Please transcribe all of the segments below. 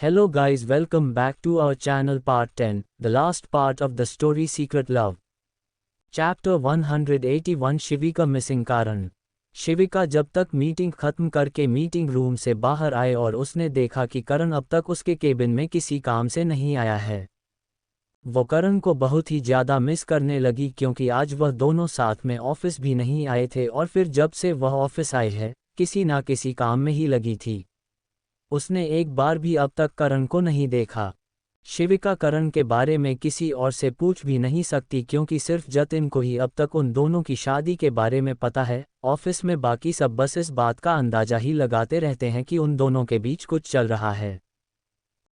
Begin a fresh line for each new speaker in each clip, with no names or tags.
Hello guys, welcome back to our channel part 10, the last part of the story Secret Love. Chapter 181 Shivika missing कारण। शिविका जब तक meeting खत्म करके meeting room से बाहर आए और उसने देखा कि करण अब तक उसके केबिन में किसी काम से नहीं आया है। वो करण को बहुत ही ज़्यादा मिस करने लगी क्योंकि आज वह दोनों साथ में ऑफिस भी नहीं आए थे और फिर जब से वह ऑफिस आए है किसी ना किसी काम में ही लगी थी। उसने एक बार भी अब तक करण को नहीं देखा। शिविका करण के बारे में किसी और से पूछ भी नहीं सकती क्योंकि सिर्फ जतिन को ही अब तक उन दोनों की शादी के बारे में पता है। ऑफिस में बाकी सब बस इस बात का अंदाजा ही लगाते रहते हैं कि उन दोनों के बीच कुछ चल रहा है।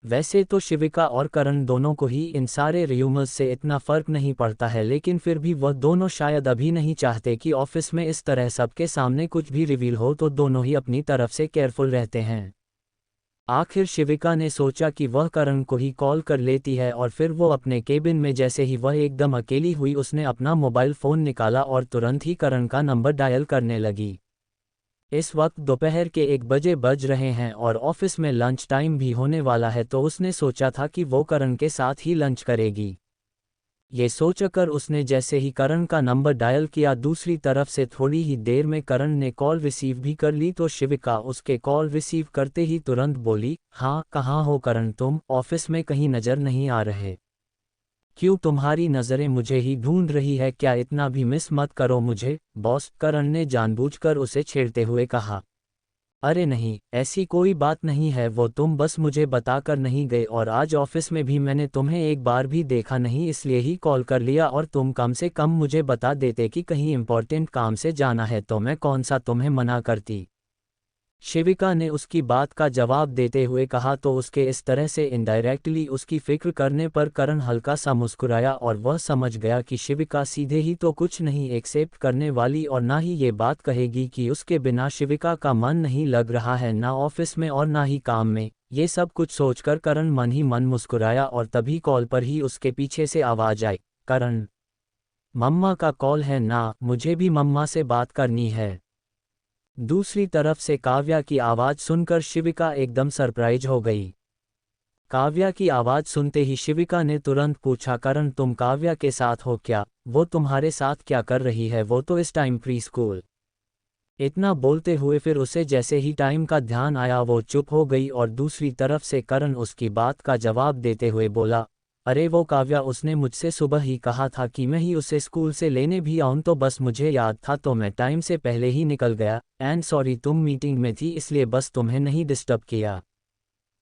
वैसे तो शिविका और करण दोनों को ही इन सारे र्यूमर्स से इतना फर्क नहीं पड़ता है, लेकिन फिर भी वह दोनों शायद अभी नहीं चाहते कि ऑफिस में इस तरह सबके सामने कुछ भी रिवील हो, तो दोनों ही अपनी तरफ से केयरफुल रहते हैं। आखिर शिविका ने सोचा कि वह करण को ही कॉल कर लेती है और फिर वो अपने केबिन में जैसे ही वह एकदम अकेली हुई उसने अपना मोबाइल फ़ोन निकाला और तुरंत ही करण का नंबर डायल करने लगी। इस वक्त दोपहर के 1 बजे बज रहे हैं और ऑफिस में लंच टाइम भी होने वाला है, तो उसने सोचा था कि वो करण के साथ ही लंच करेगी। ये सोचकर उसने जैसे ही करण का नंबर डायल किया, दूसरी तरफ से थोड़ी ही देर में करण ने कॉल रिसीव भी कर ली। तो शिविका उसके कॉल रिसीव करते ही तुरंत बोली, हाँ कहाँ हो करण, तुम ऑफिस में कहीं नज़र नहीं आ रहे। क्यों तुम्हारी नज़रें मुझे ही ढूंढ रही है क्या? इतना भी मिस मत करो मुझे बॉस, करण ने जानबूझकर उसे छेड़ते हुए कहा। अरे नहीं, ऐसी कोई बात नहीं है, वो तुम बस मुझे बताकर नहीं गए और आज ऑफिस में भी मैंने तुम्हें एक बार भी देखा नहीं, इसलिए ही कॉल कर लिया। और तुम कम से कम मुझे बता देते कि कहीं इम्पोर्टेंट काम से जाना है तो मैं कौन सा तुम्हें मना करती। शिविका ने उसकी बात का जवाब देते हुए कहा। तो उसके इस तरह से इनडायरेक्टली उसकी फिक्र करने पर करण हल्का सा मुस्कुराया और वह समझ गया कि शिविका सीधे ही तो कुछ नहीं एक्सेप्ट करने वाली और ना ही ये बात कहेगी कि उसके बिना शिविका का मन नहीं लग रहा है, ना ऑफिस में और ना ही काम में। ये सब कुछ सोचकर करण मन ही मन मुस्कुराया और तभी कॉल पर ही उसके पीछे से आवाज़ आई, करण मम्मा का कॉल है ना, मुझे भी मम्मा से बात करनी है। दूसरी तरफ से काव्या की आवाज़ सुनकर शिविका एकदम सरप्राइज हो गई। काव्या की आवाज़ सुनते ही शिविका ने तुरंत पूछा, करण तुम काव्या के साथ हो क्या? वो तुम्हारे साथ क्या कर रही है? वो तो इस टाइम प्री स्कूल। इतना बोलते हुए फिर उसे जैसे ही टाइम का ध्यान आया वो चुप हो गई और दूसरी तरफ से करण उसकी बात का जवाब देते हुए बोला, अरे वो काव्या, उसने मुझसे सुबह ही कहा था कि मैं ही उसे स्कूल से लेने भी आऊं, तो बस मुझे याद था तो मैं टाइम से पहले ही निकल गया। एंड सॉरी, तुम मीटिंग में थी इसलिए बस तुम्हें नहीं डिस्टर्ब किया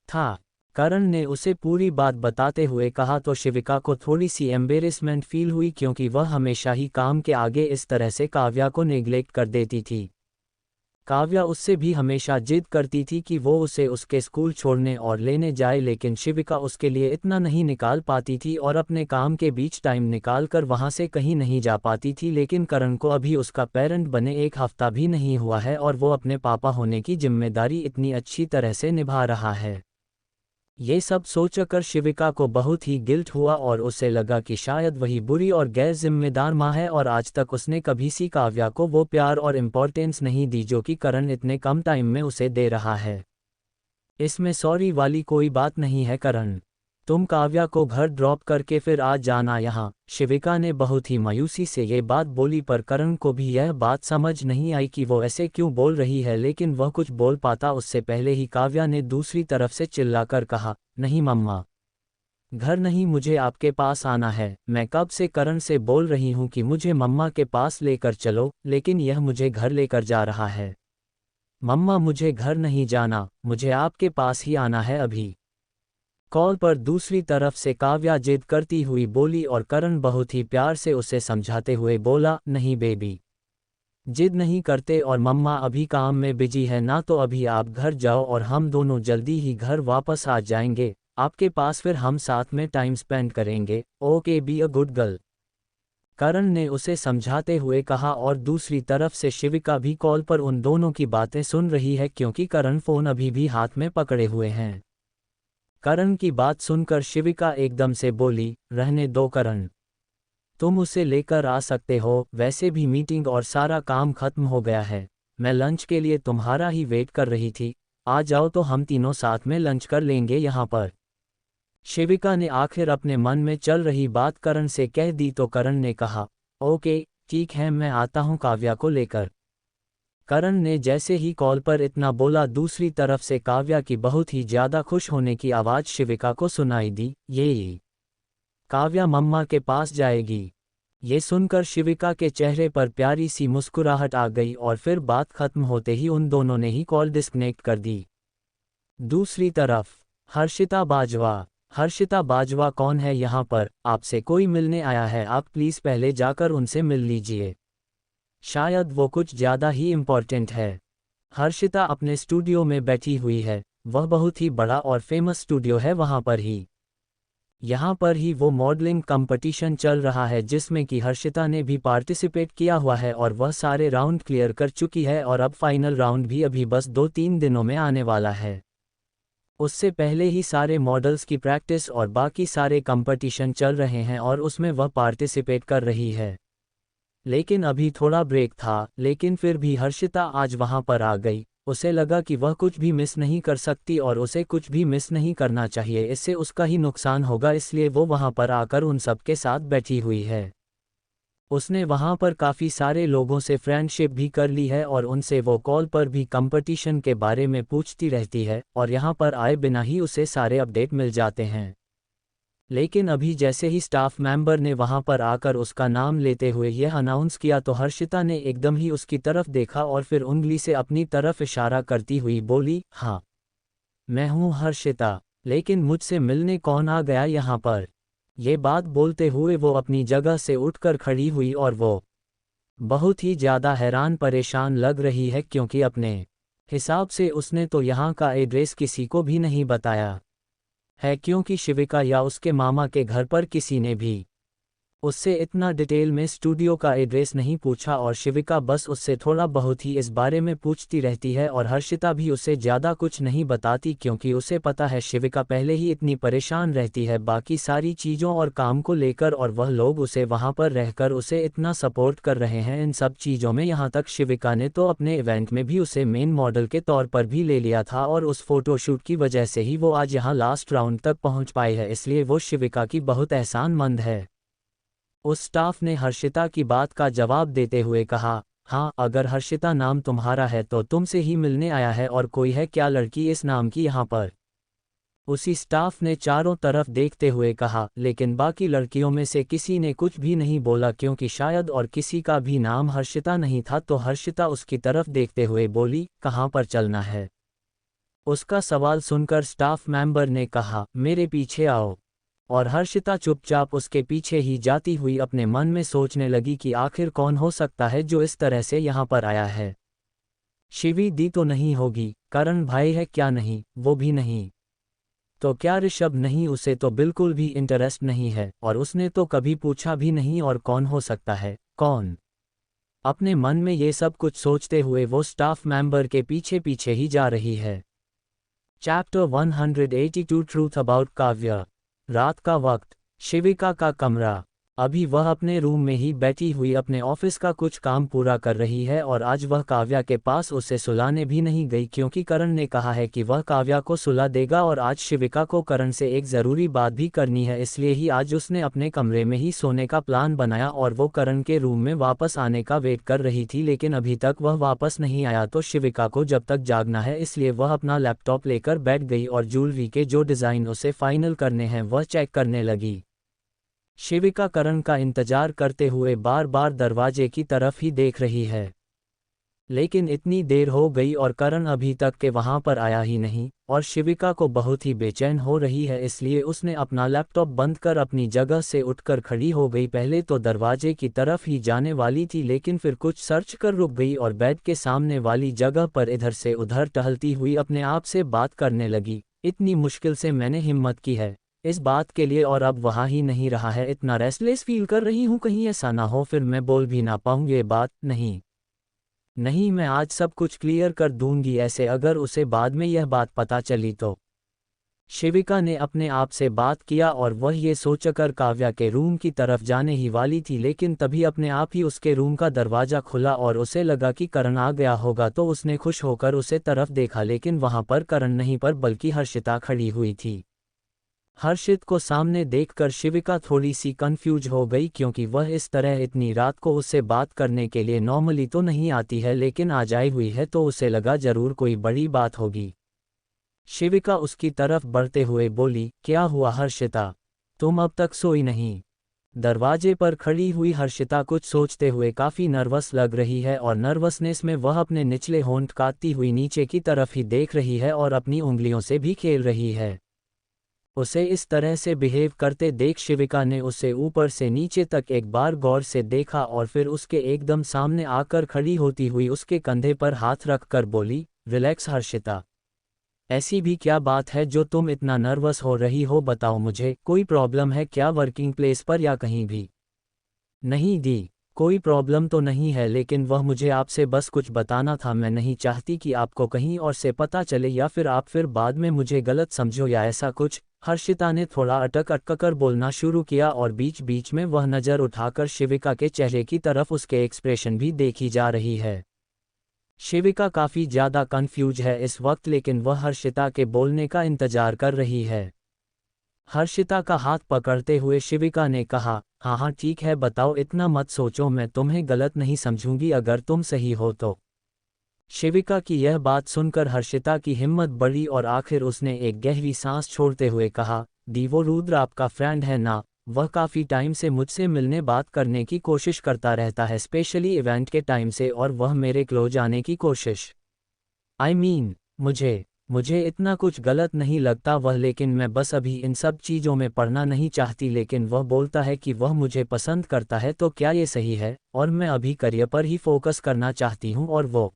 था। करण ने उसे पूरी बात बताते हुए कहा। तो शिविका को थोड़ी सी एम्बेरसमेंट फील हुई क्योंकि वह हमेशा ही काम के आगे इस तरह से काव्या को नेग्लेक्ट कर देती थी। काव्या उससे भी हमेशा जिद करती थी कि वो उसे उसके स्कूल छोड़ने और लेने जाए, लेकिन शिविका उसके लिए इतना नहीं निकाल पाती थी और अपने काम के बीच टाइम निकाल कर वहाँ से कहीं नहीं जा पाती थी। लेकिन करण को अभी उसका पेरेंट बने 1 हफ्ता भी नहीं हुआ है और वो अपने पापा होने की जिम्मेदारी इतनी अच्छी तरह से निभा रहा है। ये सब सोचकर शिविका को बहुत ही गिल्ट हुआ और उसे लगा कि शायद वही बुरी और गैर जिम्मेदार माँ है और आज तक उसने कभी सी काव्या को वो प्यार और इम्पोर्टेंस नहीं दी जो कि करण इतने कम टाइम में उसे दे रहा है। इसमें सॉरी वाली कोई बात नहीं है करण, तुम काव्या को घर ड्रॉप करके फिर आ जाना यहाँ। शिविका ने बहुत ही मायूसी से ये बात बोली पर करण को भी यह बात समझ नहीं आई कि वो ऐसे क्यों बोल रही है, लेकिन वह कुछ बोल पाता उससे पहले ही काव्या ने दूसरी तरफ से चिल्लाकर कहा, नहीं मम्मा, घर नहीं, मुझे आपके पास आना है। मैं कब से करण से बोल रही हूँ कि मुझे मम्मा के पास लेकर चलो, लेकिन यह मुझे घर लेकर जा रहा है। मम्मा मुझे घर नहीं जाना, मुझे आपके पास ही आना है अभी। कॉल पर दूसरी तरफ से काव्या जिद करती हुई बोली और करण बहुत ही प्यार से उसे समझाते हुए बोला, नहीं बेबी, जिद नहीं करते और मम्मा अभी काम में बिजी है ना, तो अभी आप घर जाओ और हम दोनों जल्दी ही घर वापस आ जाएंगे आपके पास, फिर हम साथ में टाइम स्पेंड करेंगे। Okay, be a good girl, Karan ने उसे समझाते हुए कहा। और दूसरी तरफ से शिविका भी कॉल पर उन दोनों की बातें सुन रही है क्योंकि करण फ़ोन अभी भी हाथ में पकड़े हुए हैं। करण की बात सुनकर शिविका एकदम से बोली, रहने दो करण, तुम उसे लेकर आ सकते हो, वैसे भी मीटिंग और सारा काम खत्म हो गया है। मैं लंच के लिए तुम्हारा ही वेट कर रही थी। आ जाओ तो हम तीनों साथ में लंच कर लेंगे यहाँ पर। शिविका ने आखिर अपने मन में चल रही बात करण से कह दी तो करण ने कहा, ओके ठीक है, मैं आता हूँ काव्या को लेकर। करण ने जैसे ही कॉल पर इतना बोला, दूसरी तरफ से काव्या की बहुत ही ज्यादा खुश होने की आवाज़ शिविका को सुनाई दी, ये काव्या मम्मा के पास जाएगी। ये सुनकर शिविका के चेहरे पर प्यारी सी मुस्कुराहट आ गई और फिर बात खत्म होते ही उन दोनों ने ही कॉल डिस्कनेक्ट कर दी। दूसरी तरफ हर्षिता बाजवा कौन है यहाँ पर? आपसे कोई मिलने आया है, आप प्लीज़ पहले जाकर उनसे मिल लीजिए, शायद वो कुछ ज़्यादा ही इम्पोर्टेंट है। हर्षिता अपने स्टूडियो में बैठी हुई है, वह बहुत ही बड़ा और फेमस स्टूडियो है, यहाँ पर ही वो मॉडलिंग कंपटीशन चल रहा है जिसमें कि हर्षिता ने भी पार्टिसिपेट किया हुआ है और वह सारे राउंड क्लियर कर चुकी है और अब फाइनल राउंड भी अभी बस 2-3 दिनों में आने वाला है। उससे पहले ही सारे मॉडल्स की प्रैक्टिस और बाकी सारे कंपटीशन चल रहे हैं और उसमें वह पार्टिसिपेट कर रही है। लेकिन अभी थोड़ा ब्रेक था, लेकिन फिर भी हर्षिता आज वहां पर आ गई। उसे लगा कि वह कुछ भी मिस नहीं कर सकती और उसे कुछ भी मिस नहीं करना चाहिए, इससे उसका ही नुकसान होगा, इसलिए वो वहां पर आकर उन सब के साथ बैठी हुई है। उसने वहां पर काफ़ी सारे लोगों से फ्रेंडशिप भी कर ली है और उनसे वो कॉल पर भी कंपटीशन के बारे में पूछती रहती है और यहाँ पर आए बिना ही उसे सारे अपडेट मिल जाते हैं। लेकिन अभी जैसे ही स्टाफ मेंबर ने वहां पर आकर उसका नाम लेते हुए यह अनाउंस किया तो हर्षिता ने एकदम ही उसकी तरफ देखा और फिर उंगली से अपनी तरफ इशारा करती हुई बोली, हाँ मैं हूँ हर्षिता, लेकिन मुझसे मिलने कौन आ गया यहाँ पर? ये बात बोलते हुए वो अपनी जगह से उठकर खड़ी हुई और वो बहुत ही ज़्यादा हैरान परेशान लग रही है क्योंकि अपने हिसाब से उसने तो यहाँ का एड्रेस किसी को भी नहीं बताया है, क्योंकि शिविका या उसके मामा के घर पर किसी ने भी उससे इतना डिटेल में स्टूडियो का एड्रेस नहीं पूछा और शिविका बस उससे थोड़ा बहुत ही इस बारे में पूछती रहती है और हर्षिता भी उसे ज़्यादा कुछ नहीं बताती क्योंकि उसे पता है शिविका पहले ही इतनी परेशान रहती है बाकी सारी चीज़ों और काम को लेकर और वह लोग उसे वहाँ पर रहकर उसे इतना सपोर्ट कर रहे हैं इन सब चीज़ों में। यहाँ तक शिविका ने तो अपने इवेंट में भी उसे मेन मॉडल के तौर पर भी ले लिया था और उस फोटोशूट की वजह से ही वो आज यहाँ लास्ट राउंड तक पहुँच पाई है, इसलिए वो शिविका की बहुत एहसानमंद है। उस स्टाफ ने हर्षिता की बात का जवाब देते हुए कहा, हाँ अगर हर्षिता नाम तुम्हारा है तो तुमसे ही मिलने आया है, और कोई है क्या लड़की इस नाम की यहाँ पर? उसी स्टाफ ने चारों तरफ देखते हुए कहा, लेकिन बाकी लड़कियों में से किसी ने कुछ भी नहीं बोला क्योंकि शायद और किसी का भी नाम हर्षिता नहीं था। तो हर्षिता उसकी तरफ देखते हुए बोली, कहाँ पर चलना है? उसका सवाल सुनकर स्टाफ मेंबर ने कहा, मेरे पीछे आओ। और हर्षिता चुपचाप उसके पीछे ही जाती हुई अपने मन में सोचने लगी कि आखिर कौन हो सकता है जो इस तरह से यहाँ पर आया है। शिवी दी तो नहीं होगी, करण भाई है क्या? नहीं, वो भी नहीं। तो क्या ऋषभ? नहीं, उसे तो बिल्कुल भी इंटरेस्ट नहीं है और उसने तो कभी पूछा भी नहीं। और कौन हो सकता है? कौन? अपने मन में ये सब कुछ सोचते हुए वो स्टाफ मेंबर के पीछे पीछे ही जा रही है। Chapter 182 truth about Kavya. रात का वक्त, शिविका का कमरा। अभी वह अपने रूम में ही बैठी हुई अपने ऑफिस का कुछ काम पूरा कर रही है और आज वह काव्या के पास उसे सुलाने भी नहीं गई क्योंकि करण ने कहा है कि वह काव्या को सुला देगा और आज शिविका को करण से एक ज़रूरी बात भी करनी है, इसलिए ही आज उसने अपने कमरे में ही सोने का प्लान बनाया और वो करण के रूम में वापस आने का वेट कर रही थी। लेकिन अभी तक वह वापस नहीं आया तो शिविका को जब तक जागना है, इसलिए वह अपना लैपटॉप लेकर बैठ गई और ज्वेलरी के जो डिज़ाइन उसे फाइनल करने हैं वह चेक करने लगी। शिविका करण का इंतजार करते हुए बार बार दरवाजे की तरफ ही देख रही है, लेकिन इतनी देर हो गई और करण अभी तक के वहां पर आया ही नहीं और शिविका को बहुत ही बेचैन हो रही है, इसलिए उसने अपना लैपटॉप बंद कर अपनी जगह से उठकर खड़ी हो गई। पहले तो दरवाजे की तरफ ही जाने वाली थी लेकिन फिर कुछ सर्च कर रुक गई और बेड के सामने वाली जगह पर इधर से उधर टहलती हुई अपने आप से बात करने लगी। इतनी मुश्किल से मैंने हिम्मत की है इस बात के लिए और अब वहाँ ही नहीं रहा है, इतना रेस्टलेस फील कर रही हूँ, कहीं ऐसा ना हो फिर मैं बोल भी ना पाऊँ ये बात। नहीं, मैं आज सब कुछ क्लियर कर दूंगी, ऐसे अगर उसे बाद में यह बात पता चली तो शिविका ने अपने आप से बात किया और वह ये सोचकर काव्या के रूम की तरफ जाने ही वाली थी, लेकिन तभी अपने आप ही उसके रूम का दरवाज़ा खुला और उसे लगा कि करण आ गया होगा, तो उसने खुश होकर उसे तरफ देखा, लेकिन वहाँ पर करण नहीं पर बल्कि हर्षिता खड़ी हुई थी। हर्षित को सामने देखकर शिविका थोड़ी सी कंफ्यूज हो गई, क्योंकि वह इस तरह इतनी रात को उससे बात करने के लिए नॉर्मली तो नहीं आती है, लेकिन आज आई हुई है तो उसे लगा जरूर कोई बड़ी बात होगी। शिविका उसकी तरफ बढ़ते हुए बोली, क्या हुआ हर्षिता, तुम अब तक सोई नहीं? दरवाजे पर खड़ी हुई हर्षिता कुछ सोचते हुए काफ़ी नर्वस लग रही है और नर्वसनेस में वह अपने निचले होंठ काटती हुई नीचे की तरफ ही देख रही है और अपनी उंगलियों से भी खेल रही है। उसे इस तरह से बिहेव करते देख शिविका ने उसे ऊपर से नीचे तक एक बार गौर से देखा और फिर उसके एकदम सामने आकर खड़ी होती हुई उसके कंधे पर हाथ रखकर बोली, रिलैक्स हर्षिता, ऐसी भी क्या बात है जो तुम इतना नर्वस हो रही हो, बताओ मुझे, कोई प्रॉब्लम है क्या वर्किंग प्लेस पर या कहीं भी? नहीं दी, कोई प्रॉब्लम तो नहीं है, लेकिन वह मुझे आपसे बस कुछ बताना था, मैं नहीं चाहती कि आपको कहीं और से पता चले या फिर आप फिर बाद में मुझे गलत समझो या ऐसा कुछ। हर्षिता ने थोड़ा अटक कर बोलना शुरू किया और बीच बीच में वह नज़र उठाकर शिविका के चेहरे की तरफ उसके एक्सप्रेशन भी देखी जा रही है। शिविका काफ़ी ज़्यादा कंफ्यूज है इस वक्त, लेकिन वह हर्षिता के बोलने का इंतजार कर रही है। हर्षिता का हाथ पकड़ते हुए शिविका ने कहा, हाँ हाँ ठीक है, बताओ, इतना मत सोचो, मैं तुम्हें गलत नहीं समझूंगी अगर तुम सही हो तो। शिविका की यह बात सुनकर हर्षिता की हिम्मत बढ़ी और आखिर उसने एक गहरी सांस छोड़ते हुए कहा, दी वो रुद्र आपका फ्रेंड है ना? वह काफ़ी टाइम से मुझसे मिलने बात करने की कोशिश करता रहता है, स्पेशली इवेंट के टाइम से, और वह मेरे क्लोज आने की कोशिश। आई मीन, मुझे इतना कुछ गलत नहीं लगता वह, लेकिन मैं बस अभी इन सब चीज़ों में पड़ना नहीं चाहती, लेकिन वह बोलता है कि वह मुझे पसंद करता है, तो क्या ये सही है? और मैं अभी करियर पर ही फोकस करना चाहती हूँ और वो।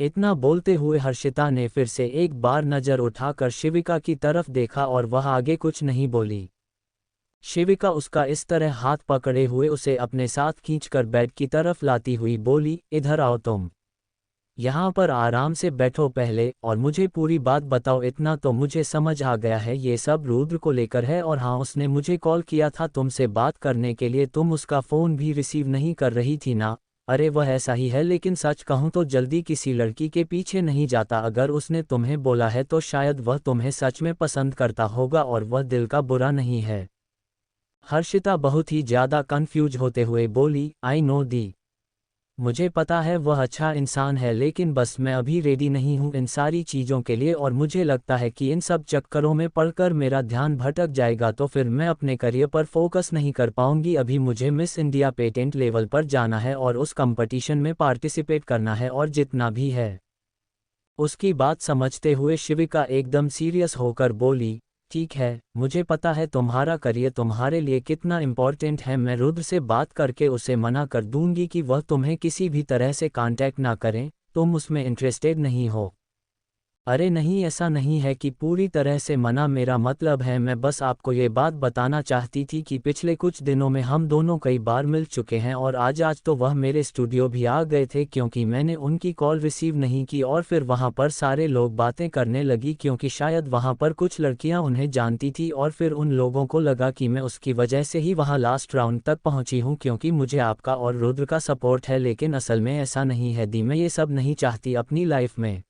इतना बोलते हुए हर्षिता ने फिर से एक बार नज़र उठाकर शिविका की तरफ देखा और वह आगे कुछ नहीं बोली। शिविका उसका इस तरह हाथ पकड़े हुए उसे अपने साथ खींचकर बेड की तरफ लाती हुई बोली, इधर आओ तुम, यहाँ पर आराम से बैठो पहले और मुझे पूरी बात बताओ। इतना तो मुझे समझ आ गया है, ये सब रुद्र को लेकर है, और हाँ, उसने मुझे कॉल किया था तुमसे बात करने के लिए, तुम उसका फ़ोन भी रिसीव नहीं कर रही थी ना? अरे वह ऐसा ही है, लेकिन सच कहूँ तो जल्दी किसी लड़की के पीछे नहीं जाता, अगर उसने तुम्हें बोला है तो शायद वह तुम्हें सच में पसंद करता होगा और वह दिल का बुरा नहीं है। हर्षिता बहुत ही ज़्यादा कन्फ्यूज होते हुए बोली, आई नो दी, मुझे पता है वह अच्छा इंसान है, लेकिन बस मैं अभी रेडी नहीं हूँ इन सारी चीज़ों के लिए, और मुझे लगता है कि इन सब चक्करों में पड़कर मेरा ध्यान भटक जाएगा, तो फिर मैं अपने करियर पर फोकस नहीं कर पाऊंगी। अभी मुझे मिस इंडिया पेटेंट लेवल पर जाना है और उस कंपटीशन में पार्टिसिपेट करना है, और जितना भी है। उसकी बात समझते हुए शिविका एकदम सीरियस होकर बोली, ठीक है, मुझे पता है तुम्हारा करियर तुम्हारे लिए कितना इम्पोर्टेंट है, मैं रुद्र से बात करके उसे मना कर दूंगी कि वह तुम्हें किसी भी तरह से कांटेक्ट ना करें। तुम उसमें इंटरेस्टेड नहीं हो? अरे नहीं, ऐसा नहीं है कि पूरी तरह से मना, मेरा मतलब है मैं बस आपको ये बात बताना चाहती थी कि पिछले कुछ दिनों में हम दोनों कई बार मिल चुके हैं, और आज तो वह मेरे स्टूडियो भी आ गए थे, क्योंकि मैंने उनकी कॉल रिसीव नहीं की और फिर वहाँ पर सारे लोग बातें करने लगी, क्योंकि शायद वहाँ पर कुछ लड़कियाँ उन्हें जानती थी और फिर उन लोगों को लगा कि मैं उसकी वजह से ही वहाँ लास्ट राउंड तक पहुँची हूँ, क्योंकि मुझे आपका और रुद्र का सपोर्ट है, लेकिन असल में ऐसा नहीं है दी, मैं ये सब नहीं चाहती अपनी लाइफ में।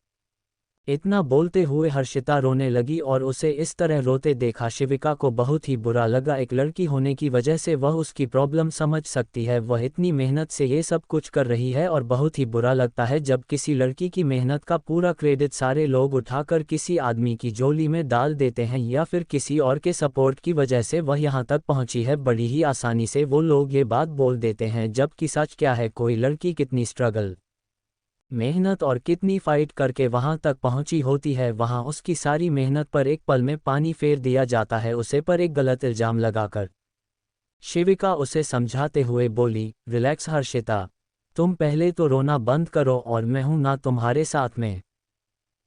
इतना बोलते हुए हर्षिता रोने लगी और उसे इस तरह रोते देखा शिविका को बहुत ही बुरा लगा। एक लड़की होने की वजह से वह उसकी प्रॉब्लम समझ सकती है, वह इतनी मेहनत से ये सब कुछ कर रही है, और बहुत ही बुरा लगता है जब किसी लड़की की मेहनत का पूरा क्रेडिट सारे लोग उठाकर किसी आदमी की झोली में डाल देते हैं, या फिर किसी और के सपोर्ट की वजह से वह यहाँ तक पहुँची है। बड़ी ही आसानी से वो लोग ये बात बोल देते हैं, जबकि सच क्या है, कोई लड़की कितनी स्ट्रगल, मेहनत और कितनी फाइट करके वहां तक पहुंची होती है, वहां उसकी सारी मेहनत पर एक पल में पानी फेर दिया जाता है, उसे पर एक गलत इल्जाम लगाकर। शिविका उसे समझाते हुए बोली, रिलैक्स हर्षिता, तुम पहले तो रोना बंद करो और मैं हूं ना तुम्हारे साथ में।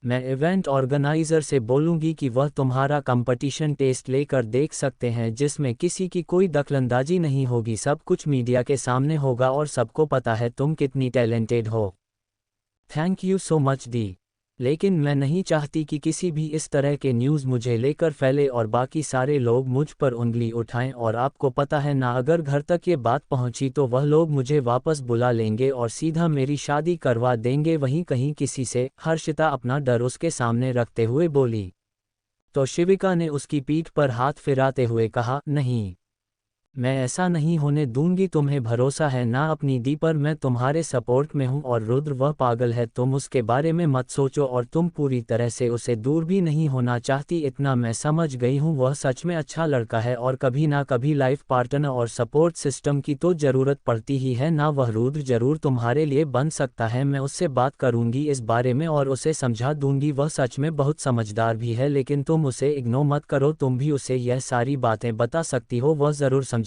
मैं इवेंट ऑर्गेनाइज़र से बोलूंगी कि वह तुम्हारा कंपटीशन टेस्ट लेकर देख सकते हैं, जिसमें किसी की कोई दखलंदाजी नहीं होगी, सब कुछ मीडिया के सामने होगा और सबको पता है तुम कितनी टैलेंटेड हो। थैंक यू सो मच दी, लेकिन मैं नहीं चाहती कि किसी भी इस तरह के न्यूज़ मुझे लेकर फैले और बाकी सारे लोग मुझ पर उंगली उठाएं, और आपको पता है ना, अगर घर तक ये बात पहुंची तो वह लोग मुझे वापस बुला लेंगे और सीधा मेरी शादी करवा देंगे वहीं कहीं किसी से। हर्षिता अपना डर उसके सामने रखते हुए बोली। तो शिविका ने उसकी पीठ पर हाथ फिराते हुए कहा, नहीं, मैं ऐसा नहीं होने दूंगी। तुम्हें भरोसा है ना अपनी दी पर? मैं तुम्हारे सपोर्ट में हूं। और रुद्र, वह पागल है, तुम उसके बारे में मत सोचो, और तुम पूरी तरह से उसे दूर भी नहीं होना चाहती। इतना मैं समझ गई हूं, वह सच में अच्छा लड़का है और कभी ना कभी लाइफ पार्टनर और सपोर्ट सिस्टम की तो ज़रूरत पड़ती ही है ना। वह रुद्र जरूर तुम्हारे लिए बन सकता है। मैं उससे बात करूंगी इस बारे में और उसे समझा दूंगी। वह सच में बहुत समझदार भी है, लेकिन तुम उसे इग्नोर मत करो। तुम भी उसे यह सारी बातें बता सकती हो, वह ज़रूर समझेगा।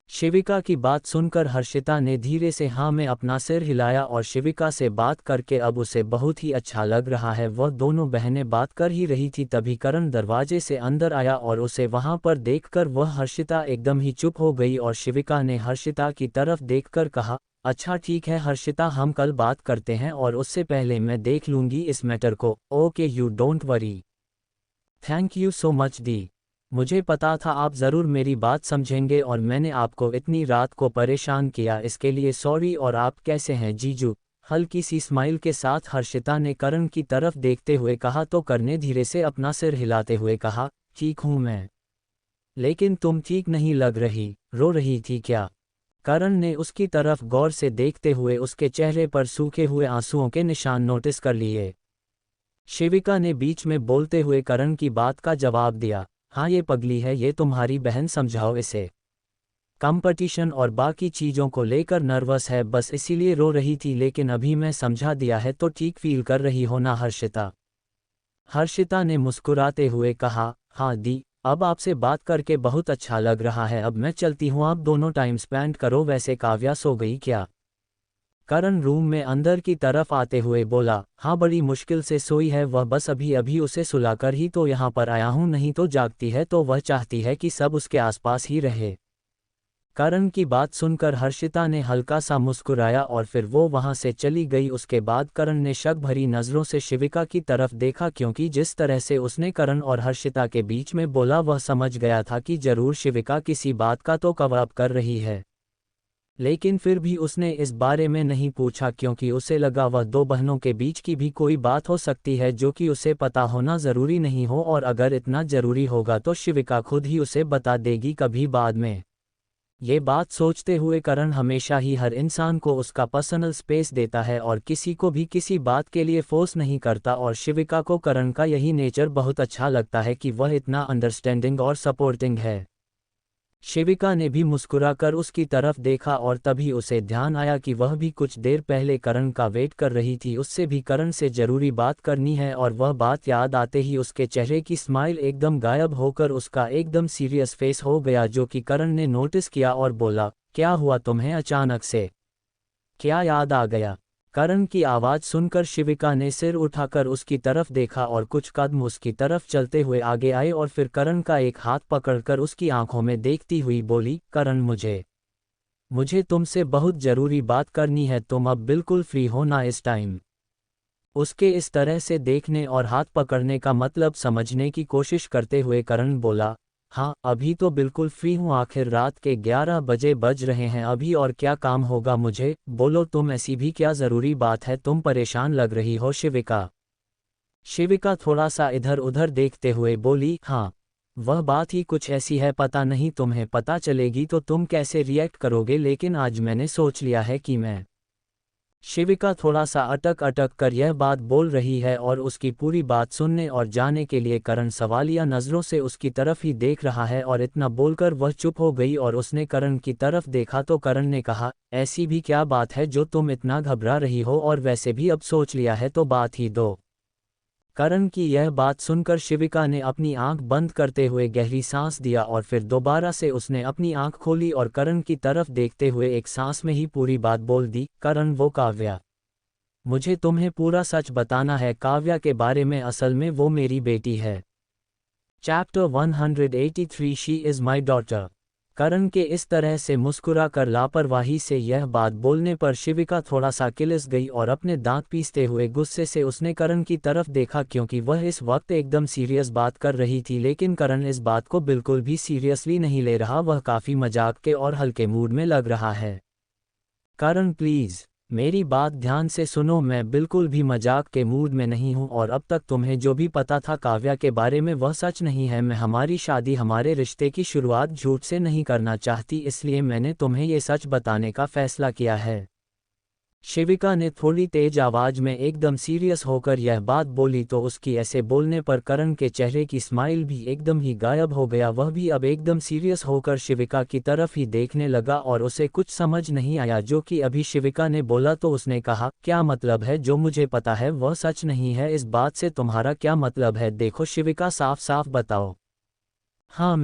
शिविका की बात सुनकर हर्षिता ने धीरे से हाँ में अपना सिर हिलाया, और शिविका से बात करके अब उसे बहुत ही अच्छा लग रहा है। वह दोनों बहनें बात कर ही रही थी, तभी करण दरवाजे से अंदर आया और उसे वहां पर देखकर वह हर्षिता एकदम ही चुप हो गई। और शिविका ने हर्षिता की तरफ देखकर कहा, अच्छा ठीक है हर्षिता, हम कल बात करते हैं, और उससे पहले मैं देख लूंगी इस मैटर को। Okay, you don't worry. Thank you so much दी। मुझे पता था आप ज़रूर मेरी बात समझेंगे, और मैंने आपको इतनी रात को परेशान किया इसके लिए सॉरी। और आप कैसे हैं जीजू? हल्की सी स्माइल के साथ हर्षिता ने करण की तरफ देखते हुए कहा। तो करण ने धीरे से अपना सिर हिलाते हुए कहा, ठीक हूँ मैं। लेकिन तुम ठीक नहीं लग रही, रो रही थी क्या? करण ने उसकी तरफ गौर से देखते हुए उसके चेहरे पर सूखे हुए आंसुओं के निशान नोटिस कर लिए। शिविका ने बीच में बोलते हुए करण की बात का जवाब दिया, हाँ ये पगली है, ये तुम्हारी बहन, समझाओ इसे। कंपटीशन और बाकी चीज़ों को लेकर नर्वस है, बस इसीलिए रो रही थी। लेकिन अभी मैं समझा दिया है तो ठीक फील कर रही हो ना हर्षिता? हर्षिता ने मुस्कुराते हुए कहा, हाँ दी, अब आपसे बात करके बहुत अच्छा लग रहा है। अब मैं चलती हूँ, आप दोनों टाइम स्पेंड करो। वैसे काव्या सो गई क्या? करण रूम में अंदर की तरफ आते हुए बोला, हाँ बड़ी मुश्किल से सोई है वह, बस अभी अभी उसे सुलाकर ही तो यहाँ पर आया हूँ, नहीं तो जागती है तो वह चाहती है कि सब उसके आसपास ही रहे। करण की बात सुनकर हर्षिता ने हल्का सा मुस्कुराया और फिर वो वहां से चली गई। उसके बाद करण ने शक भरी नज़रों से शिविका की तरफ देखा, क्योंकि जिस तरह से उसने करण और हर्षिता के बीच में बोला वह समझ गया था कि जरूर शिविका किसी बात का तो कवर अप कर रही है। लेकिन फिर भी उसने इस बारे में नहीं पूछा, क्योंकि उसे लगा वह दो बहनों के बीच की भी कोई बात हो सकती है जो कि उसे पता होना ज़रूरी नहीं हो, और अगर इतना ज़रूरी होगा तो शिविका खुद ही उसे बता देगी कभी बाद में। ये बात सोचते हुए करण हमेशा ही हर इंसान को उसका पर्सनल स्पेस देता है और किसी को भी किसी बात के लिए फोर्स नहीं करता, और शिविका को करण का यही नेचर बहुत अच्छा लगता है कि वह इतना अंडरस्टैंडिंग और सपोर्टिंग है। शिविका ने भी मुस्कुराकर उसकी तरफ देखा, और तभी उसे ध्यान आया कि वह भी कुछ देर पहले करण का वेट कर रही थी। उससे भी करण से जरूरी बात करनी है, और वह बात याद आते ही उसके चेहरे की स्माइल एकदम गायब होकर उसका एकदम सीरियस फेस हो गया, जो कि करण ने नोटिस किया और बोला, क्या हुआ तुम्हें अचानक से? क्या याद आ गया? करण की आवाज़ सुनकर शिविका ने सिर उठाकर उसकी तरफ देखा और कुछ कदम उसकी तरफ चलते हुए आगे आए, और फिर करण का एक हाथ पकड़कर उसकी आंखों में देखती हुई बोली, करण मुझे तुमसे बहुत ज़रूरी बात करनी है। तुम अब बिल्कुल फ्री हो ना इस टाइम? उसके इस तरह से देखने और हाथ पकड़ने का मतलब समझने की कोशिश करते हुए करण बोला, हाँ अभी तो बिल्कुल फ्री हूँ, आखिर रात के 11 बजे बज रहे हैं अभी, और क्या काम होगा मुझे? बोलो तुम, ऐसी भी क्या ज़रूरी बात है? तुम परेशान लग रही हो शिविका। शिविका थोड़ा सा इधर उधर देखते हुए बोली, हाँ वह बात ही कुछ ऐसी है, पता नहीं तुम्हें पता चलेगी तो तुम कैसे रिएक्ट करोगे, लेकिन आज मैंने सोच लिया है कि मैं। शिविका थोड़ा सा अटक अटक कर यह बात बोल रही है, और उसकी पूरी बात सुनने और जाने के लिए करण सवालिया नज़रों से उसकी तरफ ही देख रहा है, और इतना बोलकर वह चुप हो गई और उसने करण की तरफ देखा तो करण ने कहा, ऐसी भी क्या बात है जो तुम इतना घबरा रही हो, और वैसे भी अब सोच लिया है तो बात ही दो। करण की यह बात सुनकर शिविका ने अपनी आंख बंद करते हुए गहरी सांस दिया, और फिर दोबारा से उसने अपनी आंख खोली और करण की तरफ देखते हुए एक सांस में ही पूरी बात बोल दी, करण वो काव्या, मुझे तुम्हें पूरा सच बताना है काव्या के बारे में, असल में वो मेरी बेटी है। Chapter 183 she is my daughter. Karan के इस तरह से मुस्कुराकर लापरवाही से यह बात बोलने पर शिविका थोड़ा सा किलस गई और अपने दांत पीसते हुए गुस्से से उसने करण की तरफ देखा, क्योंकि वह इस वक्त एकदम सीरियस बात कर रही थी। लेकिन करण इस बात को बिल्कुल भी सीरियसली नहीं ले रहा, वह काफ़ी मजाक के और हल्के मूड में लग रहा है। करण प्लीज़ मेरी बात ध्यान से सुनो, मैं बिल्कुल भी मजाक के मूड में नहीं हूँ और अब तक तुम्हें जो भी पता था काव्या के बारे में वह सच नहीं है। मैं हमारी शादी, हमारे रिश्ते की शुरुआत झूठ से नहीं करना चाहती, इसलिए मैंने तुम्हें ये सच बताने का फैसला किया है। शिविका ने थोड़ी तेज आवाज में एकदम सीरियस होकर यह बात बोली तो उसकी ऐसे बोलने पर करण के चेहरे की स्माइल भी एकदम ही गायब हो गया। वह भी अब एकदम सीरियस होकर शिविका की तरफ ही देखने लगा और उसे कुछ समझ नहीं आया जो कि अभी शिविका ने बोला। तो उसने कहा, क्या मतलब है? जो मुझे पता है वह सच नहीं है, इस बात से तुम्हारा क्या मतलब है? देखो शिविका, साफ साफ बताओ। हाँ,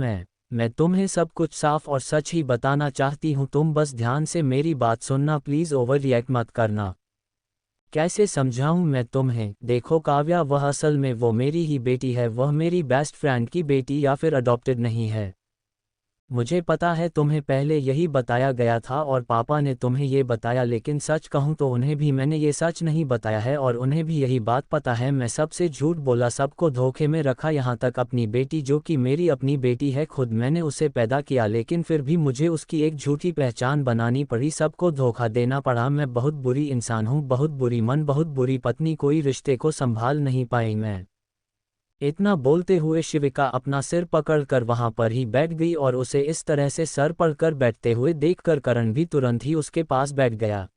मैं तुम्हें सब कुछ साफ और सच ही बताना चाहती हूँ, तुम बस ध्यान से मेरी बात सुनना, प्लीज़ ओवर रिएक्ट मत करना। कैसे समझाऊँ मैं तुम्हें? देखो काव्या, वह असल में वो मेरी ही बेटी है, वह मेरी बेस्ट फ्रेंड की बेटी या फिर अडॉप्टेड नहीं है। मुझे पता है तुम्हें पहले यही बताया गया था और पापा ने तुम्हें ये बताया, लेकिन सच कहूँ तो उन्हें भी मैंने ये सच नहीं बताया है और उन्हें भी यही बात पता है। मैं सबसे झूठ बोला, सबको धोखे में रखा, यहाँ तक अपनी बेटी जो कि मेरी अपनी बेटी है, खुद मैंने उसे पैदा किया, लेकिन फिर भी मुझे उसकी एक झूठी पहचान बनानी पड़ी, सबको धोखा देना पड़ा। मैं बहुत बुरी इंसान हूँ, बहुत बुरी मन, बहुत बुरी पत्नी, कोई रिश्ते को संभाल नहीं पाई मैं। इतना बोलते हुए शिविका अपना सिर पकड़कर वहां पर ही बैठ गई और उसे इस तरह से सर पकड़ बैठते हुए देखकर करण भी तुरंत ही उसके पास बैठ गया।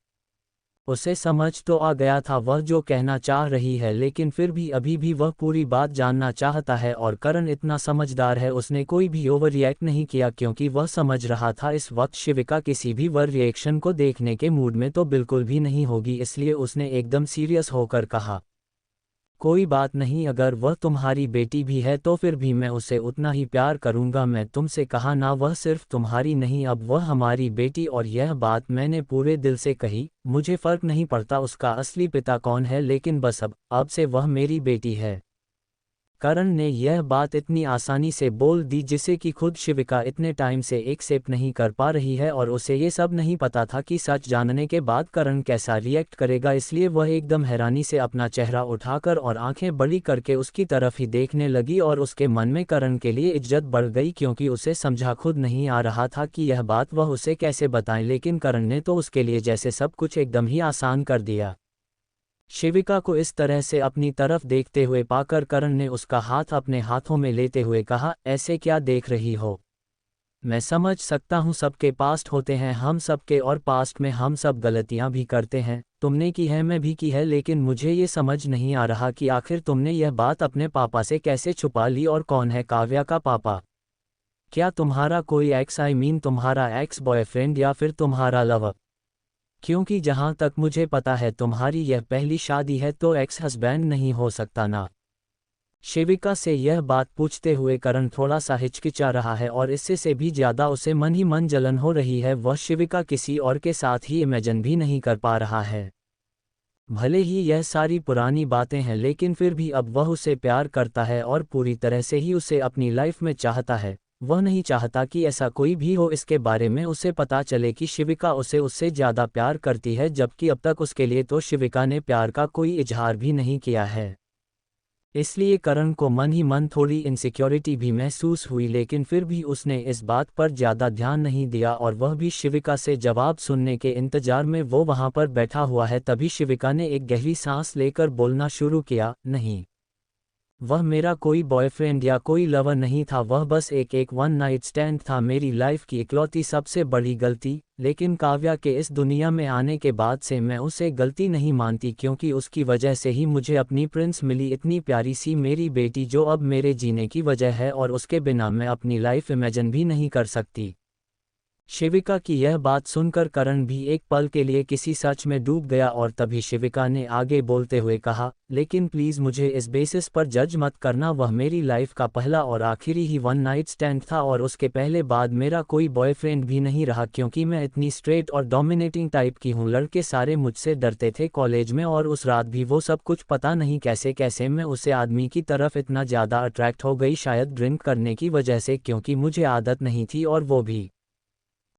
उसे समझ तो आ गया था वह जो कहना चाह रही है, लेकिन फिर भी अभी भी वह पूरी बात जानना चाहता है और करण इतना समझदार है, उसने कोई भी ओवर रिएक्ट नहीं किया क्योंकि वह समझ रहा था इस वक्त शिविका किसी भी वर रिएक्शन को देखने के मूड में तो बिल्कुल भी नहीं होगी, इसलिए उसने एकदम सीरियस होकर कहा, कोई बात नहीं, अगर वह तुम्हारी बेटी भी है तो फिर भी मैं उसे उतना ही प्यार करूंगा। मैं तुमसे कहा ना, वह सिर्फ तुम्हारी नहीं, अब वह हमारी बेटी, और यह बात मैंने पूरे दिल से कही। मुझे फर्क नहीं पड़ता उसका असली पिता कौन है, लेकिन बस अब से वह मेरी बेटी है। करण ने यह बात इतनी आसानी से बोल दी जिसे कि खुद शिविका इतने टाइम से एक्सेप्ट नहीं कर पा रही है और उसे ये सब नहीं पता था कि सच जानने के बाद करण कैसा रिएक्ट करेगा, इसलिए वह एकदम हैरानी से अपना चेहरा उठाकर और आंखें बड़ी करके उसकी तरफ ही देखने लगी और उसके मन में करण के लिए इज्जत बढ़ गई क्योंकि उसे समझा खुद नहीं आ रहा था कि यह बात वह उसे कैसे बताएं, लेकिन करण ने तो उसके लिए जैसे सब कुछ एकदम ही आसान कर दिया। शिविका को इस तरह से अपनी तरफ देखते हुए पाकर करण ने उसका हाथ अपने हाथों में लेते हुए कहा, ऐसे क्या देख रही हो? मैं समझ सकता हूँ सबके पास्ट होते हैं, हम सबके, और पास्ट में हम सब गलतियाँ भी करते हैं, तुमने की है, मैं भी की है, लेकिन मुझे ये समझ नहीं आ रहा कि आखिर तुमने यह बात अपने पापा से कैसे छुपा ली, और कौन है काव्या का पापा? क्या तुम्हारा कोई एक्स, आई मीन तुम्हारा एक्स बॉयफ्रेंड या फिर तुम्हारा लवर? क्योंकि जहां तक मुझे पता है तुम्हारी यह पहली शादी है, तो एक्स हस्बैंड नहीं हो सकता ना। शिविका से यह बात पूछते हुए करण थोड़ा सा हिचकिचा रहा है और इससे से भी ज़्यादा उसे मन ही मन जलन हो रही है। वह शिविका किसी और के साथ ही इमेजिन भी नहीं कर पा रहा है। भले ही यह सारी पुरानी बातें हैं, लेकिन फिर भी अब वह उसे प्यार करता है और पूरी तरह से ही उसे अपनी लाइफ में चाहता है। वह नहीं चाहता कि ऐसा कोई भी हो इसके बारे में उसे पता चले कि शिविका उसे उससे ज़्यादा प्यार करती है, जबकि अब तक उसके लिए तो शिविका ने प्यार का कोई इजहार भी नहीं किया है। इसलिए करण को मन ही मन थोड़ी इनसिक्योरिटी भी महसूस हुई, लेकिन फिर भी उसने इस बात पर ज़्यादा ध्यान नहीं दिया और वह भी शिविका से जवाब सुनने के इंतजार में वो वहाँ पर बैठा हुआ है। तभी शिविका ने एक गहरी सांस लेकर बोलना शुरू किया, नहीं, वह मेरा कोई बॉयफ्रेंड या कोई लवर नहीं था, वह बस एक वन नाइट स्टैंड था, मेरी लाइफ की इकलौती सबसे बड़ी गलती। लेकिन काव्या के इस दुनिया में आने के बाद से मैं उसे गलती नहीं मानती, क्योंकि उसकी वजह से ही मुझे अपनी प्रिंस मिली, इतनी प्यारी सी मेरी बेटी जो अब मेरे जीने की वजह है, और उसके बिना मैं अपनी लाइफ इमेजिन भी नहीं कर सकती। शिविका की यह बात सुनकर करण भी एक पल के लिए किसी सच में डूब गया और तभी शिविका ने आगे बोलते हुए कहा, लेकिन प्लीज़ मुझे इस बेसिस पर जज मत करना, वह मेरी लाइफ का पहला और आखिरी ही वन नाइट स्टैंड था और उसके पहले बाद मेरा कोई बॉयफ्रेंड भी नहीं रहा, क्योंकि मैं इतनी स्ट्रेट और डोमिनेटिंग टाइप की हूँ। लड़के सारे मुझसे डरते थे कॉलेज में, और उस रात भी वो सब कुछ पता नहीं कैसे कैसे मैं उसे आदमी की तरफ इतना ज़्यादा अट्रैक्ट हो गई, शायद ड्रिंक करने की वजह से, क्योंकि मुझे आदत नहीं थी और वो भी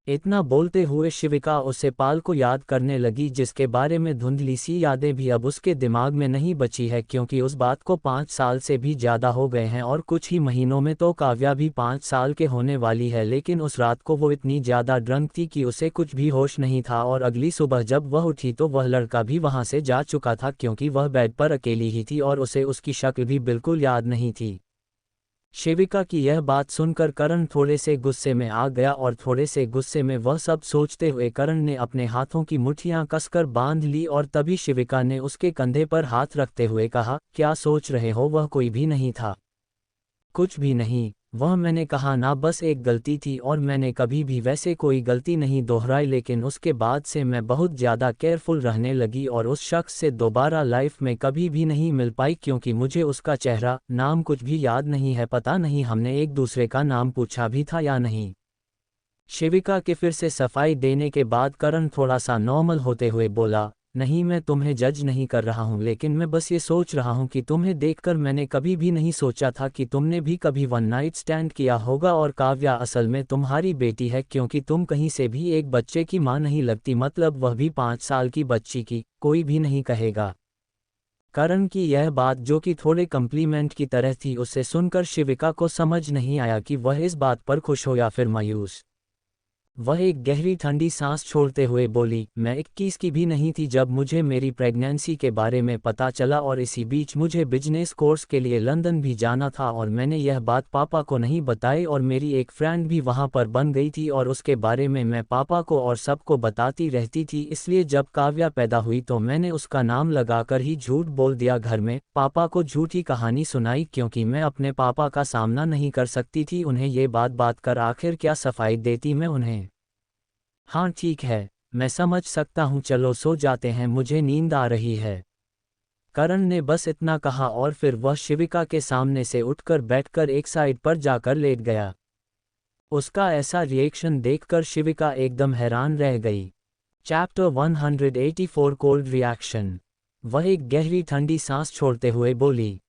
इतना बोलते हुए शिविका उसे पाल को याद करने लगी, जिसके बारे में धुंधली सी यादें भी अब उसके दिमाग में नहीं बची है, क्योंकि उस बात को 5 साल से भी ज़्यादा हो गए हैं और कुछ ही महीनों में तो काव्या भी 5 साल के होने वाली है। लेकिन उस रात को वो इतनी ज़्यादा ड्रंक थी कि उसे कुछ भी होश नहीं था, और अगली सुबह जब वह उठी तो वह लड़का भी वहाँ से जा चुका था, क्योंकि वह बेड पर अकेली ही थी और उसे उसकी शक्ल भी बिल्कुल याद नहीं थी। शिविका की यह बात सुनकर करण थोड़े से गुस्से में आ गया, और थोड़े से गुस्से में वह सब सोचते हुए करण ने अपने हाथों की मुट्ठियां कसकर बांध ली, और तभी शिविका ने उसके कंधे पर हाथ रखते हुए कहा, क्या सोच रहे हो? वह कोई भी नहीं था। कुछ भी नहीं, वह मैंने कहा ना, बस एक गलती थी, और मैंने कभी भी वैसे कोई गलती नहीं दोहराई। लेकिन उसके बाद से मैं बहुत ज़्यादा केयरफुल रहने लगी और उस शख्स से दोबारा लाइफ में कभी भी नहीं मिल पाई, क्योंकि मुझे उसका चेहरा, नाम कुछ भी याद नहीं है। पता नहीं हमने एक दूसरे का नाम पूछा भी था या नहीं। शिविका के फिर से सफाई देने के बाद करण थोड़ा सा नॉर्मल होते हुए बोला, नहीं, मैं तुम्हें जज नहीं कर रहा हूँ, लेकिन मैं बस ये सोच रहा हूँ कि तुम्हें देखकर मैंने कभी भी नहीं सोचा था कि तुमने भी कभी वन नाइट स्टैंड किया होगा। और काव्या असल में तुम्हारी बेटी है, क्योंकि तुम कहीं से भी एक बच्चे की माँ नहीं लगती, मतलब वह भी 5 साल की बच्ची की, कोई भी नहीं कहेगा। करण की यह बात, जो कि थोड़े कम्प्लीमेंट की तरह थी, उसे सुनकर शिविका को समझ नहीं आया कि वह इस बात पर खुश हो या फिर मायूस। वह एक गहरी ठंडी सांस छोड़ते हुए बोली, मैं 21 की भी नहीं थी जब मुझे मेरी प्रेगनेंसी के बारे में पता चला, और इसी बीच मुझे बिजनेस कोर्स के लिए लंदन भी जाना था, और मैंने यह बात पापा को नहीं बताई, और मेरी एक फ्रेंड भी वहां पर बन गई थी, और उसके बारे में मैं पापा को और सबको बताती रहती थी। इसलिए जब काव्या पैदा हुई तो मैंने उसका नाम लगाकर ही झूठ बोल दिया घर में, पापा को झूठी कहानी सुनाई, क्योंकि मैं अपने पापा का सामना नहीं कर सकती थी उन्हें ये बात कर आखिर क्या सफाई देती मैं उन्हें। हाँ ठीक है, मैं समझ सकता हूँ, चलो सो जाते हैं, मुझे नींद आ रही है। करण ने बस इतना कहा और फिर वह शिविका के सामने से उठकर बैठकर एक साइड पर जाकर लेट गया। उसका ऐसा रिएक्शन देखकर शिविका एकदम हैरान रह गई। Chapter 184 cold reaction. वह एक गहरी ठंडी सांस छोड़ते हुए बोली,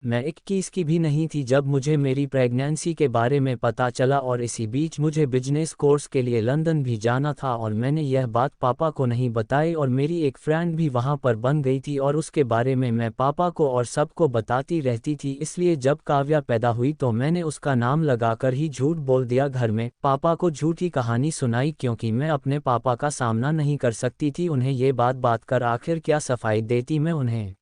मैं 21 की भी नहीं थी जब मुझे मेरी प्रेगनेंसी के बारे में पता चला, और इसी बीच मुझे बिजनेस कोर्स के लिए लंदन भी जाना था, और मैंने यह बात पापा को नहीं बताई, और मेरी एक फ्रेंड भी वहां पर बन गई थी, और उसके बारे में मैं पापा को और सबको बताती रहती थी। इसलिए जब काव्या पैदा हुई तो मैंने उसका नाम लगाकर ही झूठ बोल दिया घर में, पापा को झूठी कहानी सुनाई, क्योंकि मैं अपने पापा का सामना नहीं कर सकती थी उन्हें ये बात कर आखिर क्या सफाई देती मैं उन्हें।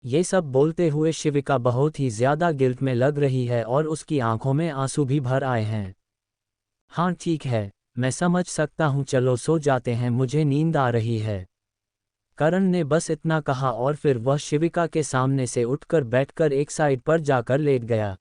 ये सब बोलते हुए शिविका बहुत ही ज्यादा गिल्ट में लग रही है और उसकी आंखों में आंसू भी भर आए हैं। हाँ ठीक है, मैं समझ सकता हूँ, चलो सो जाते हैं, मुझे नींद आ रही है। करण ने बस इतना कहा और फिर वह शिविका के सामने से उठकर बैठकर एक साइड पर जाकर लेट गया।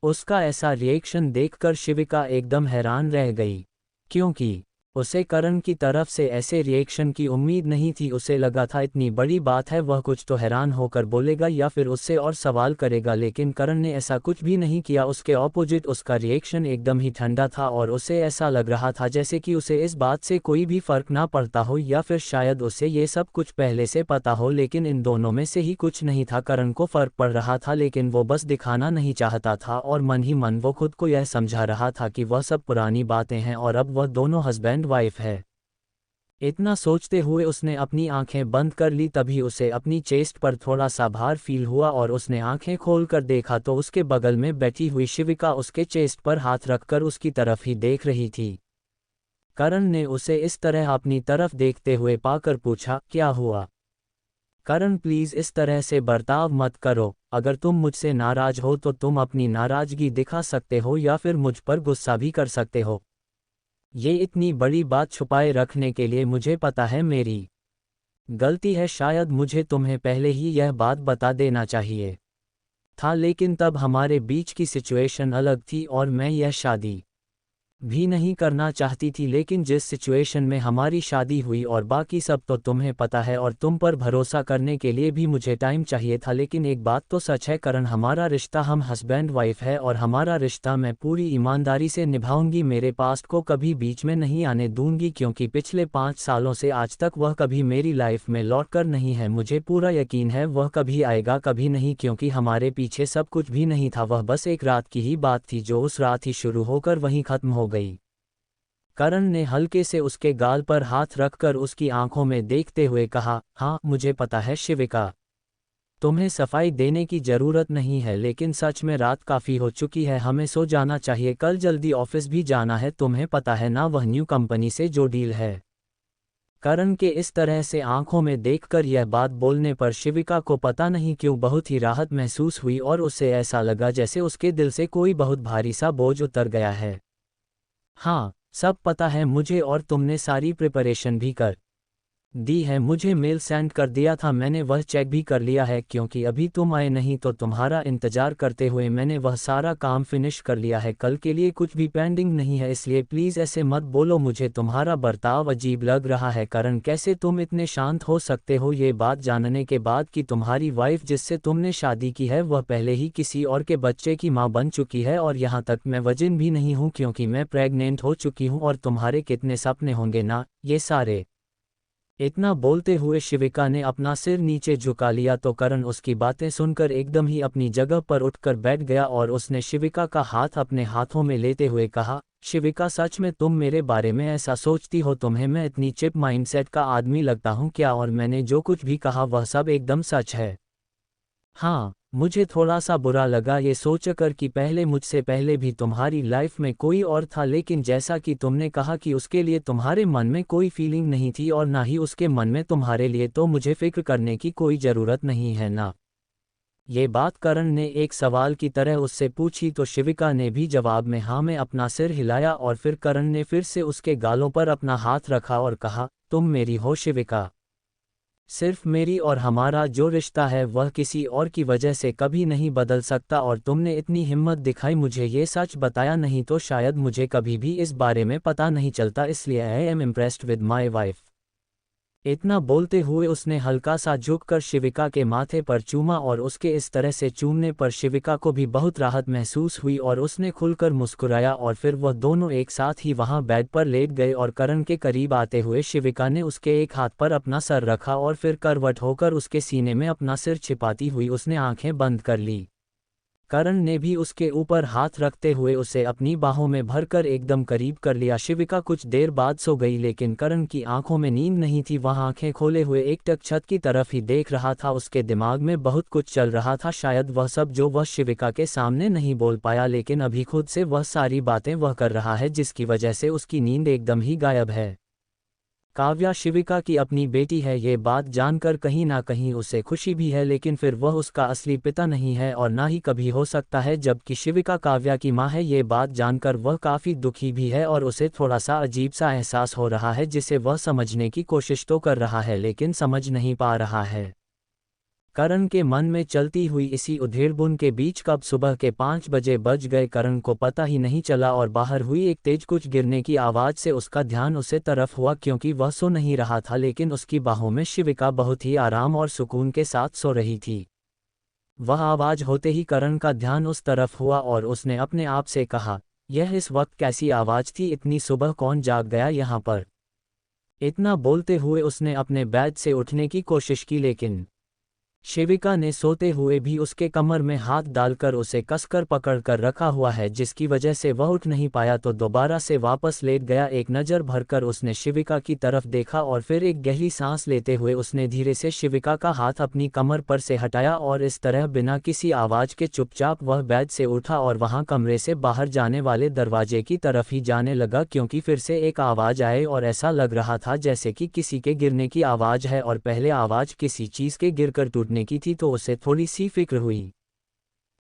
उसका ऐसा रिएक्शन देखकर शिविका एकदम हैरान रह गई, क्योंकि उसे करण की तरफ से ऐसे रिएक्शन की उम्मीद नहीं थी। उसे लगा था इतनी बड़ी बात है, वह कुछ तो हैरान होकर बोलेगा या फिर उससे और सवाल करेगा, लेकिन करण ने ऐसा कुछ भी नहीं किया। उसके ऑपोजिट उसका रिएक्शन एकदम ही ठंडा था, और उसे ऐसा लग रहा था जैसे कि उसे इस बात से कोई भी फर्क ना पड़ता हो, या फिर शायद उसे ये सब कुछ पहले से पता हो। लेकिन इन दोनों में से ही कुछ नहीं था। करण को फर्क पड़ रहा था, लेकिन वो बस दिखाना नहीं चाहता था, और मन ही मन वो खुद को यह समझा रहा था कि वह सब पुरानी बातें हैं और अब वह दोनों हस्बैंड वाइफ है। इतना सोचते हुए उसने अपनी आंखें बंद कर ली। तभी उसे अपनी चेस्ट पर थोड़ा सा भार फील हुआ, और उसने आंखें खोलकर देखा तो उसके बगल में बैठी हुई शिविका उसके चेस्ट पर हाथ रखकर उसकी तरफ ही देख रही थी। करण ने उसे इस तरह अपनी तरफ देखते हुए पाकर पूछा, क्या हुआ? करण प्लीज इस तरह से बर्ताव मत करो। अगर तुम मुझसे नाराज हो तो तुम अपनी नाराजगी दिखा सकते हो, या फिर मुझ पर गुस्सा भी कर सकते हो। ये इतनी बड़ी बात छुपाए रखने के लिए मुझे पता है मेरी गलती है। शायद मुझे तुम्हें पहले ही यह बात बता देना चाहिए था, लेकिन तब हमारे बीच की सिचुएशन अलग थी और मैं यह शादी भी नहीं करना चाहती थी। लेकिन जिस सिचुएशन में हमारी शादी हुई और बाकी सब तो तुम्हें पता है, और तुम पर भरोसा करने के लिए भी मुझे टाइम चाहिए था। लेकिन एक बात तो सच है करण, हमारा रिश्ता, हम हस्बैंड वाइफ है, और हमारा रिश्ता मैं पूरी ईमानदारी से निभाऊंगी। मेरे पास्ट को कभी बीच में नहीं आने दूंगी, क्योंकि पिछले 5 सालों से आज तक वह कभी मेरी लाइफ में लौटकर नहीं है। मुझे पूरा यकीन है वह कभी आएगा, कभी नहीं, क्योंकि हमारे पीछे सब कुछ भी नहीं था। वह बस एक रात की ही बात थी, जो उस रात ही शुरू होकर वहीं खत्म हो गई। करण ने हल्के से उसके गाल पर हाथ रखकर उसकी आंखों में देखते हुए कहा, हाँ मुझे पता है शिविका, तुम्हें सफाई देने की जरूरत नहीं है, लेकिन सच में रात काफ़ी हो चुकी है, हमें सो जाना चाहिए, कल जल्दी ऑफिस भी जाना है, तुम्हें पता है ना वह न्यू कंपनी से जो डील है। करण के इस तरह से आंखों में देखकर यह बात बोलने पर शिविका को पता नहीं क्यों बहुत ही राहत महसूस हुई और उसे ऐसा लगा जैसे उसके दिल से कोई बहुत भारी सा बोझ उतर गया है। हाँ, सब पता है मुझे और तुमने सारी प्रिपरेशन भी कर दी है, मुझे मेल सेंड कर दिया था, मैंने वह चेक भी कर लिया है, क्योंकि अभी तुम आए नहीं तो तुम्हारा इंतजार करते हुए मैंने वह सारा काम फिनिश कर लिया है, कल के लिए कुछ भी पेंडिंग नहीं है, इसलिए प्लीज़ ऐसे मत बोलो, मुझे तुम्हारा बर्ताव अजीब लग रहा है। करण, कैसे तुम इतने शांत हो सकते हो ये बात जानने के बाद कि तुम्हारी वाइफ जिससे तुमने शादी की है वह पहले ही किसी और के बच्चे की माँ बन चुकी है, और यहाँ तक मैं वर्जिन भी नहीं हूँ क्योंकि मैं प्रेग्नेंट हो चुकी हूँ, और तुम्हारे कितने सपने होंगे ना ये सारे। इतना बोलते हुए शिविका ने अपना सिर नीचे झुका लिया तो करण उसकी बातें सुनकर एकदम ही अपनी जगह पर उठकर बैठ गया और उसने शिविका का हाथ अपने हाथों में लेते हुए कहा, शिविका सच में तुम मेरे बारे में ऐसा सोचती हो, तुम्हें मैं इतनी चिप माइंडसेट का आदमी लगता हूँ क्या, और मैंने जो कुछ भी कहा वह सब एकदम सच है। हाँ, मुझे थोड़ा सा बुरा लगा ये सोचकर कि पहले मुझसे पहले भी तुम्हारी लाइफ में कोई और था, लेकिन जैसा कि तुमने कहा कि उसके लिए तुम्हारे मन में कोई फीलिंग नहीं थी और ना ही उसके मन में तुम्हारे लिए, तो मुझे फिक्र करने की कोई ज़रूरत नहीं है ना। ये बात करण ने एक सवाल की तरह उससे पूछी तो शिविका ने भी जवाब में हाँ में अपना सिर हिलाया, और फिर करण ने फिर से उसके गालों पर अपना हाथ रखा और कहा, तुम मेरी हो शिविका, सिर्फ मेरी, और हमारा जो रिश्ता है वह किसी और की वजह से कभी नहीं बदल सकता, और तुमने इतनी हिम्मत दिखाई मुझे ये सच बताया, नहीं तो शायद मुझे कभी भी इस बारे में पता नहीं चलता, इसलिए I am impressed with my wife. इतना बोलते हुए उसने हल्का सा झुककर शिविका के माथे पर चूमा, और उसके इस तरह से चूमने पर शिविका को भी बहुत राहत महसूस हुई और उसने खुलकर मुस्कुराया, और फिर वह दोनों एक साथ ही वहां बेड पर लेट गए और करण के करीब आते हुए शिविका ने उसके एक हाथ पर अपना सर रखा और फिर करवट होकर उसके सीने में अपना सिर छिपाती हुई उसने आंखें बंद कर ली। करण ने भी उसके ऊपर हाथ रखते हुए उसे अपनी बाहों में भरकर एकदम करीब कर लिया। शिविका कुछ देर बाद सो गई, लेकिन करण की आंखों में नींद नहीं थी, वह आंखें खोले हुए एकटक छत की तरफ ही देख रहा था। उसके दिमाग में बहुत कुछ चल रहा था, शायद वह सब जो वह शिविका के सामने नहीं बोल पाया, लेकिन अभी खुद से वह सारी बातें वह कर रहा है जिसकी वजह से उसकी नींद एकदम ही गायब है। काव्या शिविका की अपनी बेटी है, ये बात जानकर कहीं ना कहीं उसे खुशी भी है, लेकिन फिर वह उसका असली पिता नहीं है और ना ही कभी हो सकता है, जबकि शिविका काव्या की मां है। ये बात जानकर वह काफ़ी दुखी भी है और उसे थोड़ा सा अजीब सा एहसास हो रहा है, जिसे वह समझने की कोशिश तो कर रहा है लेकिन समझ नहीं पा रहा है। करण के मन में चलती हुई इसी उधेड़बुन के बीच कब सुबह के 5 बजे बज गए करण को पता ही नहीं चला, और बाहर हुई एक तेज कुछ गिरने की आवाज़ से उसका ध्यान उसे तरफ हुआ, क्योंकि वह सो नहीं रहा था, लेकिन उसकी बाहों में शिविका बहुत ही आराम और सुकून के साथ सो रही थी। वह आवाज़ होते ही करण का ध्यान उस तरफ हुआ और उसने अपने आप से कहा, यह इस वक्त कैसी आवाज़ थी, इतनी सुबह कौन जाग गया यहाँ पर। इतना बोलते हुए उसने अपने बेड से उठने की कोशिश की, लेकिन शिविका ने सोते हुए भी उसके कमर में हाथ डालकर उसे कसकर पकड़कर रखा हुआ है, जिसकी वजह से वह उठ नहीं पाया, तो दोबारा से वापस लेट गया। एक नज़र भरकर उसने शिविका की तरफ देखा और फिर एक गहरी सांस लेते हुए उसने धीरे से शिविका का हाथ अपनी कमर पर से हटाया, और इस तरह बिना किसी आवाज़ के चुपचाप वह बेड से उठा और वहां कमरे से बाहर जाने वाले दरवाजे की तरफ ही जाने लगा, क्योंकि फिर से एक आवाज़ आए और ऐसा लग रहा था जैसे कि किसी के गिरने की आवाज़ है, और पहले आवाज़ किसी चीज़ के गिरकर टूटने की थी, तो उसे थोड़ी सी फिक्र हुई।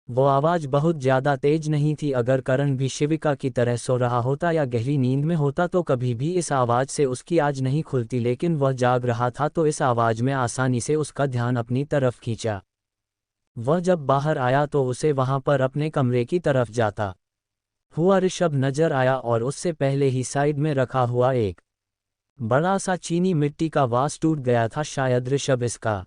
वो आवाज़ बहुत ज़्यादा तेज नहीं थी, अगर करण भी शिविका की तरह सो रहा होता या गहरी नींद में होता तो कभी भी इस आवाज़ से उसकी आज नहीं खुलती, लेकिन वह जाग रहा था तो इस आवाज़ में आसानी से उसका ध्यान अपनी तरफ खींचा। वह जब बाहर आया तो उसे वहां पर अपने कमरे की तरफ जाता हुआ ऋषभ नजर आया, और उससे पहले ही साइड में रखा हुआ एक बड़ा सा चीनी मिट्टी का वास टूट गया था, शायद ऋषभ इसका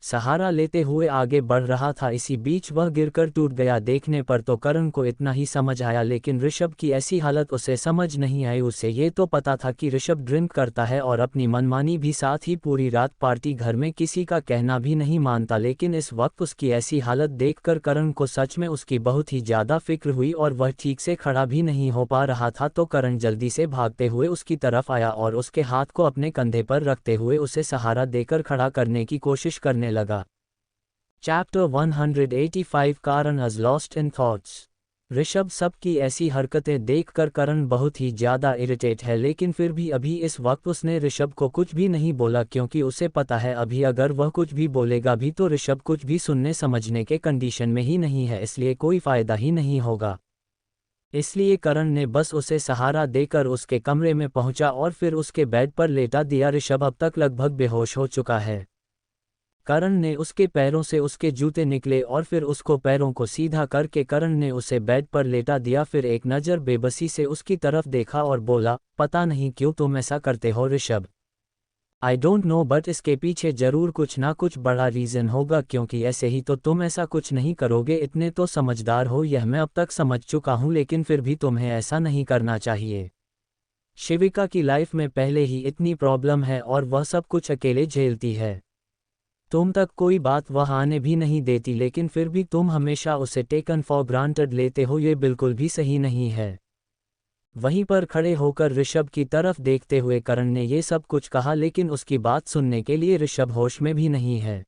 सहारा लेते हुए आगे बढ़ रहा था। इसी बीच वह गिरकर टूट गया। देखने पर तो करण को इतना ही समझ आया, लेकिन ऋषभ की ऐसी हालत उसे समझ नहीं आई। उसे ये तो पता था कि ऋषभ ड्रिंक करता है और अपनी मनमानी भी, साथ ही पूरी रात पार्टी, घर में किसी का कहना भी नहीं मानता, लेकिन इस वक्त उसकी ऐसी हालत देखकर करण को सच में उसकी बहुत ही ज़्यादा फिक्र हुई और वह ठीक से खड़ा भी नहीं हो पा रहा था। तो करण जल्दी से भागते हुए उसकी तरफ आया और उसके हाथ को अपने कंधे पर रखते हुए उसे सहारा देकर खड़ा करने की कोशिश करने लगा। चैप्टर 185 कारण is lost in thoughts. Rishabh सबकी ऐसी हरकतें देखकर करण बहुत ही ज़्यादा इरिटेट है, लेकिन फिर भी अभी इस वक्त उसने ऋषभ को कुछ भी नहीं बोला, क्योंकि उसे पता है अभी अगर वह कुछ भी बोलेगा भी तो ऋषभ कुछ भी सुनने समझने के कंडीशन में ही नहीं है, इसलिए कोई फ़ायदा ही नहीं होगा। इसलिए करण ने बस उसे सहारा देकर उसके कमरे में पहुंचा और फिर उसके बेड पर लेटा दिया। ऋषभ अब तक लगभग बेहोश हो चुका है। करण ने उसके पैरों से उसके जूते निकले और फिर उसको पैरों को सीधा करके करण ने उसे बेड पर लेटा दिया। फिर एक नज़र बेबसी से उसकी तरफ देखा और बोला, पता नहीं क्यों तुम ऐसा करते हो Rishabh. I don't know, but इसके पीछे ज़रूर कुछ ना कुछ बड़ा रीज़न होगा, क्योंकि ऐसे ही तो तुम ऐसा कुछ नहीं करोगे। इतने तो समझदार हो, यह मैं अब तक समझ चुका हूँ, लेकिन फिर भी तुम्हें ऐसा नहीं करना चाहिए। शिविका की लाइफ में पहले ही इतनी प्रॉब्लम है और वह सब कुछ अकेले झेलती है। तुम तक कोई बात वह आने भी नहीं देती, लेकिन फिर भी तुम हमेशा उसे टेकन फॉर ग्रांटेड लेते हो, ये बिल्कुल भी सही नहीं है। वहीं पर खड़े होकर ऋषभ की तरफ देखते हुए करण ने ये सब कुछ कहा, लेकिन उसकी बात सुनने के लिए ऋषभ होश में भी नहीं है।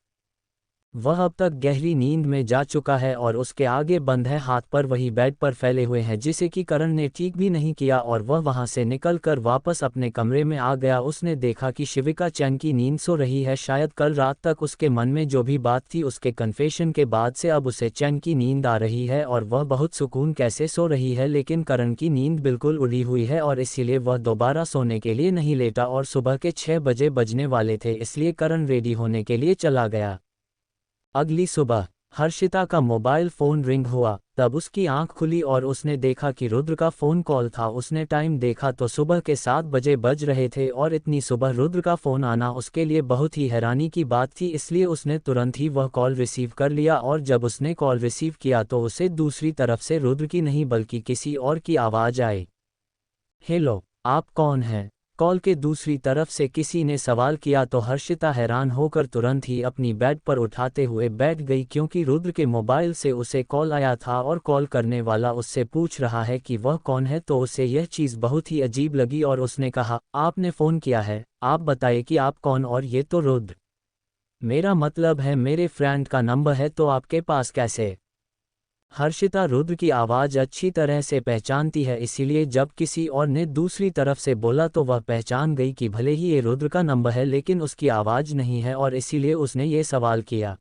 वह अब तक गहरी नींद में जा चुका है और उसके आगे बंद है हाथ पर वही बेड पर फैले हुए हैं, जिसे कि करण ने ठीक भी नहीं किया और वह वहां से निकलकर वापस अपने कमरे में आ गया। उसने देखा कि शिविका चैन की नींद सो रही है। शायद कल रात तक उसके मन में जो भी बात थी उसके कन्फेशन के बाद से अब उसे चैन की नींद आ रही है और वह बहुत सुकून कैसे सो रही है। लेकिन करण की नींद बिल्कुल उड़ी हुई है और इसीलिए वह दोबारा सोने के लिए नहीं लेटा और सुबह के 6 बजे बजने वाले थे, इसलिए करण रेडी होने के लिए चला गया। अगली सुबह हर्षिता का मोबाइल फ़ोन रिंग हुआ। तब उसकी आंख खुली और उसने देखा कि रुद्र का फ़ोन कॉल था। उसने टाइम देखा तो सुबह के 7 बजे बज रहे थे और इतनी सुबह रुद्र का फ़ोन आना उसके लिए बहुत ही हैरानी की बात थी, इसलिए उसने तुरंत ही वह कॉल रिसीव कर लिया। और जब उसने कॉल रिसीव किया तो उसे दूसरी तरफ से रुद्र की नहीं बल्कि किसी और की आवाज़ आई। हेलो, आप कौन हैं? कॉल के दूसरी तरफ से किसी ने सवाल किया तो हर्षिता हैरान होकर तुरंत ही अपनी बेड पर उठाते हुए बैठ गई, क्योंकि रुद्र के मोबाइल से उसे कॉल आया था और कॉल करने वाला उससे पूछ रहा है कि वह कौन है। तो उसे यह चीज़ बहुत ही अजीब लगी और उसने कहा, आपने फ़ोन किया है, आप बताइए कि आप कौन? और ये तो रुद्र, मेरा मतलब है मेरे फ्रेंड का नंबर है, तो आपके पास कैसे? हर्षिता रुद्र की आवाज़ अच्छी तरह से पहचानती है, इसीलिए जब किसी और ने दूसरी तरफ से बोला तो वह पहचान गई कि भले ही ये रुद्र का नंबर है लेकिन उसकी आवाज़ नहीं है, और इसीलिए उसने ये सवाल किया।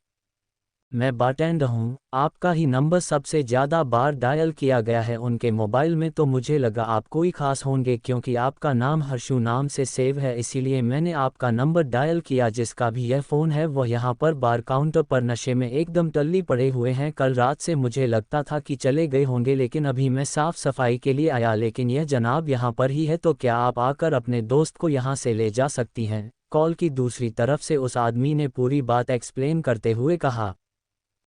मैं बारटेंडर हूँ, आपका ही नंबर सबसे ज़्यादा बार डायल किया गया है उनके मोबाइल में, तो मुझे लगा आप कोई ख़ास होंगे क्योंकि आपका नाम हर्षु नाम से सेव है, इसीलिए मैंने आपका नंबर डायल किया। जिसका भी यह फ़ोन है वह यहाँ पर बार काउंटर पर नशे में एकदम टल्ली पड़े हुए हैं। कल रात से मुझे लगता था कि चले गए होंगे, लेकिन अभी मैं साफ़ सफाई के लिए आया, लेकिन यह जनाब यहाँ पर ही है, तो क्या आप आकर अपने दोस्त को यहाँ से ले जा सकती हैं? कॉल की दूसरी तरफ से उस आदमी ने पूरी बात एक्सप्लेन करते हुए कहा।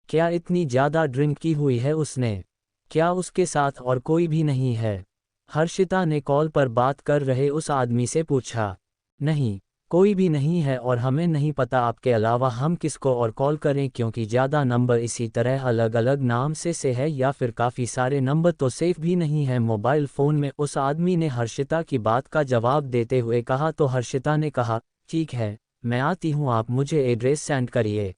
क्या इतनी ज़्यादा ड्रिंक की हुई है उसने? क्या उसके साथ और कोई भी नहीं है? हर्षिता ने कॉल पर बात कर रहे उस आदमी से पूछा। नहीं, कोई भी नहीं है और हमें नहीं पता आपके अलावा हम किसको और कॉल करें, क्योंकि ज़्यादा नंबर इसी तरह अलग अलग नाम से है या फिर काफ़ी सारे नंबर तो सेफ भी नहीं है मोबाइल फ़ोन में, उस आदमी ने हर्षिता की बात का जवाब देते हुए कहा। तो हर्षिता ने कहा, ठीक है, मैं आती हूँ, आप मुझे एड्रेस सेंड करिए।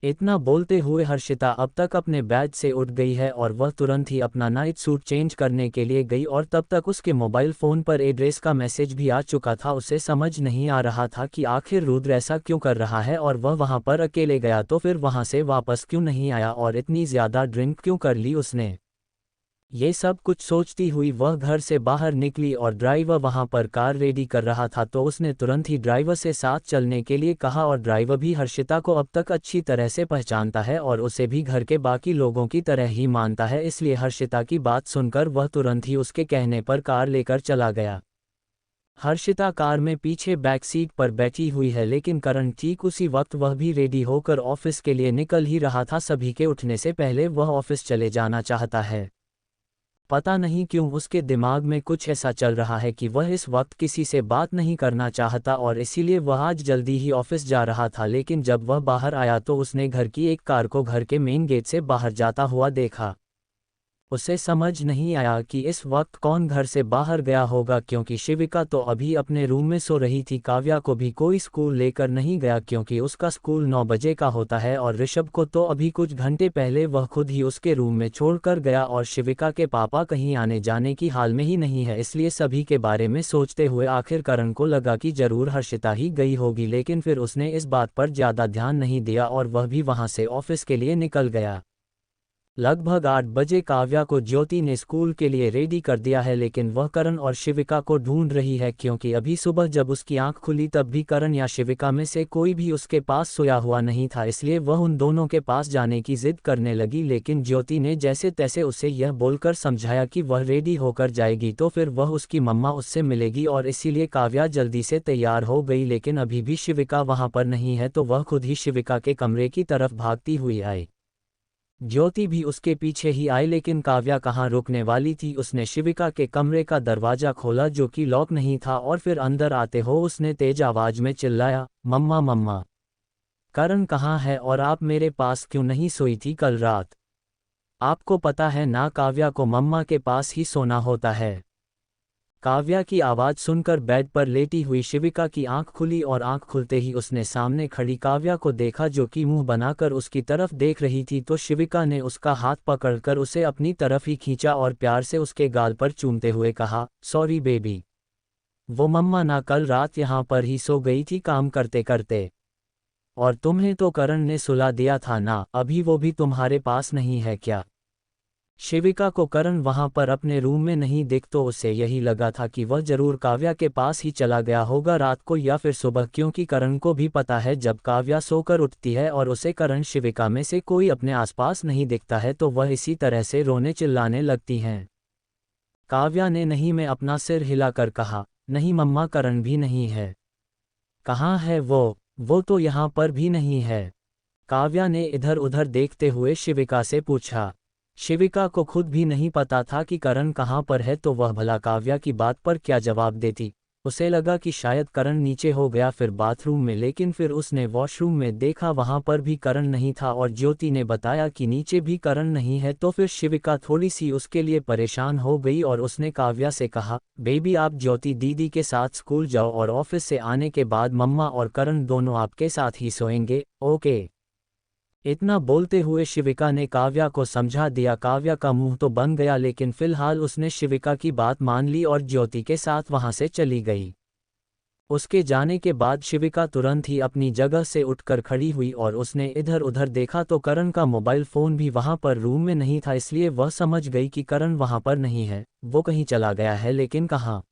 इतना बोलते हुए हर्षिता अब तक अपने बेड से उठ गई है और वह तुरंत ही अपना नाइट सूट चेंज करने के लिए गई, और तब तक उसके मोबाइल फ़ोन पर एड्रेस का मैसेज भी आ चुका था। उसे समझ नहीं आ रहा था कि आखिर रुद्र ऐसा क्यों कर रहा है और वह वहां पर अकेले गया तो फिर वहां से वापस क्यों नहीं आया और इतनी ज़्यादा ड्रिंक क्यों कर ली उसने। ये सब कुछ सोचती हुई वह घर से बाहर निकली और ड्राइवर वहां पर कार रेडी कर रहा था, तो उसने तुरंत ही ड्राइवर से साथ चलने के लिए कहा। और ड्राइवर भी हर्षिता को अब तक अच्छी तरह से पहचानता है और उसे भी घर के बाकी लोगों की तरह ही मानता है, इसलिए हर्षिता की बात सुनकर वह तुरंत ही उसके कहने पर कार लेकर चला गया। हर्षिता कार में पीछे बैक सीट पर बैठी हुई है लेकिन करण ठीक उसी वक्त वह भी रेडी होकर ऑफिस के लिए निकल ही रहा था। सभी के उठने से पहले वह ऑफिस चले जाना चाहता है। पता नहीं क्यों उसके दिमाग में कुछ ऐसा चल रहा है कि वह इस वक्त किसी से बात नहीं करना चाहता और इसीलिए वह आज जल्दी ही ऑफिस जा रहा था। लेकिन जब वह बाहर आया तो उसने घर की एक कार को घर के मेन गेट से बाहर जाता हुआ देखा। उसे समझ नहीं आया कि इस वक्त कौन घर से बाहर गया होगा क्योंकि शिविका तो अभी अपने रूम में सो रही थी। काव्या को भी कोई स्कूल लेकर नहीं गया क्योंकि उसका स्कूल 9 बजे का होता है और ऋषभ को तो अभी कुछ घंटे पहले वह खुद ही उसके रूम में छोड़कर गया और शिविका के पापा कहीं आने जाने की हाल में ही नहीं है। इसलिए सभी के बारे में सोचते हुए आखिर करण को लगा कि जरूर हर्षिता ही गई होगी, लेकिन फिर उसने इस बात पर ज़्यादा ध्यान नहीं दिया और वह भी वहाँ से ऑफिस के लिए निकल गया। लगभग 8 बजे काव्या को ज्योति ने स्कूल के लिए रेडी कर दिया है लेकिन वह करण और शिविका को ढूंढ रही है क्योंकि अभी सुबह जब उसकी आंख खुली तब भी करण या शिविका में से कोई भी उसके पास सोया हुआ नहीं था। इसलिए वह उन दोनों के पास जाने की जिद करने लगी लेकिन ज्योति ने जैसे तैसे उसे यह बोलकर समझाया कि वह रेडी होकर जाएगी तो फिर वह उसकी मम्मा उससे मिलेगी और इसीलिए काव्या जल्दी से तैयार हो गई। लेकिन अभी भी शिविका वहां पर नहीं है तो वह खुद ही शिविका के कमरे की तरफ भागती हुई आई। ज्योति भी उसके पीछे ही आई लेकिन काव्या कहाँ रुकने वाली थी। उसने शिविका के कमरे का दरवाजा खोला जो कि लॉक नहीं था और फिर अंदर आते हो उसने तेज आवाज में चिल्लाया, मम्मा मम्मा, करण कहाँ है और आप मेरे पास क्यों नहीं सोई थी कल रात? आपको पता है ना काव्या को मम्मा के पास ही सोना होता है। काव्या की आवाज़ सुनकर बेड पर लेटी हुई शिविका की आंख खुली और आंख खुलते ही उसने सामने खड़ी काव्या को देखा जो कि मुंह बनाकर उसकी तरफ देख रही थी। तो शिविका ने उसका हाथ पकड़कर उसे अपनी तरफ ही खींचा और प्यार से उसके गाल पर चूमते हुए कहा, सॉरी बेबी, वो मम्मा ना कल रात यहाँ पर ही सो गई थी काम करते करते, और तुम्हें तो करण ने सुला दिया था ना, अभी वो भी तुम्हारे पास नहीं है क्या? शिविका को करण वहां पर अपने रूम में नहीं दिख तो उसे यही लगा था कि वह जरूर काव्या के पास ही चला गया होगा रात को या फिर सुबह, क्योंकि करण को भी पता है जब काव्या सोकर उठती है और उसे करण शिविका में से कोई अपने आसपास नहीं दिखता है तो वह इसी तरह से रोने चिल्लाने लगती हैं। काव्या ने नहीं में अपना सिर हिलाकर कहा, नहीं मम्मा, करण भी नहीं है। कहाँ है वो तो यहाँ पर भी नहीं है। काव्या ने इधर उधर देखते हुए शिविका से पूछा। शिविका को खुद भी नहीं पता था कि करण कहाँ पर है तो वह भला काव्या की बात पर क्या जवाब देती। उसे लगा कि शायद करण नीचे हो गया फिर बाथरूम में, लेकिन फिर उसने वॉशरूम में देखा वहां पर भी करण नहीं था और ज्योति ने बताया कि नीचे भी करण नहीं है। तो फिर शिविका थोड़ी सी उसके लिए परेशान हो गई और उसने काव्या से कहा, बेबी आप ज्योति दीदी के साथ स्कूल जाओ और ऑफिस से आने के बाद मम्मा और करण दोनों आपके साथ ही सोएंगे, ओके? इतना बोलते हुए शिविका ने काव्या को समझा दिया। काव्या का मुंह तो बन गया लेकिन फिलहाल उसने शिविका की बात मान ली और ज्योति के साथ वहां से चली गई। उसके जाने के बाद शिविका तुरंत ही अपनी जगह से उठकर खड़ी हुई और उसने इधर उधर देखा तो करण का मोबाइल फ़ोन भी वहां पर रूम में नहीं था। इसलिए वह समझ गई कि करण वहां पर नहीं है, वो कहीं चला गया है, लेकिन कहाँ?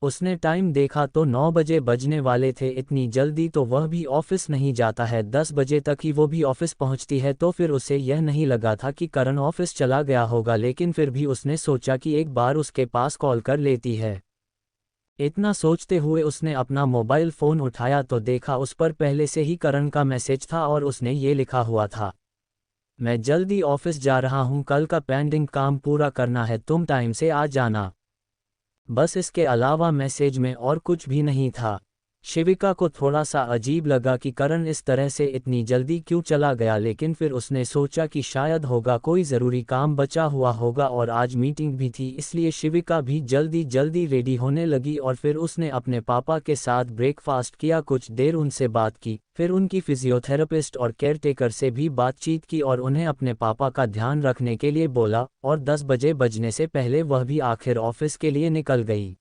उसने टाइम देखा तो 9 बजे बजने वाले थे। इतनी जल्दी तो वह भी ऑफिस नहीं जाता है, 10 बजे तक ही वो भी ऑफिस पहुंचती है। तो फिर उसे यह नहीं लगा था कि करण ऑफिस चला गया होगा, लेकिन फिर भी उसने सोचा कि एक बार उसके पास कॉल कर लेती है। इतना सोचते हुए उसने अपना मोबाइल फ़ोन उठाया तो देखा उस पर पहले से ही करण का मैसेज था और उसने ये लिखा हुआ था, मैं जल्दी ऑफिस जा रहा हूँ, कल का पेंडिंग काम पूरा करना है, तुम टाइम से आ जाना। बस इसके अलावा मैसेज में और कुछ भी नहीं था। शिविका को थोड़ा सा अजीब लगा कि करण इस तरह से इतनी जल्दी क्यों चला गया, लेकिन फिर उसने सोचा कि शायद होगा कोई ज़रूरी काम बचा हुआ होगा और आज मीटिंग भी थी। इसलिए शिविका भी जल्दी जल्दी रेडी होने लगी और फिर उसने अपने पापा के साथ ब्रेकफास्ट किया, कुछ देर उनसे बात की, फिर उनकी फिजियोथेरेपिस्ट और केयरटेकर से भी बातचीत की और उन्हें अपने पापा का ध्यान रखने के लिए बोला और 10 बजे बजने से पहले वह भी आखिर ऑफिस के लिए निकल गई।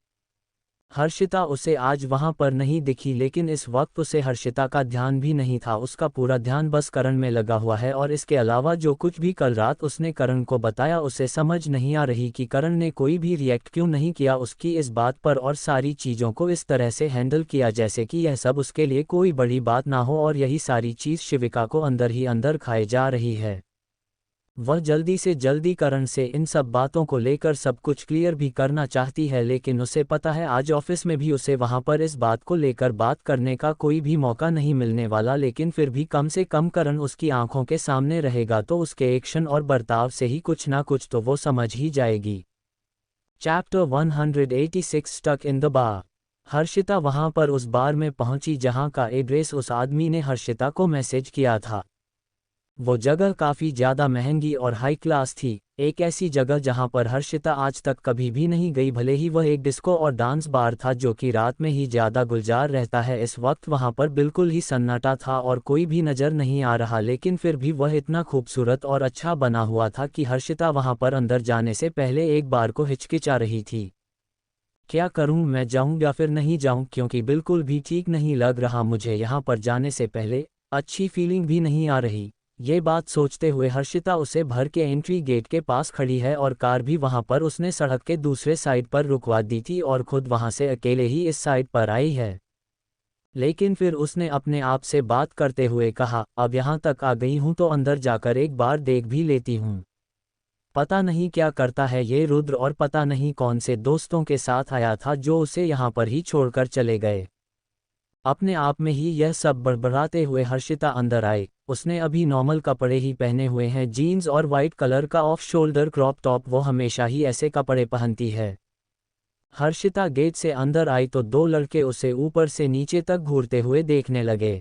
हर्षिता उसे आज वहां पर नहीं दिखी, लेकिन इस वक्त उसे हर्षिता का ध्यान भी नहीं था। उसका पूरा ध्यान बस करण में लगा हुआ है और इसके अलावा जो कुछ भी कल रात उसने करण को बताया उसे समझ नहीं आ रही कि करण ने कोई भी रिएक्ट क्यों नहीं किया उसकी इस बात पर और सारी चीज़ों को इस तरह से हैंडल किया जैसे कि यह सब उसके लिए कोई बड़ी बात ना हो और यही सारी चीज़ शिविका को अंदर ही अंदर खाए जा रही है। वह जल्दी से जल्दी करण से इन सब बातों को लेकर सब कुछ क्लियर भी करना चाहती है, लेकिन उसे पता है आज ऑफिस में भी उसे वहां पर इस बात को लेकर बात करने का कोई भी मौका नहीं मिलने वाला, लेकिन फिर भी कम से कम करण उसकी आंखों के सामने रहेगा तो उसके एक्शन और बर्ताव से ही कुछ ना कुछ तो वो समझ ही जाएगी। Chapter 186 stuck in the bar. Harshita वहां पर उस बार में पहुंची जहां का एड्रेस उस आदमी ने हर्षिता को मैसेज किया था। वो जगह काफ़ी ज़्यादा महंगी और हाई क्लास थी, एक ऐसी जगह जहां पर हर्षिता आज तक कभी भी नहीं गई, भले ही वह एक डिस्को और डांस बार था जो कि रात में ही ज़्यादा गुलजार रहता है। इस वक्त वहां पर बिल्कुल ही सन्नाटा था और कोई भी नज़र नहीं आ रहा, लेकिन फिर भी वह इतना खूबसूरत और अच्छा बना हुआ था कि हर्षिता वहां पर अंदर जाने से पहले एक बार को हिचकिचा रही थी। क्या करूं, मैं जाऊं या फिर नहीं जाऊं, क्योंकि बिल्कुल भी ठीक नहीं लग रहा मुझे यहाँ पर जाने से पहले, अच्छी फीलिंग भी नहीं आ रही। ये बात सोचते हुए हर्षिता उसे भर के एंट्री गेट के पास खड़ी है और कार भी वहां पर उसने सड़क के दूसरे साइड पर रुकवा दी थी और खुद वहां से अकेले ही इस साइड पर आई है। लेकिन फिर उसने अपने आप से बात करते हुए कहा, अब यहाँ तक आ गई हूँ तो अंदर जाकर एक बार देख भी लेती हूँ। पता नहीं क्या करता है ये रुद्र और पता नहीं कौन से दोस्तों के साथ आया था जो उसे यहाँ पर ही छोड़कर चले गए। अपने आप में ही यह सब बड़बड़ाते हुए हर्षिता अंदर आई। उसने अभी नॉर्मल कपड़े ही पहने हुए हैं, जीन्स और वाइट कलर का ऑफ शोल्डर क्रॉप टॉप, वो हमेशा ही ऐसे कपड़े पहनती है। हर्षिता गेट से अंदर आई तो दो लड़के उसे ऊपर से नीचे तक घूरते हुए देखने लगे।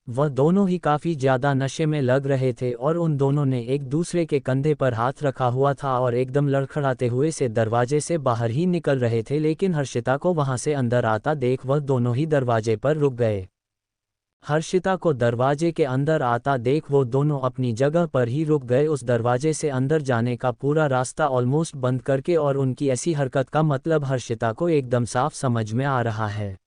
वह दोनों ही काफ़ी ज़्यादा नशे में लग रहे थे और उन दोनों ने एक दूसरे के कंधे पर हाथ रखा हुआ था और एकदम लड़खड़ाते हुए से दरवाजे से बाहर ही निकल रहे थे, लेकिन हर्षिता को वहां से अंदर आता देख वह दोनों ही दरवाजे पर रुक गए। हर्षिता को दरवाजे के अंदर आता देख वो दोनों अपनी जगह पर ही रुक गए, उस दरवाजे से अंदर जाने का पूरा रास्ता ऑलमोस्ट बंद करके, और उनकी ऐसी हरकत का मतलब हर्षिता को एकदम साफ समझ में आ रहा है।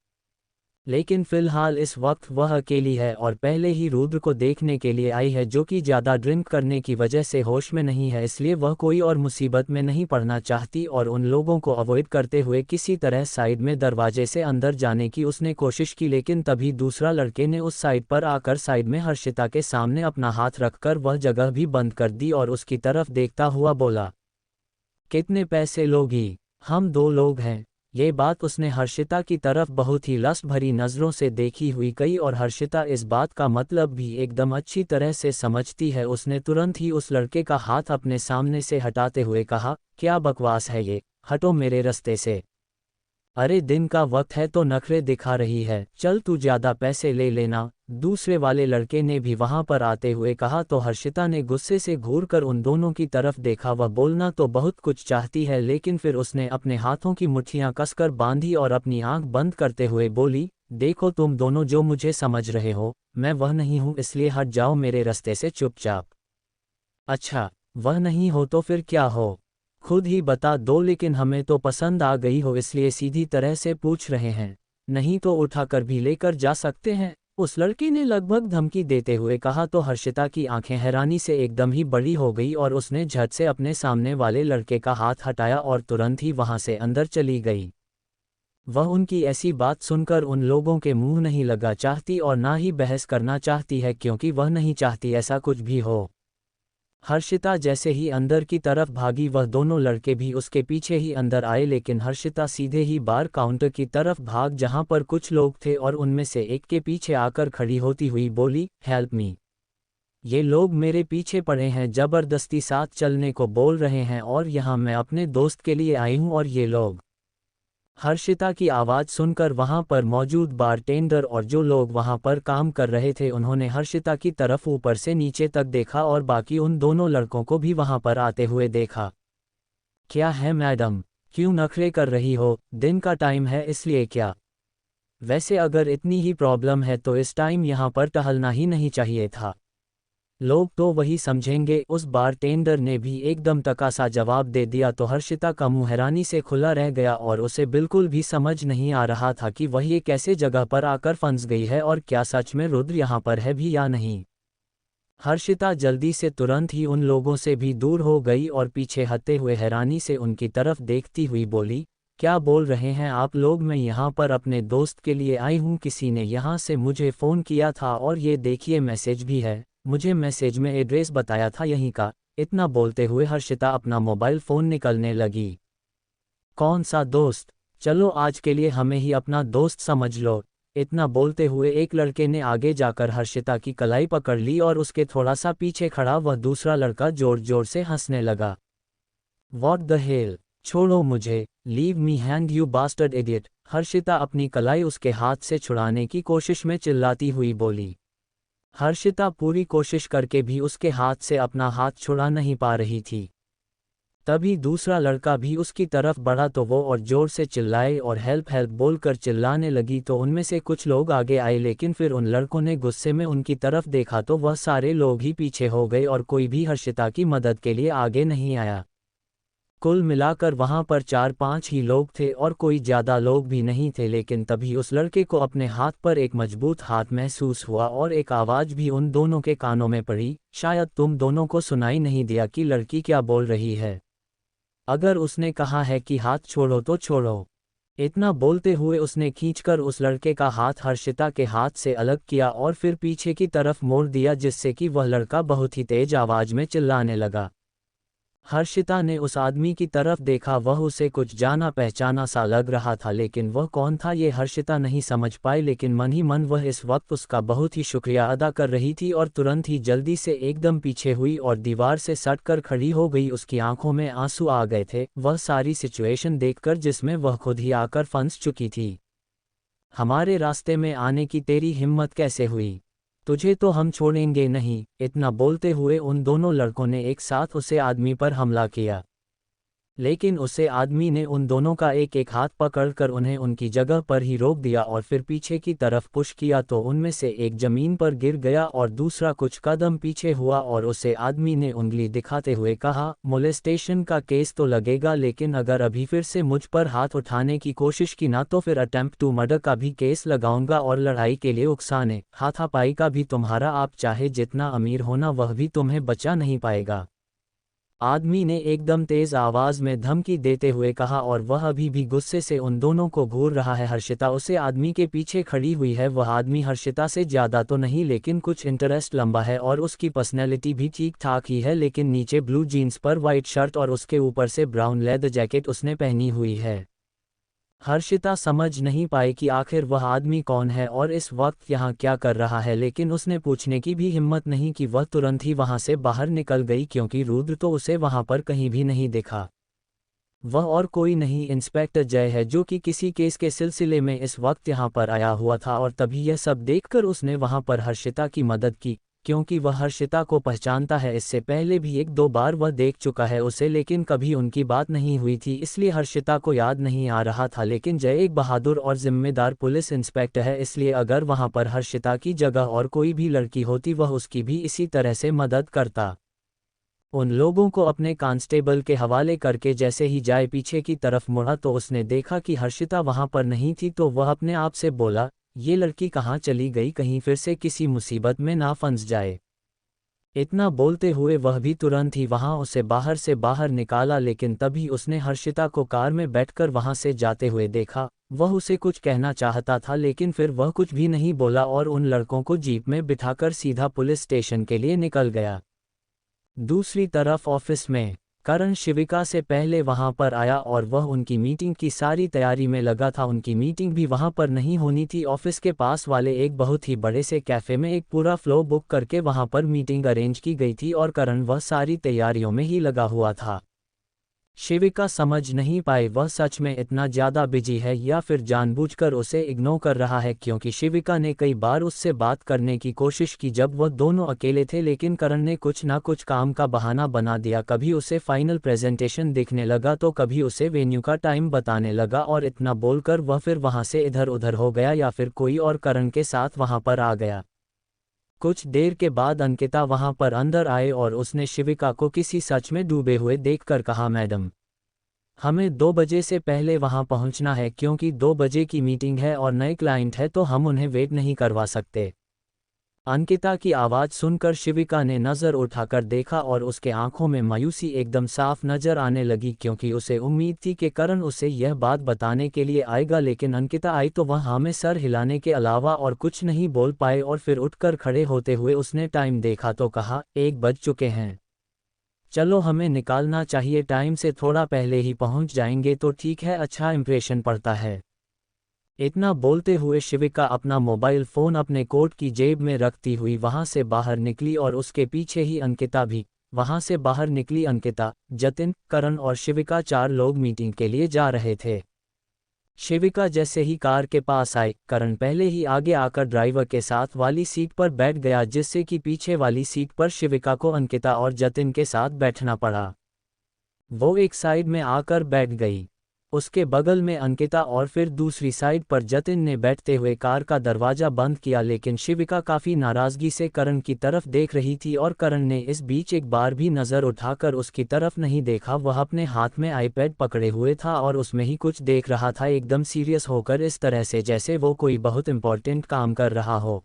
लेकिन फिलहाल इस वक्त वह अकेली है और पहले ही रुद्र को देखने के लिए आई है जो कि ज़्यादा ड्रिंक करने की वजह से होश में नहीं है, इसलिए वह कोई और मुसीबत में नहीं पड़ना चाहती और उन लोगों को अवॉइड करते हुए किसी तरह साइड में दरवाजे से अंदर जाने की उसने कोशिश की। लेकिन तभी दूसरा लड़के ने उस साइड पर आकर साइड में हर्षिता के सामने अपना हाथ रखकर वह जगह भी बंद कर दी और उसकी तरफ देखता हुआ बोला, कितने पैसे लोगी? हम दो लोग हैं। ये बात उसने हर्षिता की तरफ बहुत ही लस्ट भरी नज़रों से देखी हुई कही और हर्षिता इस बात का मतलब भी एकदम अच्छी तरह से समझती है। उसने तुरंत ही उस लड़के का हाथ अपने सामने से हटाते हुए कहा, क्या बकवास है ये, हटो मेरे रास्ते से। अरे दिन का वक्त है तो नखरे दिखा रही है, चल तू ज़्यादा पैसे ले लेना, दूसरे वाले लड़के ने भी वहां पर आते हुए कहा। तो हर्षिता ने गुस्से से घूरकर उन दोनों की तरफ देखा। वह बोलना तो बहुत कुछ चाहती है, लेकिन फिर उसने अपने हाथों की मुट्ठियां कसकर बांधी और अपनी आंख बंद करते हुए बोली, देखो तुम दोनों जो मुझे समझ रहे हो, मैं वह नहीं हूँ, इसलिए हट जाओ मेरे रास्ते से चुपचाप। अच्छा, वह नहीं हो तो फिर क्या हो? खुद ही बता दो, लेकिन हमें तो पसंद आ गई हो इसलिए सीधी तरह से पूछ रहे हैं, नहीं तो उठाकर भी लेकर जा सकते हैं, उस लड़के ने लगभग धमकी देते हुए कहा। तो हर्षिता की आंखें हैरानी से एकदम ही बड़ी हो गई और उसने झट से अपने सामने वाले लड़के का हाथ हटाया और तुरंत ही वहां से अंदर चली गई। वह उनकी ऐसी बात सुनकर उन लोगों के मुंह नहीं लगा चाहती और ना ही बहस करना चाहती है, क्योंकि वह नहीं चाहती ऐसा कुछ भी हो। हर्षिता जैसे ही अंदर की तरफ भागी वह दोनों लड़के भी उसके पीछे ही अंदर आए, लेकिन हर्षिता सीधे ही बार काउंटर की तरफ भाग जहां पर कुछ लोग थे और उनमें से एक के पीछे आकर खड़ी होती हुई बोली, हेल्प मी। ये लोग मेरे पीछे पड़े हैं, जबरदस्ती साथ चलने को बोल रहे हैं और यहाँ मैं अपने दोस्त के लिए आई हूँ और ये लोग। हर्षिता की आवाज़ सुनकर वहां पर मौजूद बारटेंडर और जो लोग वहां पर काम कर रहे थे उन्होंने हर्षिता की तरफ ऊपर से नीचे तक देखा और बाकी उन दोनों लड़कों को भी वहां पर आते हुए देखा। क्या है मैडम, क्यों नखरे कर रही हो? दिन का टाइम है इसलिए क्या? वैसे अगर इतनी ही प्रॉब्लम है तो इस टाइम यहाँ पर टहलना ही नहीं चाहिए था। लोग तो वही समझेंगे, उस बारटेंडर ने भी एकदम तकासा जवाब दे दिया। तो हर्षिता का मुंह हैरानी से खुला रह गया और उसे बिल्कुल भी समझ नहीं आ रहा था कि वह ये कैसे जगह पर आकर फंस गई है और क्या सच में रुद्र यहाँ पर है भी या नहीं। हर्षिता जल्दी से तुरंत ही उन लोगों से भी दूर हो गई और पीछे हटते हुए हैरानी से उनकी तरफ देखती हुई बोली, क्या बोल रहे हैं आप लोग? मैं यहाँ पर अपने दोस्त के लिए आई हूँ, किसी ने यहाँ से मुझे फ़ोन किया था और ये देखिए मैसेज भी है, मुझे मैसेज में एड्रेस बताया था यहीं का, इतना बोलते हुए हर्षिता अपना मोबाइल फ़ोन निकलने लगी। कौन सा दोस्त? चलो आज के लिए हमें ही अपना दोस्त समझ लो। इतना बोलते हुए एक लड़के ने आगे जाकर हर्षिता की कलाई पकड़ ली और उसके थोड़ा सा पीछे खड़ा वह दूसरा लड़का जोर जोर से हंसने लगा। What the hell? छोड़ो मुझे, leave me hand you bastard idiot. Harshita अपनी कलाई उसके हाथ से छुड़ाने की कोशिश में चिल्लाती हुई बोली। हर्षिता पूरी कोशिश करके भी उसके हाथ से अपना हाथ छुड़ा नहीं पा रही थी। तभी दूसरा लड़का भी उसकी तरफ बढ़ा तो वो और जोर से चिल्लाए और हेल्प हेल्प बोलकर चिल्लाने लगी तो उनमें से कुछ लोग आगे आए, लेकिन फिर उन लड़कों ने गुस्से में उनकी तरफ देखा तो वह सारे लोग ही पीछे हो गए और कोई भी हर्षिता की मदद के लिए आगे नहीं आया। कुल मिलाकर वहां पर 4-5 ही लोग थे और कोई ज्यादा लोग भी नहीं थे, लेकिन तभी उस लड़के को अपने हाथ पर एक मजबूत हाथ महसूस हुआ और एक आवाज भी उन दोनों के कानों में पड़ी। शायद तुम दोनों को सुनाई नहीं दिया कि लड़की क्या बोल रही है? अगर उसने कहा है कि हाथ छोड़ो तो छोड़ो। इतना बोलते हुए उसने खींचकर उस लड़के का हाथ हर्षिता के हाथ से अलग किया और फिर पीछे की तरफ मोड़ दिया, जिससे कि वह लड़का बहुत ही तेज आवाज में चिल्लाने लगा। हर्षिता ने उस आदमी की तरफ देखा, वह उसे कुछ जाना पहचाना सा लग रहा था, लेकिन वह कौन था ये हर्षिता नहीं समझ पाई। लेकिन मन ही मन वह इस वक्त उसका बहुत ही शुक्रिया अदा कर रही थी और तुरंत ही जल्दी से एकदम पीछे हुई और दीवार से सटकर खड़ी हो गई। उसकी आंखों में आंसू आ गए थे वह सारी सिचुएशन देखकर, जिसमें वह खुद ही आकर फंस चुकी थी। हमारे रास्ते में आने की तेरी हिम्मत कैसे हुई? तुझे तो हम छोड़ेंगे नहीं। इतना बोलते हुए उन दोनों लड़कों ने एक साथ उसे आदमी पर हमला किया, लेकिन उसे आदमी ने उन दोनों का एक एक हाथ पकड़कर उन्हें उनकी जगह पर ही रोक दिया और फिर पीछे की तरफ पुश किया तो उनमें से एक जमीन पर गिर गया और दूसरा कुछ कदम पीछे हुआ और उसे आदमी ने उंगली दिखाते हुए कहा, मोलेस्टेशन का केस तो लगेगा, लेकिन अगर अभी फिर से मुझ पर हाथ उठाने की कोशिश की ना तो फिर अटेम्प्ट टू मर्डर का भी केस लगाऊंगा और लड़ाई के लिए उकसाने हाथापाई का भी तुम्हारा, आप चाहे जितना अमीर होना वह भी तुम्हें बचा नहीं पाएगा। आदमी ने एकदम तेज आवाज में धमकी देते हुए कहा और वह अभी भी गुस्से से उन दोनों को घूर रहा है। हर्षिता उसे आदमी के पीछे खड़ी हुई है। वह आदमी हर्षिता से ज्यादा तो नहीं, लेकिन कुछ इंटरेस्ट लंबा है और उसकी पर्सनैलिटी भी ठीक ठाक ही है, लेकिन नीचे ब्लू जीन्स पर वाइट शर्ट और उसके ऊपर से ब्राउन लेदर जैकेट उसने पहनी हुई है। हर्षिता समझ नहीं पाई कि आखिर वह आदमी कौन है और इस वक्त यहाँ क्या कर रहा है, लेकिन उसने पूछने की भी हिम्मत नहीं की। वह तुरंत ही वहां से बाहर निकल गई क्योंकि रुद्र तो उसे वहां पर कहीं भी नहीं दिखा। वह और कोई नहीं, इंस्पेक्टर जय है, जो कि किसी केस के सिलसिले में इस वक्त यहाँ पर आया हुआ था और तभी यह सब देखकर उसने वहां पर हर्षिता की मदद की, क्योंकि वह हर्षिता को पहचानता है। इससे पहले भी 1-2 बार वह देख चुका है उसे, लेकिन कभी उनकी बात नहीं हुई थी, इसलिए हर्षिता को याद नहीं आ रहा था। लेकिन जय एक बहादुर और जिम्मेदार पुलिस इंस्पेक्टर है, इसलिए अगर वहां पर हर्षिता की जगह और कोई भी लड़की होती वह उसकी भी इसी तरह से मदद करता। उन लोगों को अपने कांस्टेबल के हवाले करके जैसे ही जय पीछे की तरफ मुड़ा तो उसने देखा कि हर्षिता वहां पर नहीं थी, तो वह अपने आप से बोला, ये लड़की कहाँ चली गई, कहीं फिर से किसी मुसीबत में ना फंस जाए। इतना बोलते हुए वह भी तुरंत ही वहां उसे बाहर से बाहर निकाला, लेकिन तभी उसने हर्षिता को कार में बैठकर वहां से जाते हुए देखा। वह उसे कुछ कहना चाहता था, लेकिन फिर वह कुछ भी नहीं बोला और उन लड़कों को जीप में बिठाकर सीधा पुलिस स्टेशन के लिए निकल गया। दूसरी तरफ ऑफिस में करण शिविका से पहले वहां पर आया और वह उनकी मीटिंग की सारी तैयारी में लगा था। उनकी मीटिंग भी वहां पर नहीं होनी थी, ऑफिस के पास वाले एक बहुत ही बड़े से कैफे में एक पूरा फ्लो बुक करके वहां पर मीटिंग अरेंज की गई थी और करण वह सारी तैयारियों में ही लगा हुआ था। शिविका समझ नहीं पाई वह सच में इतना ज़्यादा बिजी है या फिर जानबूझकर उसे इग्नोर कर रहा है, क्योंकि शिविका ने कई बार उससे बात करने की कोशिश की जब वह दोनों अकेले थे, लेकिन करण ने कुछ ना कुछ काम का बहाना बना दिया। कभी उसे फाइनल प्रेजेंटेशन दिखने लगा तो कभी उसे वेन्यू का टाइम बताने लगा और इतना बोलकर वह फिर वहां से इधर उधर हो गया या फिर कोई और करण के साथ वहां पर आ गया। कुछ देर के बाद अंकिता वहां पर अंदर आए और उसने शिविका को किसी सच में डूबे हुए देखकर कहा, मैडम हमें 2 बजे से पहले वहां पहुंचना है, क्योंकि 2 बजे की मीटिंग है और नए क्लाइंट है तो हम उन्हें वेट नहीं करवा सकते। अंकिता की आवाज़ सुनकर शिविका ने नज़र उठाकर देखा और उसके आंखों में मायूसी एकदम साफ नजर आने लगी, क्योंकि उसे उम्मीद थी कि करण उसे यह बात बताने के लिए आएगा, लेकिन अंकिता आई तो वह हमें सर हिलाने के अलावा और कुछ नहीं बोल पाए और फिर उठकर खड़े होते हुए उसने टाइम देखा तो कहा, 1 बज चुके हैं। चलो हमें निकालना चाहिए, टाइम से थोड़ा पहले ही पहुंच जाएंगे तो ठीक है, अच्छा इंप्रेशन पड़ता है। इतना बोलते हुए शिविका अपना मोबाइल फ़ोन अपने कोट की जेब में रखती हुई वहां से बाहर निकली और उसके पीछे ही अंकिता भी वहां से बाहर निकली। अंकिता, जतिन, करण और शिविका 4 लोग मीटिंग के लिए जा रहे थे। शिविका जैसे ही कार के पास आई, करण पहले ही आगे आकर ड्राइवर के साथ वाली सीट पर बैठ गया, जिससे कि पीछे वाली सीट पर शिविका को अंकिता और जतिन के साथ बैठना पड़ा। वो एक साइड में आकर बैठ गई, उसके बगल में अंकिता और फिर दूसरी साइड पर जतिन ने बैठते हुए कार का दरवाजा बंद किया। लेकिन शिविका काफ़ी नाराज़गी से करण की तरफ देख रही थी और करण ने इस बीच एक बार भी नज़र उठाकर उसकी तरफ नहीं देखा। वह अपने हाथ में आईपैड पकड़े हुए था और उसमें ही कुछ देख रहा था, एकदम सीरियस होकर, इस तरह से जैसे वो कोई बहुत इंपॉर्टेंट काम कर रहा हो।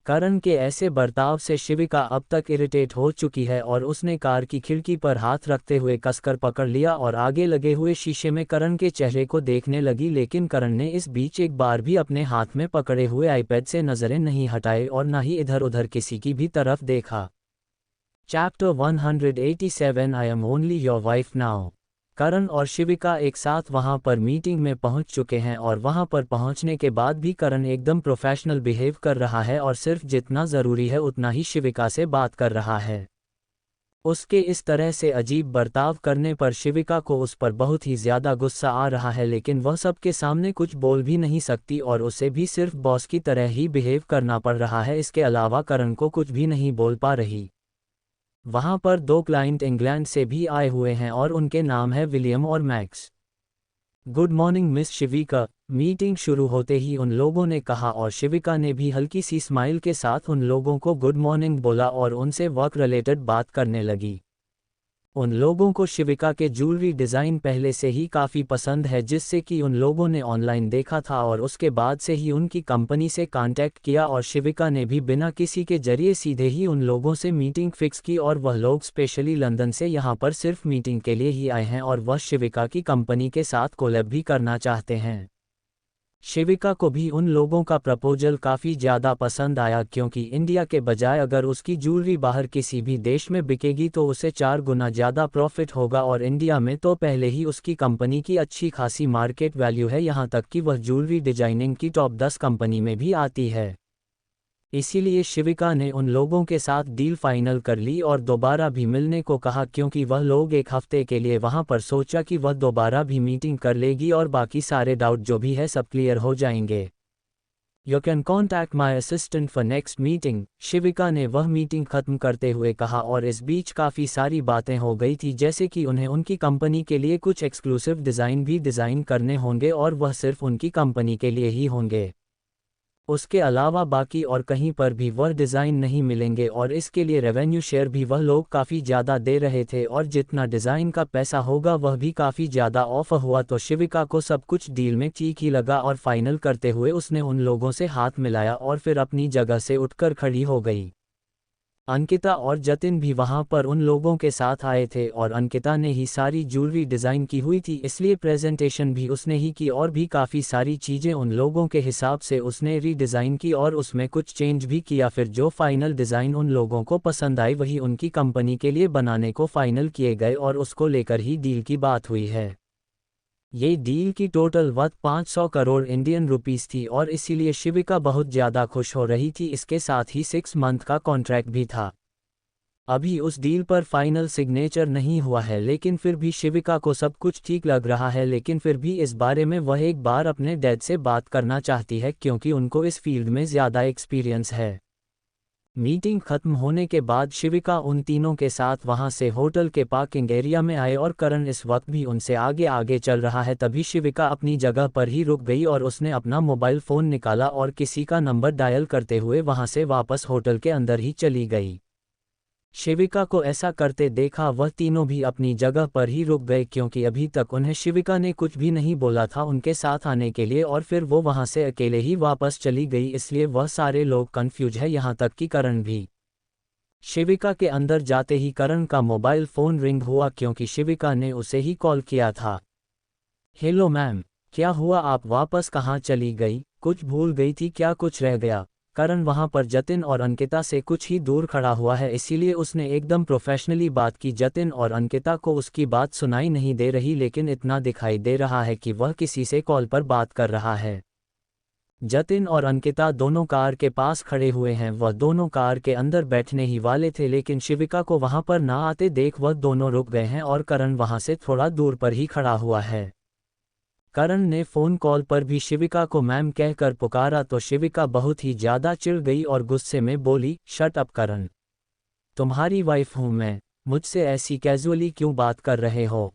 करण के ऐसे बर्ताव से शिविका अब तक इरिटेट हो चुकी है और उसने कार की खिड़की पर हाथ रखते हुए कसकर पकड़ लिया और आगे लगे हुए शीशे में करण के चेहरे को देखने लगी। लेकिन करण ने इस बीच एक बार भी अपने हाथ में पकड़े हुए आईपैड से नज़रें नहीं हटाए और न ही इधर उधर किसी की भी तरफ देखा। Chapter 187 I am only your wife now. Karan और शिविका एक साथ वहां पर मीटिंग में पहुंच चुके हैं और वहां पर पहुंचने के बाद भी करण एकदम प्रोफेशनल बिहेव कर रहा है और सिर्फ जितना ज़रूरी है उतना ही शिविका से बात कर रहा है। उसके इस तरह से अजीब बर्ताव करने पर शिविका को उस पर बहुत ही ज़्यादा गुस्सा आ रहा है, लेकिन वह सबके सामने कुछ बोल भी नहीं सकती और उसे भी सिर्फ बॉस की तरह ही बिहेव करना पड़ रहा है। इसके अलावा करण को कुछ भी नहीं बोल पा रही। वहां पर 2 क्लाइंट इंग्लैंड से भी आए हुए हैं और उनके नाम है विलियम और मैक्स। गुड मॉर्निंग मिस शिविका, मीटिंग शुरू होते ही उन लोगों ने कहा और शिविका ने भी हल्की सी स्माइल के साथ उन लोगों को गुड मॉर्निंग बोला और उनसे वर्क रिलेटेड बात करने लगी। उन लोगों को शिविका के ज्वेलरी डिज़ाइन पहले से ही काफ़ी पसंद है, जिससे कि उन लोगों ने ऑनलाइन देखा था और उसके बाद से ही उनकी कंपनी से कांटेक्ट किया और शिविका ने भी बिना किसी के जरिए सीधे ही उन लोगों से मीटिंग फिक्स की। और वह लोग स्पेशली लंदन से यहाँ पर सिर्फ मीटिंग के लिए ही आए हैं और वह शिविका की कंपनी के साथ कोलैब भी करना चाहते हैं। शिविका को भी उन लोगों का प्रपोजल काफ़ी ज़्यादा पसंद आया, क्योंकि इंडिया के बजाय अगर उसकी ज्वेलरी बाहर किसी भी देश में बिकेगी तो उसे 4 गुना ज़्यादा प्रॉफिट होगा और इंडिया में तो पहले ही उसकी कंपनी की अच्छी खासी मार्केट वैल्यू है, यहाँ तक कि वह ज्वेलरी डिजाइनिंग की टॉप 10 कंपनी में भी आती है। इसीलिए शिविका ने उन लोगों के साथ डील फाइनल कर ली और दोबारा भी मिलने को कहा, क्योंकि वह लोग एक हफ्ते के लिए वहां पर सोचा कि वह दोबारा भी मीटिंग कर लेगी और बाकी सारे डाउट जो भी है सब क्लियर हो जाएंगे। You can contact my assistant for next meeting, Shivika ने वह मीटिंग खत्म करते हुए कहा। और इस बीच काफ़ी सारी बातें हो गई थी, जैसे कि उन्हें उनकी कंपनी के लिए कुछ एक्सक्लूसिव डिज़ाइन भी डिज़ाइन करने होंगे और वह सिर्फ उनकी कंपनी के लिए ही होंगे। उसके अलावा बाकी और कहीं पर भी वह डिज़ाइन नहीं मिलेंगे और इसके लिए रेवेन्यू शेयर भी वह लोग काफ़ी ज़्यादा दे रहे थे और जितना डिज़ाइन का पैसा होगा वह भी काफ़ी ज़्यादा ऑफर हुआ। तो शिविका को सब कुछ डील में ठीक ही लगा और फाइनल करते हुए उसने उन लोगों से हाथ मिलाया और फिर अपनी जगह से उठकर खड़ी हो गई। अंकिता और जतिन भी वहां पर उन लोगों के साथ आए थे और अंकिता ने ही सारी ज्वेलरी डिज़ाइन की हुई थी, इसलिए प्रेजेंटेशन भी उसने ही की और भी काफ़ी सारी चीज़ें उन लोगों के हिसाब से उसने रीडिज़ाइन की और उसमें कुछ चेंज भी किया। फिर जो फाइनल डिज़ाइन उन लोगों को पसंद आई वही उनकी कंपनी के लिए बनाने को फाइनल किए गए और उसको लेकर ही डील की बात हुई है। ये डील की total worth 500 crore Indian rupees थी और इसीलिए शिविका बहुत ज़्यादा खुश हो रही थी। इसके साथ ही 6 मंथ का कॉन्ट्रैक्ट भी था। अभी उस डील पर फाइनल सिग्नेचर नहीं हुआ है, लेकिन फिर भी शिविका को सब कुछ ठीक लग रहा है। लेकिन फिर भी इस बारे में वह एक बार अपने डैड से बात करना चाहती है, क्योंकि उनको इस फील्ड में ज़्यादा एक्सपीरियंस है। मीटिंग खत्म होने के बाद शिविका उन तीनों के साथ वहां से होटल के पार्किंग एरिया में आए और करण इस वक्त भी उनसे आगे आगे चल रहा है। तभी शिविका अपनी जगह पर ही रुक गई और उसने अपना मोबाइल फ़ोन निकाला और किसी का नंबर डायल करते हुए वहां से वापस होटल के अंदर ही चली गई। शिविका को ऐसा करते देखा वह तीनों भी अपनी जगह पर ही रुक गए, क्योंकि अभी तक उन्हें शिविका ने कुछ भी नहीं बोला था उनके साथ आने के लिए और फिर वो वहां से अकेले ही वापस चली गई। इसलिए वह सारे लोग कंफ्यूज है, यहाँ तक कि करण भी। शिविका के अंदर जाते ही करण का मोबाइल फ़ोन रिंग हुआ, क्योंकि शिविका ने उसे ही कॉल किया था। हेलो मैम, क्या हुआ, आप वापस कहाँ चली गई? कुछ भूल गई थी क्या, कुछ रह गया? करण वहां पर जतिन और अंकिता से कुछ ही दूर खड़ा हुआ है, इसीलिए उसने एकदम प्रोफेशनली बात की। जतिन और अंकिता को उसकी बात सुनाई नहीं दे रही, लेकिन इतना दिखाई दे रहा है कि वह किसी से कॉल पर बात कर रहा है। जतिन और अंकिता दोनों कार के पास खड़े हुए हैं। वह दोनों कार के अंदर बैठने ही वाले थे, लेकिन शिविका को वहां पर ना आते देख वह दोनों रुक गए हैं और करण वहां से थोड़ा दूर पर ही खड़ा हुआ है। करण ने फ़ोन कॉल पर भी शिविका को मैम कहकर पुकारा तो शिविका बहुत ही ज़्यादा चिढ़ गई और गुस्से में बोली, शट अप करण, तुम्हारी वाइफ हूं मैं, मुझसे ऐसी कैजुअली क्यों बात कर रहे हो?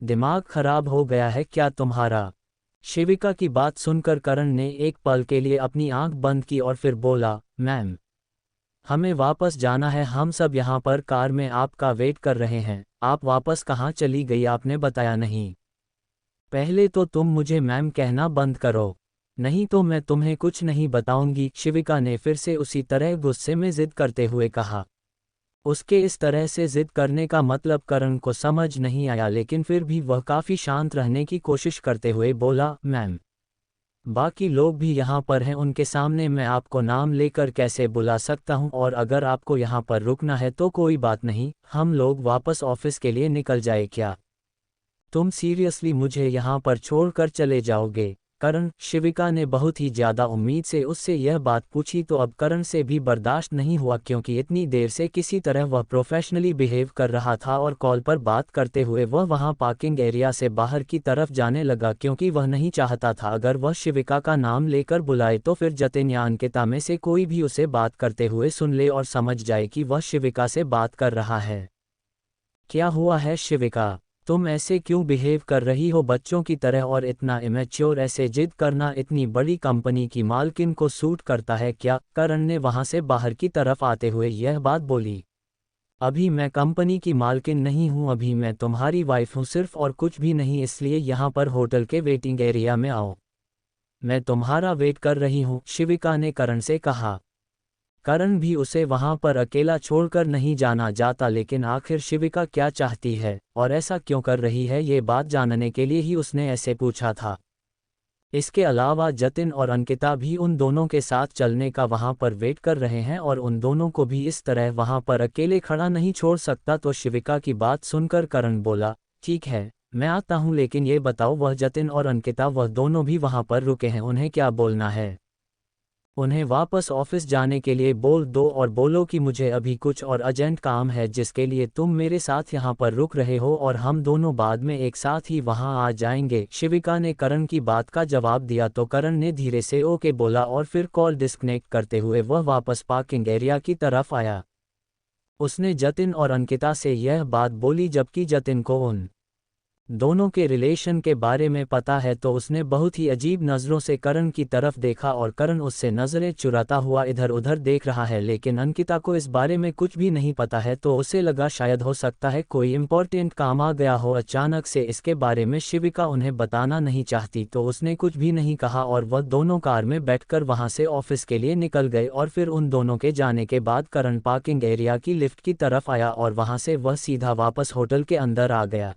दिमाग खराब हो गया है क्या तुम्हारा? शिविका की बात सुनकर करण ने एक पल के लिए अपनी आंख बंद की और फिर बोला, मैम, हमें वापस जाना है, हम सब यहाँ पर कार में आपका वेट कर रहे हैं। आप वापस कहाँ चली गई आपने बताया नहीं। पहले तो तुम मुझे मैम कहना बंद करो, नहीं तो मैं तुम्हें कुछ नहीं बताऊंगी, शिविका ने फिर से उसी तरह गुस्से में जिद करते हुए कहा। उसके इस तरह से जिद करने का मतलब करण को समझ नहीं आया, लेकिन फिर भी वह काफ़ी शांत रहने की कोशिश करते हुए बोला, मैम, बाकी लोग भी यहाँ पर हैं, उनके सामने मैं आपको नाम लेकर कैसे बुला सकता हूँ? और अगर आपको यहाँ पर रुकना है तो कोई बात नहीं, हम लोग वापस ऑफिस के लिए निकल जाए क्या? तुम सीरियसली मुझे यहाँ पर छोड़कर चले जाओगे? करण, शिविका ने बहुत ही ज़्यादा उम्मीद से उससे यह बात पूछी तो अब करण से भी बर्दाश्त नहीं हुआ, क्योंकि इतनी देर से किसी तरह वह प्रोफेशनली बिहेव कर रहा था और कॉल पर बात करते हुए वह वहां पार्किंग एरिया से बाहर की तरफ जाने लगा, क्योंकि वह नहीं चाहता था अगर वह शिविका का नाम लेकर बुलाए तो फिर जतिन या अंकिता में से कोई भी उसे बात करते हुए सुन ले और समझ जाए कि वह शिविका से बात कर रहा है। क्या हुआ है शिविका, तुम ऐसे क्यों बिहेव कर रही हो बच्चों की तरह? और इतना इमेच्योर, ऐसे जिद करना इतनी बड़ी कंपनी की मालकिन को सूट करता है क्या? करण ने वहां से बाहर की तरफ आते हुए यह बात बोली। अभी मैं कंपनी की मालकिन नहीं हूं, अभी मैं तुम्हारी वाइफ हूं सिर्फ, और कुछ भी नहीं, इसलिए यहां पर होटल के वेटिंग एरिया में आओ, मैं तुम्हारा वेट कर रही हूं, शिविका ने करण से कहा। करण भी उसे वहां पर अकेला छोड़कर नहीं जाना चाहता, लेकिन आखिर शिविका क्या चाहती है और ऐसा क्यों कर रही है, ये बात जानने के लिए ही उसने ऐसे पूछा था। इसके अलावा जतिन और अंकिता भी उन दोनों के साथ चलने का वहां पर वेट कर रहे हैं और उन दोनों को भी इस तरह वहां पर अकेले खड़ा नहीं छोड़ सकता। तो शिविका की बात सुनकर करण बोला, ठीक है, मैं आता हूं, लेकिन ये बताओ वह जतिन और अंकिता वह दोनों भी वहां पर रुके हैं, उन्हें क्या बोलना है? उन्हें वापस ऑफिस जाने के लिए बोल दो और बोलो कि मुझे अभी कुछ और अर्जेंट काम है जिसके लिए तुम मेरे साथ यहाँ पर रुक रहे हो और हम दोनों बाद में एक साथ ही वहाँ आ जाएंगे। शिविका ने करण की बात का जवाब दिया तो करण ने धीरे से ओके बोला और फिर कॉल डिस्कनेक्ट करते हुए वह वापस पार्किंग एरिया की तरफ आया। उसने जतिन और अंकिता से यह बात बोली जबकि जतिन को उन दोनों के रिलेशन के बारे में पता है, तो उसने बहुत ही अजीब नज़रों से करण की तरफ देखा और करण उससे नज़रें चुराता हुआ इधर उधर देख रहा है, लेकिन अंकिता को इस बारे में कुछ भी नहीं पता है, तो उसे लगा शायद हो सकता है कोई इम्पोर्टेंट काम आ गया हो अचानक से। इसके बारे में शिविका उन्हें बताना नहीं चाहती, तो उसने कुछ भी नहीं कहा और वह दोनों कार में बैठकर वहां से ऑफिस के लिए निकल गए। और फिर उन दोनों के जाने के बाद करण पार्किंग एरिया की लिफ्ट की तरफ आया और वहां से वह सीधा वापस होटल के अंदर आ गया।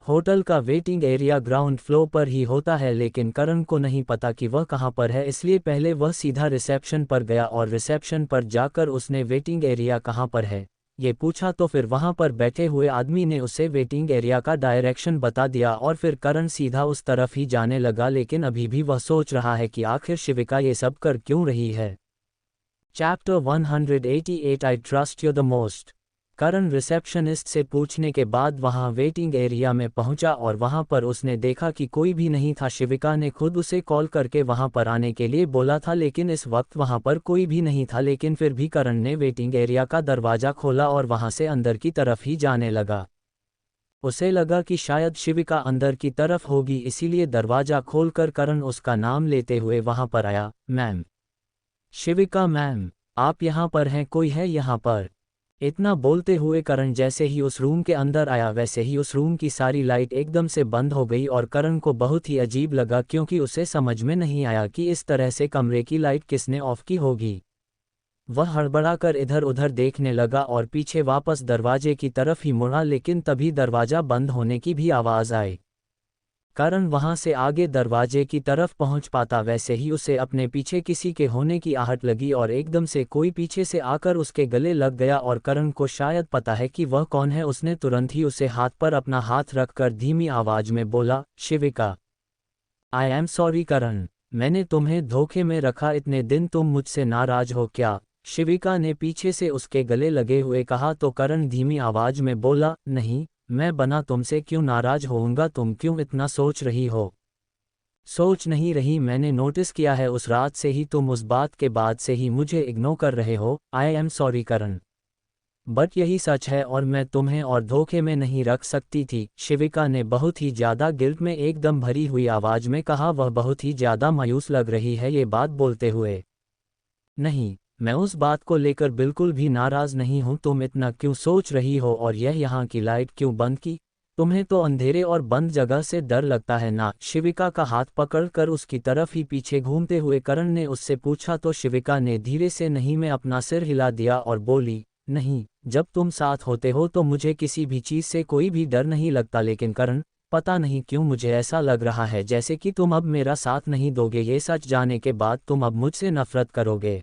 होटल का वेटिंग एरिया ग्राउंड फ्लोर पर ही होता है, लेकिन करण को नहीं पता कि वह कहां पर है, इसलिए पहले वह सीधा रिसेप्शन पर गया और रिसेप्शन पर जाकर उसने वेटिंग एरिया कहां पर है ये पूछा, तो फिर वहां पर बैठे हुए आदमी ने उसे वेटिंग एरिया का डायरेक्शन बता दिया और फिर करण सीधा उस तरफ ही जाने लगा, लेकिन अभी भी वह सोच रहा है कि आखिर शिविका ये सब कर क्यों रही है। Chapter 188 I trust you the most. Karan receptionist से पूछने के बाद वहां वेटिंग एरिया में पहुंचा और वहां पर उसने देखा कि कोई भी नहीं था। शिविका ने खुद उसे कॉल करके वहां पर आने के लिए बोला था, लेकिन इस वक्त वहां पर कोई भी नहीं था, लेकिन फिर भी करण ने वेटिंग एरिया का दरवाज़ा खोला और वहां से अंदर की तरफ ही जाने लगा। उसे लगा कि शायद शिविका अंदर की तरफ होगी, इसीलिए दरवाज़ा खोलकर करण उसका नाम लेते हुए वहां पर आया, मैम। शिविका मैम, आप यहाँ पर हैं, कोई है यहाँ पर? इतना बोलते हुए करण जैसे ही उस रूम के अंदर आया वैसे ही उस रूम की सारी लाइट एकदम से बंद हो गई और करण को बहुत ही अजीब लगा, क्योंकि उसे समझ में नहीं आया कि इस तरह से कमरे की लाइट किसने ऑफ की होगी। वह हड़बड़ाकर इधर उधर देखने लगा और पीछे वापस दरवाजे की तरफ ही मुड़ा, लेकिन तभी दरवाज़ा बंद होने की भी आवाज़ आई। करण वहां से आगे दरवाजे की तरफ पहुंच पाता वैसे ही उसे अपने पीछे किसी के होने की आहट लगी और एकदम से कोई पीछे से आकर उसके गले लग गया और करण को शायद पता है कि वह कौन है। उसने तुरंत ही उसे हाथ पर अपना हाथ रखकर धीमी आवाज में बोला, शिविका। आई एम सॉरी करण, मैंने तुम्हें धोखे में रखा। इतने दिन तुम मुझसे नाराज हो क्या? शिविका ने पीछे से उसके गले लगे हुए कहा तो करण धीमी आवाज में बोला, नहीं, मैं बना तुमसे क्यों नाराज होऊंगा, तुम क्यों इतना सोच रही हो? सोच नहीं रही, मैंने नोटिस किया है उस रात से ही तुम उस बात के बाद से ही मुझे इग्नोर कर रहे हो। I am sorry Karan, but यही सच है और मैं तुम्हें और धोखे में नहीं रख सकती थी। शिविका ने बहुत ही ज्यादा गिल्ट में एकदम भरी हुई आवाज में कहा। वह बहुत ही ज्यादा मायूस लग रही है ये बात बोलते हुए। नहीं, मैं उस बात को लेकर बिल्कुल भी नाराज नहीं हूं। तुम इतना क्यों सोच रही हो और यह यहाँ की लाइट क्यों बंद की? तुम्हें तो अंधेरे और बंद जगह से डर लगता है ना? शिविका का हाथ पकड़कर उसकी तरफ ही पीछे घूमते हुए करण ने उससे पूछा तो शिविका ने धीरे से नहीं में अपना सिर हिला दिया और बोली, नहीं, जब तुम साथ होते हो तो मुझे किसी भी चीज से कोई भी डर नहीं लगता, लेकिन करण, पता नहीं क्यों मुझे ऐसा लग रहा है जैसे कि तुम अब मेरा साथ नहीं दोगे। ये सच जाने के बाद तुम अब मुझसे नफरत करोगे,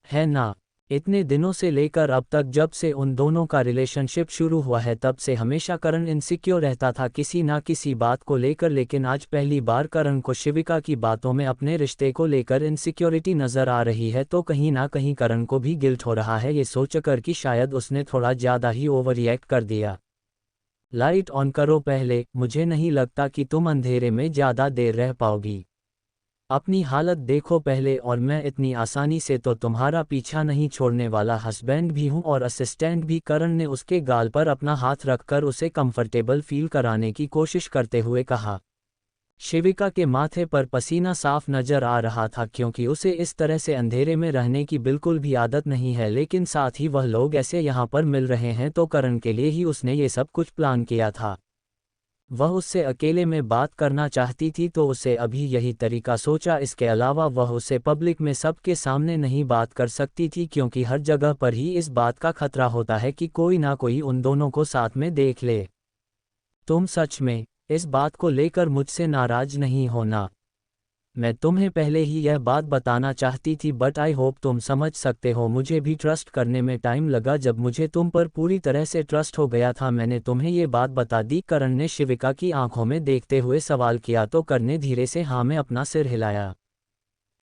है ना? इतने दिनों से लेकर अब तक जब से उन दोनों का रिलेशनशिप शुरू हुआ है तब से हमेशा करण इनसिक्योर रहता था किसी ना किसी बात को लेकर, लेकिन आज पहली बार करण को शिविका की बातों में अपने रिश्ते को लेकर इनसिक्योरिटी नजर आ रही है। तो कहीं ना कहीं करण को भी गिल्ट हो रहा है ये सोचकर कि शायद उसने थोड़ा ज्यादा ही ओवर रिएक्ट कर दिया। लाइट ऑन करो पहले, मुझे नहीं लगता कि तुम अंधेरे में ज्यादा देर रह पाओगी। अपनी हालत देखो पहले, और मैं इतनी आसानी से तो तुम्हारा पीछा नहीं छोड़ने वाला हस्बैंड भी हूं और असिस्टेंट भी। करण ने उसके गाल पर अपना हाथ रखकर उसे कंफर्टेबल फील कराने की कोशिश करते हुए कहा। शिविका के माथे पर पसीना साफ नजर आ रहा था क्योंकि उसे इस तरह से अंधेरे में रहने की बिल्कुल भी आदत नहीं है, लेकिन साथ ही वह लोग ऐसे यहाँ पर मिल रहे हैं तो करण के लिए ही उसने ये सब कुछ प्लान किया था। वह उससे अकेले में बात करना चाहती थी तो उसे अभी यही तरीका सोचा। इसके अलावा वह उसे पब्लिक में सबके सामने नहीं बात कर सकती थी क्योंकि हर जगह पर ही इस बात का खतरा होता है कि कोई ना कोई उन दोनों को साथ में देख ले। तुम सच में इस बात को लेकर मुझसे नाराज नहीं होना? मैं तुम्हें पहले ही यह बात बताना चाहती थी बट आई होप तुम समझ सकते हो, मुझे भी ट्रस्ट करने में टाइम लगा। जब मुझे तुम पर पूरी तरह से ट्रस्ट हो गया था मैंने तुम्हें ये बात बता दी। करण ने शिविका की आंखों में देखते हुए सवाल किया तो करण ने धीरे से हाँ में अपना सिर हिलाया।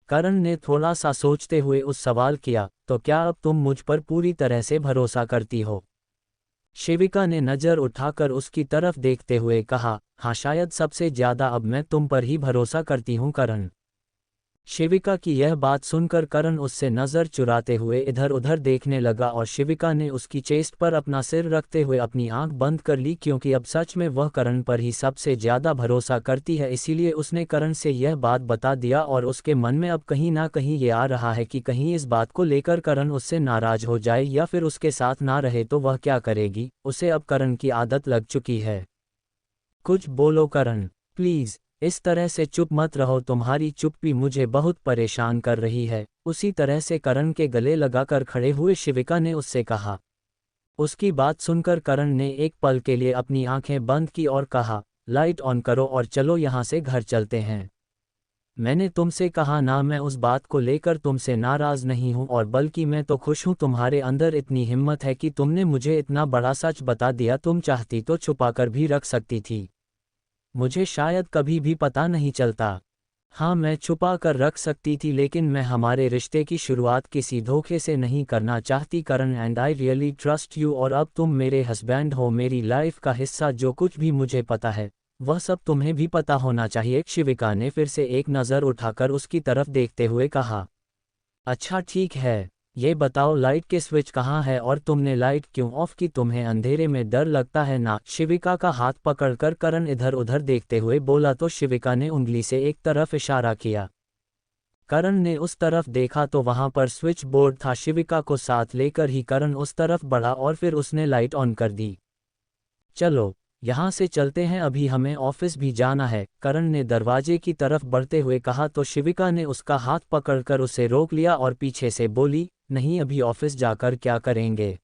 करण ने थोड़ा सा सोचते हुए उस सवाल किया, तो क्या अब तुम मुझ पर पूरी तरह से भरोसा करती हो? शिविका ने नज़र उठाकर उसकी तरफ देखते हुए कहा, हाँ, शायद सबसे ज्यादा अब मैं तुम पर ही भरोसा करती हूँ करण। शिविका की यह बात सुनकर करण उससे नज़र चुराते हुए इधर उधर देखने लगा और शिविका ने उसकी चेस्ट पर अपना सिर रखते हुए अपनी आंख बंद कर ली क्योंकि अब सच में वह करण पर ही सबसे ज़्यादा भरोसा करती है। इसीलिए उसने करण से यह बात बता दिया और उसके मन में अब कहीं ना कहीं ये आ रहा है कि कहीं इस बात को लेकर करण उससे नाराज हो जाए या फिर उसके साथ ना रहे तो वह क्या करेगी। उसे अब करण की आदत लग चुकी है। कुछ बोलो करण, प्लीज़, इस तरह से चुप मत रहो, तुम्हारी चुप्पी मुझे बहुत परेशान कर रही है। उसी तरह से करण के गले लगाकर खड़े हुए शिविका ने उससे कहा। उसकी बात सुनकर करण ने एक पल के लिए अपनी आंखें बंद की और कहा, लाइट ऑन करो और चलो यहाँ से घर चलते हैं। मैंने तुमसे कहा ना, मैं उस बात को लेकर तुमसे नाराज नहीं हूँ और बल्कि मैं तो खुश हूँ तुम्हारे अंदर इतनी हिम्मत है कि तुमने मुझे इतना बड़ा सच बता दिया। तुम चाहती तो छुपाकर भी रख सकती थी, मुझे शायद कभी भी पता नहीं चलता। हाँ, मैं छुपा कर रख सकती थी लेकिन मैं हमारे रिश्ते की शुरुआत किसी धोखे से नहीं करना चाहती Karan, and I really trust you. और अब तुम मेरे हस्बैंड हो, मेरी लाइफ का हिस्सा। जो कुछ भी मुझे पता है वह सब तुम्हें भी पता होना चाहिए। शिविका ने फिर से एक नज़र उठाकर उसकी तरफ देखते हुए कहा। अच्छा ठीक है, ये बताओ लाइट के स्विच कहाँ है और तुमने लाइट क्यों ऑफ की? तुम्हें अंधेरे में डर लगता है ना? शिविका का हाथ पकड़कर करण इधर उधर देखते हुए बोला तो शिविका ने उंगली से एक तरफ इशारा किया। करण ने उस तरफ देखा तो वहां पर स्विच बोर्ड था। शिविका को साथ लेकर ही करण उस तरफ बढ़ा और फिर उसने लाइट ऑन कर दी। चलो यहाँ से चलते हैं, अभी हमें ऑफिस भी जाना है, करण ने दरवाजे की तरफ बढ़ते हुए कहा तो शिविका ने उसका हाथ पकड़कर उसे रोक लिया और पीछे से बोली, नहीं, अभी ऑफिस जाकर क्या करेंगे?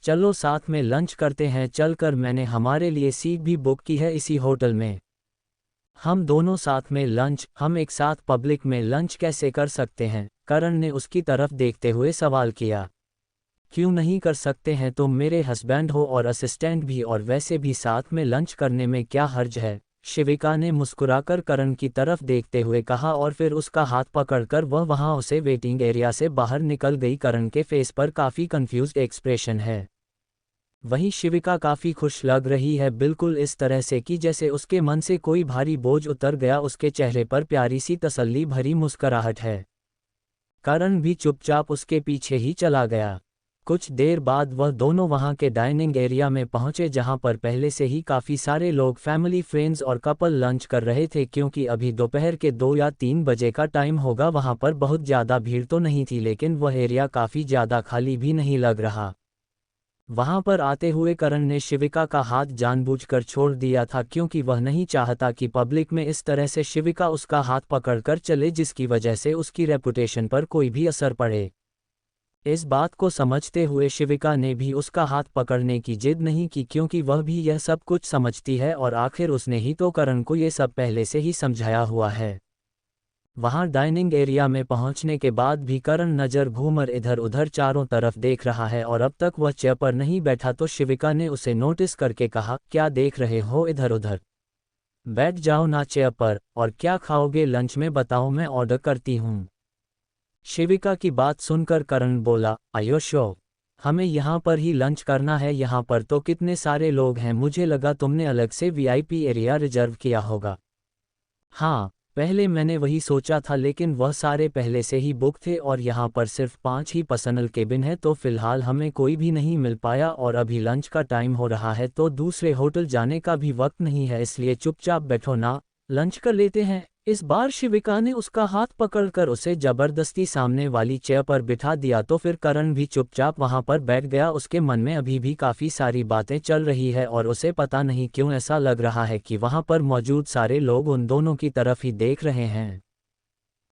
चलो साथ में लंच करते हैं, चलकर मैंने हमारे लिए सीट भी बुक की है इसी होटल में। हम दोनों साथ में लंच, हम एक साथ पब्लिक में लंच कैसे कर सकते हैं? करण ने उसकी तरफ देखते हुए सवाल किया। क्यों नहीं कर सकते हैं? तुम मेरे हस्बैंड हो और असिस्टेंट भी, और वैसे भी साथ में लंच करने में क्या हर्ज है? शिविका ने मुस्कुराकर करण की तरफ देखते हुए कहा और फिर उसका हाथ पकड़कर वह वहां उसे वेटिंग एरिया से बाहर निकल गई। करण के फेस पर काफ़ी कंफ्यूज्ड एक्सप्रेशन है। वहीं शिविका काफ़ी खुश लग रही है, बिल्कुल इस तरह से कि जैसे उसके मन से कोई भारी बोझ उतर गया। उसके चेहरे पर प्यारी सी तसल्ली भरी मुस्कुराहट है। करण भी चुपचाप उसके पीछे ही चला गया। कुछ देर बाद वह दोनों वहां के डाइनिंग एरिया में पहुंचे, जहां पर पहले से ही काफ़ी सारे लोग, फैमिली, फ्रेंड्स और कपल लंच कर रहे थे। क्योंकि अभी दोपहर के 2 या 3 बजे का टाइम होगा, वहां पर बहुत ज़्यादा भीड़ तो नहीं थी, लेकिन वह एरिया काफ़ी ज़्यादा खाली भी नहीं लग रहा। वहां पर आते हुए करण ने शिविका का हाथ जानबूझकर छोड़ दिया था, क्योंकि वह नहीं चाहता कि पब्लिक में इस तरह से शिविका उसका हाथ पकड़कर चले, जिसकी वजह से उसकी रेपुटेशन पर कोई भी असर पड़े। इस बात को समझते हुए शिविका ने भी उसका हाथ पकड़ने की जिद नहीं की, क्योंकि वह भी यह सब कुछ समझती है और आखिर उसने ही तो करण को ये सब पहले से ही समझाया हुआ है। वहां डाइनिंग एरिया में पहुंचने के बाद भी करण नज़र घूमकर इधर उधर चारों तरफ देख रहा है और अब तक वह चेयर पर नहीं बैठा, तो शिविका ने उसे नोटिस करके कहा, क्या देख रहे हो इधर उधर? बैठ जाओ ना चेयर पर। और क्या खाओगे लंच में? बताओ, मैं ऑर्डर करती हूँ। शिविका की बात सुनकर करण बोला, आयो श्योर, हमें यहाँ पर ही लंच करना है। यहाँ पर तो कितने सारे लोग हैं, मुझे लगा तुमने अलग से वीआईपी एरिया रिजर्व किया होगा। हाँ, पहले मैंने वही सोचा था, लेकिन वह सारे पहले से ही बुक थे और यहाँ पर सिर्फ 5 ही पर्सनल केबिन है, तो फिलहाल हमें कोई भी नहीं मिल पाया और अभी लंच का टाइम हो रहा है, तो दूसरे होटल जाने का भी वक्त नहीं है, इसलिए चुपचाप बैठो ना, लंच कर लेते हैं। इस बार शिविका ने उसका हाथ पकड़कर उसे जबरदस्ती सामने वाली चेयर पर बिठा दिया, तो फिर करण भी चुपचाप वहां पर बैठ गया। उसके मन में अभी भी काफ़ी सारी बातें चल रही है और उसे पता नहीं क्यों ऐसा लग रहा है कि वहां पर मौजूद सारे लोग उन दोनों की तरफ ही देख रहे हैं।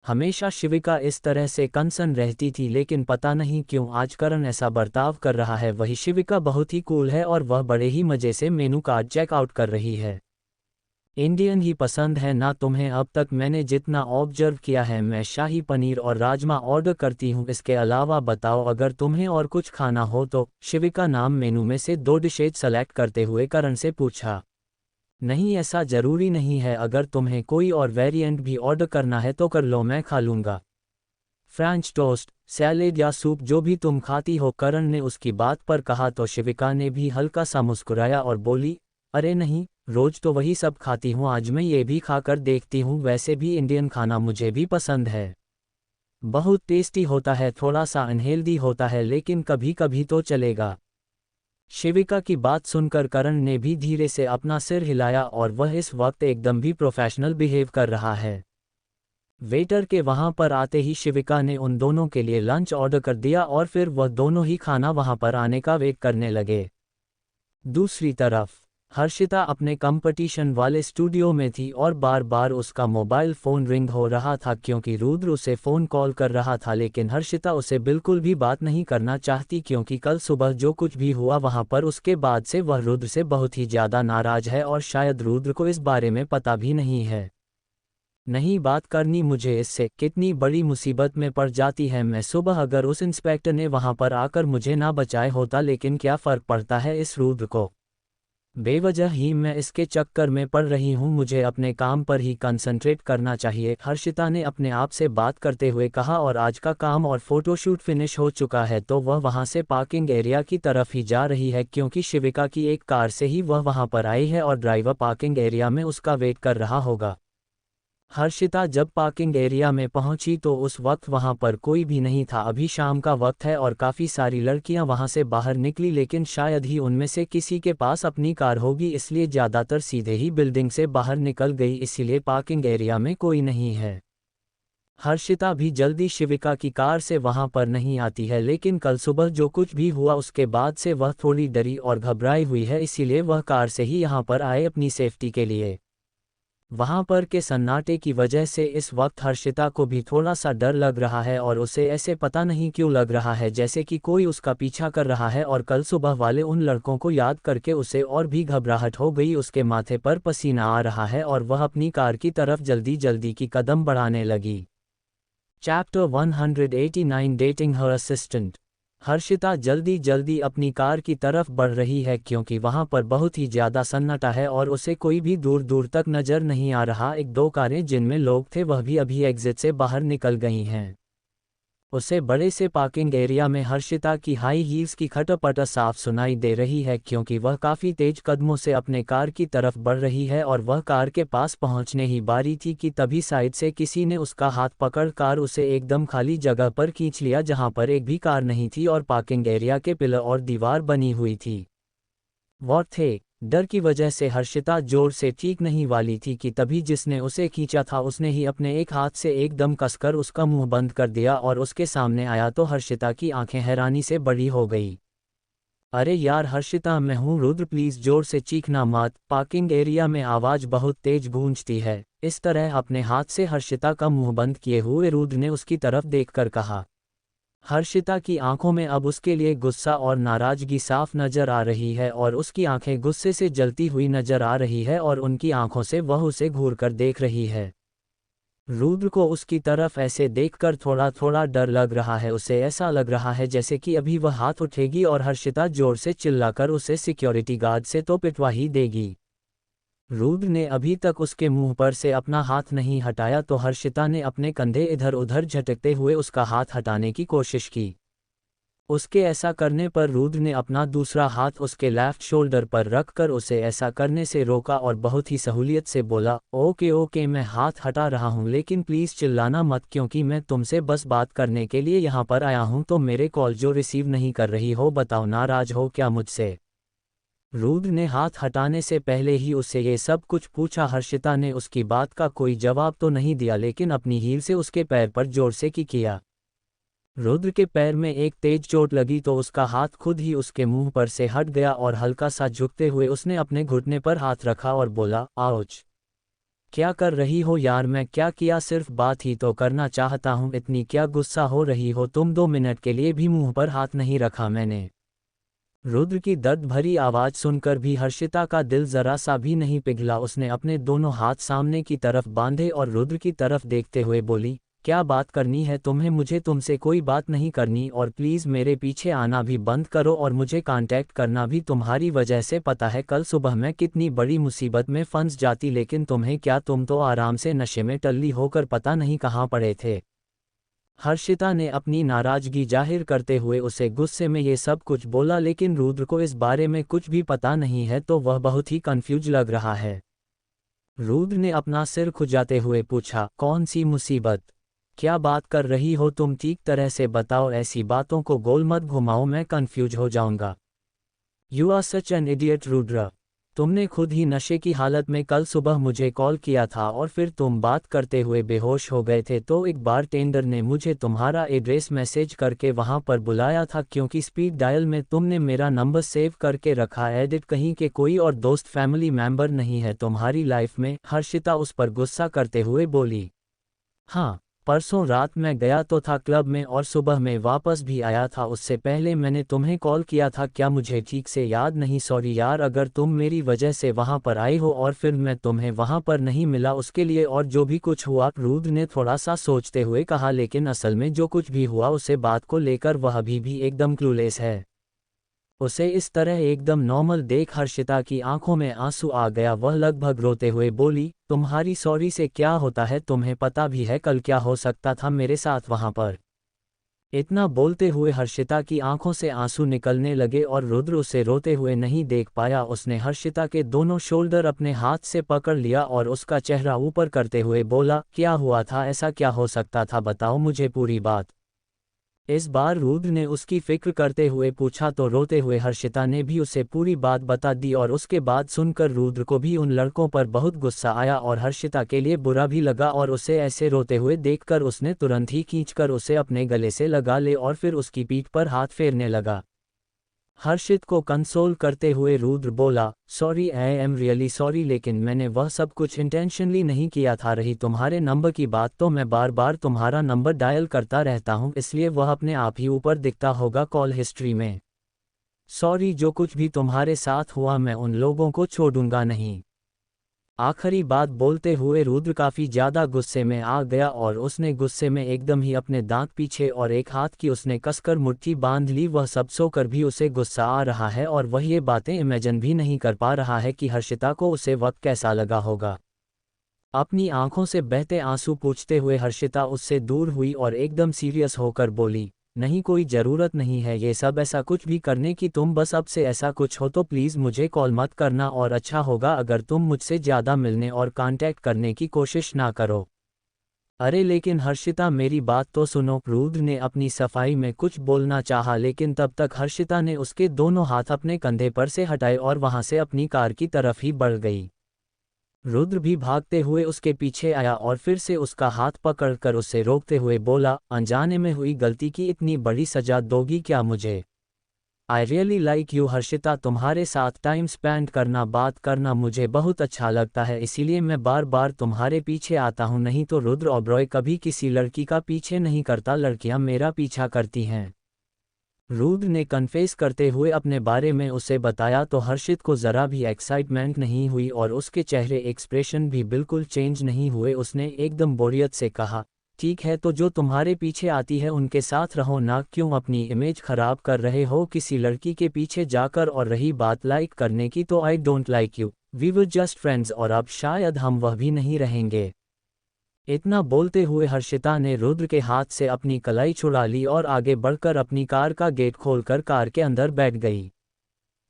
हमेशा शिविका इस तरह से कंसर्न रहती थी, लेकिन पता नहीं क्यों आज करण ऐसा बर्ताव कर रहा है। वही शिविका बहुत ही कूल है और वह बड़े ही मज़े से मेनू कार्ड चेकआउट कर रही है। इंडियन ही पसंद है ना तुम्हें? अब तक मैंने जितना ऑब्जर्व किया है, मैं शाही पनीर और राजमा ऑर्डर करती हूँ। इसके अलावा बताओ अगर तुम्हें और कुछ खाना हो तो। शिविका नाम मेनू में से 2 डिशेज सेलेक्ट करते हुए करण से पूछा। नहीं, ऐसा ज़रूरी नहीं है, अगर तुम्हें कोई और वेरिएंट भी ऑर्डर करना है तो कर लो, मैं खा लूँगा। फ्रेंच टोस्ट, सैलेड या सूप, जो भी तुम खाती हो, करण ने उसकी बात पर कहा, तो शिविका ने भी हल्का सा मुस्कुराया और बोली, अरे नहीं, रोज तो वही सब खाती हूँ, आज मैं ये भी खाकर देखती हूँ। वैसे भी इंडियन खाना मुझे भी पसंद है, बहुत टेस्टी होता है, थोड़ा सा अनहेल्दी होता है, लेकिन कभी कभी तो चलेगा। शिविका की बात सुनकर करण ने भी धीरे से अपना सिर हिलाया और वह इस वक्त एकदम भी प्रोफेशनल बिहेव कर रहा है। वेटर के वहां पर आते ही शिविका ने उन दोनों के लिए लंच ऑर्डर कर दिया और फिर वह दोनों ही खाना वहां पर आने का वेट करने लगे। दूसरी तरफ हर्षिता अपने कंपटीशन वाले स्टूडियो में थी और बार बार उसका मोबाइल फ़ोन रिंग हो रहा था, क्योंकि रुद्र उसे फ़ोन कॉल कर रहा था। लेकिन हर्षिता उसे बिल्कुल भी बात नहीं करना चाहती, क्योंकि कल सुबह जो कुछ भी हुआ वहां पर, उसके बाद से वह रुद्र से बहुत ही ज़्यादा नाराज़ है और शायद रुद्र को इस बारे में पता भी नहीं है। नहीं बात करनी मुझे, इससे कितनी बड़ी मुसीबत में पड़ जाती है मैं। सुबह अगर उस इंस्पेक्टर ने वहां पर आकर मुझे ना बचाए होता, लेकिन क्या फ़र्क पड़ता है इस रुद्र को, बेवजह ही मैं इसके चक्कर में पड़ रही हूँ। मुझे अपने काम पर ही कंसंट्रेट करना चाहिए, हर्षिता ने अपने आप से बात करते हुए कहा। और आज का काम और फोटोशूट फिनिश हो चुका है, तो वह वहां से पार्किंग एरिया की तरफ ही जा रही है, क्योंकि शिविका की एक कार से ही वह वहां पर आई है और ड्राइवर पार्किंग एरिया में उसका वेट कर रहा होगा। हर्षिता जब पार्किंग एरिया में पहुंची तो उस वक्त वहां पर कोई भी नहीं था। अभी शाम का वक्त है और काफ़ी सारी लड़कियां वहां से बाहर निकली, लेकिन शायद ही उनमें से किसी के पास अपनी कार होगी, इसलिए ज़्यादातर सीधे ही बिल्डिंग से बाहर निकल गई, इसीलिए पार्किंग एरिया में कोई नहीं है। हर्षिता भी जल्दी शिविका की कार से वहां पर नहीं आती है, लेकिन कल सुबह जो कुछ भी हुआ उसके बाद से वह थोड़ी डरी और घबराई हुई है, इसीलिए वह कार से ही यहाँ पर आए अपनी सेफ्टी के लिए। वहां पर के सन्नाटे की वजह से इस वक्त हर्षिता को भी थोड़ा सा डर लग रहा है और उसे ऐसे पता नहीं क्यों लग रहा है जैसे कि कोई उसका पीछा कर रहा है और कल सुबह वाले उन लड़कों को याद करके उसे और भी घबराहट हो गई। उसके माथे पर पसीना आ रहा है और वह अपनी कार की तरफ जल्दी जल्दी की कदम बढ़ाने लगी। चैप्टर 189 डेटिंग हर असिस्टेंट। हर्षिता जल्दी जल्दी अपनी कार की तरफ बढ़ रही है क्योंकि वहां पर बहुत ही ज्यादा सन्नाटा है और उसे कोई भी दूर दूर तक नजर नहीं आ रहा। एक दो कारें जिनमें लोग थे वह भी अभी एग्जिट से बाहर निकल गई हैं। उसे बड़े से पार्किंग एरिया में हर्षिता की हाई हील्स की खटपट साफ सुनाई दे रही है क्योंकि वह काफ़ी तेज कदमों से अपने कार की तरफ बढ़ रही है और वह कार के पास पहुंचने ही बारी थी कि तभी साइड से किसी ने उसका हाथ पकड़ कार उसे एकदम खाली जगह पर खींच लिया जहां पर एक भी कार नहीं थी और पार्किंग एरिया के पिलर और दीवार बनी हुई थी। वो थे डर की वजह से हर्षिता जोर से चीख नहीं वाली थी कि तभी जिसने उसे खींचा था उसने ही अपने एक हाथ से एकदम कसकर उसका मुंह बंद कर दिया और उसके सामने आया तो हर्षिता की आंखें हैरानी से बड़ी हो गई। अरे यार हर्षिता, मैं हूँ रुद्र, प्लीज जोर से चीखना मत। पार्किंग एरिया में आवाज बहुत तेज गूंजती है। इस तरह अपने हाथ से हर्षिता का मुंह बंद किए हुए रुद्र ने उसकी तरफ देखकर कहा। हर्षिता की आंखों में अब उसके लिए गुस्सा और नाराजगी साफ नजर आ रही है और उसकी आंखें गुस्से से जलती हुई नजर आ रही है और उनकी आंखों से वह उसे घूरकर देख रही है। रुद्र को उसकी तरफ ऐसे देखकर थोड़ा थोड़ा डर लग रहा है। उसे ऐसा लग रहा है जैसे कि अभी वह हाथ उठेगी और हर्षिता जोर से चिल्लाकर उसे सिक्योरिटी गार्ड से तो पिटवा ही देगी। रुद्र ने अभी तक उसके मुंह पर से अपना हाथ नहीं हटाया तो हर्षिता ने अपने कंधे इधर उधर झटकते हुए उसका हाथ हटाने की कोशिश की। उसके ऐसा करने पर रुद्र ने अपना दूसरा हाथ उसके लेफ्ट शोल्डर पर रखकर उसे ऐसा करने से रोका और बहुत ही सहूलियत से बोला, ओके ओके मैं हाथ हटा रहा हूँ लेकिन प्लीज़ चिल्लाना मत क्योंकि मैं तुमसे बस बात करने के लिए यहाँ पर आया हूँ। तो मेरे कॉल जो रिसीव नहीं कर रही हो, बताओ नाराज हो क्या मुझसे? रुद्र ने हाथ हटाने से पहले ही उससे ये सब कुछ पूछा। हर्षिता ने उसकी बात का कोई जवाब तो नहीं दिया लेकिन अपनी हील से उसके पैर पर जोर से किया। रुद्र के पैर में एक तेज चोट लगी तो उसका हाथ खुद ही उसके मुंह पर से हट गया और हल्का सा झुकते हुए उसने अपने घुटने पर हाथ रखा और बोला, आउच। क्या कर रही हो यार? मैं क्या किया? सिर्फ बात ही तो करना चाहता हूँ, इतनी क्या गुस्सा हो रही हो तुम? 2 मिनट के लिए भी मुंह पर हाथ नहीं रखा मैंने। रुद्र की दर्द भरी आवाज सुनकर भी हर्षिता का दिल जरा सा भी नहीं पिघला। उसने अपने दोनों हाथ सामने की तरफ बांधे और रुद्र की तरफ देखते हुए बोली, क्या बात करनी है तुम्हें? मुझे तुमसे कोई बात नहीं करनी और प्लीज़ मेरे पीछे आना भी बंद करो और मुझे कांटेक्ट करना भी तुम्हारी वजह से। पता है कल सुबह मैं कितनी बड़ी मुसीबत में फंस जाती, लेकिन तुम्हें क्या, तुम तो आराम से नशे में टल्ली होकर पता नहीं कहाँ पड़े थे। हर्षिता ने अपनी नाराजगी जाहिर करते हुए उसे गुस्से में ये सब कुछ बोला लेकिन रुद्र को इस बारे में कुछ भी पता नहीं है तो वह बहुत ही कंफ्यूज लग रहा है। रुद्र ने अपना सिर खुजाते हुए पूछा, कौन सी मुसीबत? क्या बात कर रही हो तुम? ठीक तरह से बताओ, ऐसी बातों को गोल मत घुमाओ, मैं कंफ्यूज हो जाऊंगा। You are such an idiot Rudra. तुमने खुद ही नशे की हालत में कल सुबह मुझे कॉल किया था और फिर तुम बात करते हुए बेहोश हो गए थे तो एक बारटेंडर ने मुझे तुम्हारा एड्रेस मैसेज करके वहां पर बुलाया था क्योंकि स्पीड डायल में तुमने मेरा नंबर सेव करके रखा। एडिट कहीं के कोई और दोस्त फैमिली मेंबर नहीं है तुम्हारी लाइफ में? हर्षिता उस पर गुस्सा करते हुए बोली। हाँ, परसों रात मैं गया तो था क्लब में और सुबह में वापस भी आया था। उससे पहले मैंने तुम्हें कॉल किया था, क्या मुझे ठीक से याद नहीं? सॉरी यार, अगर तुम मेरी वजह से वहां पर आई हो और फिर मैं तुम्हें वहां पर नहीं मिला उसके लिए और जो भी कुछ हुआ। रुद्र ने थोड़ा सा सोचते हुए कहा, लेकिन असल में जो कुछ भी हुआ उसे बात को लेकर वह अभी भी एकदम क्लूलेस है। उसे इस तरह एकदम नॉर्मल देख हर्षिता की आंखों में आंसू आ गया। वह लगभग रोते हुए बोली, तुम्हारी सॉरी से क्या होता है? तुम्हें पता भी है कल क्या हो सकता था मेरे साथ वहां पर? इतना बोलते हुए हर्षिता की आंखों से आंसू निकलने लगे और रुद्र उसे रोते हुए नहीं देख पाया। उसने हर्षिता के दोनों शोल्डर अपने हाथ से पकड़ लिया और उसका चेहरा ऊपर करते हुए बोला, क्या हुआ था? ऐसा क्या हो सकता था? बताओ मुझे पूरी बात। इस बार रुद्र ने उसकी फिक्र करते हुए पूछा तो रोते हुए हर्षिता ने भी उसे पूरी बात बता दी और उसके बाद सुनकर रुद्र को भी उन लड़कों पर बहुत गुस्सा आया और हर्षिता के लिए बुरा भी लगा और उसे ऐसे रोते हुए देखकर उसने तुरंत ही खींचकर उसे अपने गले से लगा ले और फिर उसकी पीठ पर हाथ फेरने लगा। हर्षित को कंसोल करते हुए रुद्र बोला, sorry, I am really sorry, लेकिन मैंने वह सब कुछ इंटेंशनली नहीं किया था। रही तुम्हारे नंबर की बात, तो मैं बार बार तुम्हारा नंबर डायल करता रहता हूँ, इसलिए वह अपने आप ही ऊपर दिखता होगा कॉल हिस्ट्री में। सॉरी, जो कुछ भी तुम्हारे साथ हुआ मैं उन लोगों को छोड़ूंगा नहीं। आखिरी बात बोलते हुए रुद्र काफी ज्यादा गुस्से में आ गया और उसने गुस्से में एकदम ही अपने दांत पीछे और एक हाथ की उसने कसकर मुट्ठी बांध ली। वह सब सोकर भी उसे गुस्सा आ रहा है और वह ये बातें इमेजिन भी नहीं कर पा रहा है कि हर्षिता को उसे वक्त कैसा लगा होगा। अपनी आंखों से बहते आंसू पोंछते हुए हर्षिता उससे दूर हुई और एकदम सीरियस होकर बोली, नहीं, कोई ज़रूरत नहीं है ये सब ऐसा कुछ भी करने की। तुम बस अब से ऐसा कुछ हो तो प्लीज़ मुझे कॉल मत करना और अच्छा होगा अगर तुम मुझसे ज़्यादा मिलने और कांटेक्ट करने की कोशिश ना करो। अरे लेकिन हर्षिता, मेरी बात तो सुनो। रुद्र ने अपनी सफाई में कुछ बोलना चाहा, लेकिन तब तक हर्षिता ने उसके दोनों हाथ अपने कंधे पर से हटाए और वहां से अपनी कार की तरफ ही बढ़ गई। रुद्र भी भागते हुए उसके पीछे आया और फिर से उसका हाथ पकड़कर उसे रोकते हुए बोला, अनजाने में हुई गलती की इतनी बड़ी सजा दोगी क्या मुझे? I really like you Harshita, तुम्हारे साथ टाइम स्पेंड करना, बात करना मुझे बहुत अच्छा लगता है, इसीलिए मैं बार बार तुम्हारे पीछे आता हूँ। नहीं तो रुद्र ओबरॉय कभी किसी लड़की का पीछे नहीं करता, लड़कियां मेरा पीछा करती हैं। रुद्र ने कन्फेस करते हुए अपने बारे में उसे बताया तो हर्षित को ज़रा भी एक्साइटमेंट नहीं हुई और उसके चेहरे एक्सप्रेशन भी बिल्कुल चेंज नहीं हुए। उसने एकदम बोरियत से कहा, ठीक है, तो जो तुम्हारे पीछे आती है उनके साथ रहो ना, क्यों अपनी इमेज खराब कर रहे हो किसी लड़की के पीछे जाकर? और रही बात लाइक करने की, तो I don't like you, we were just friends और अब शायद हम वह भी नहीं रहेंगे। इतना बोलते हुए हर्षिता ने रुद्र के हाथ से अपनी कलाई छुड़ा ली और आगे बढ़कर अपनी कार का गेट खोलकर कार के अंदर बैठ गई।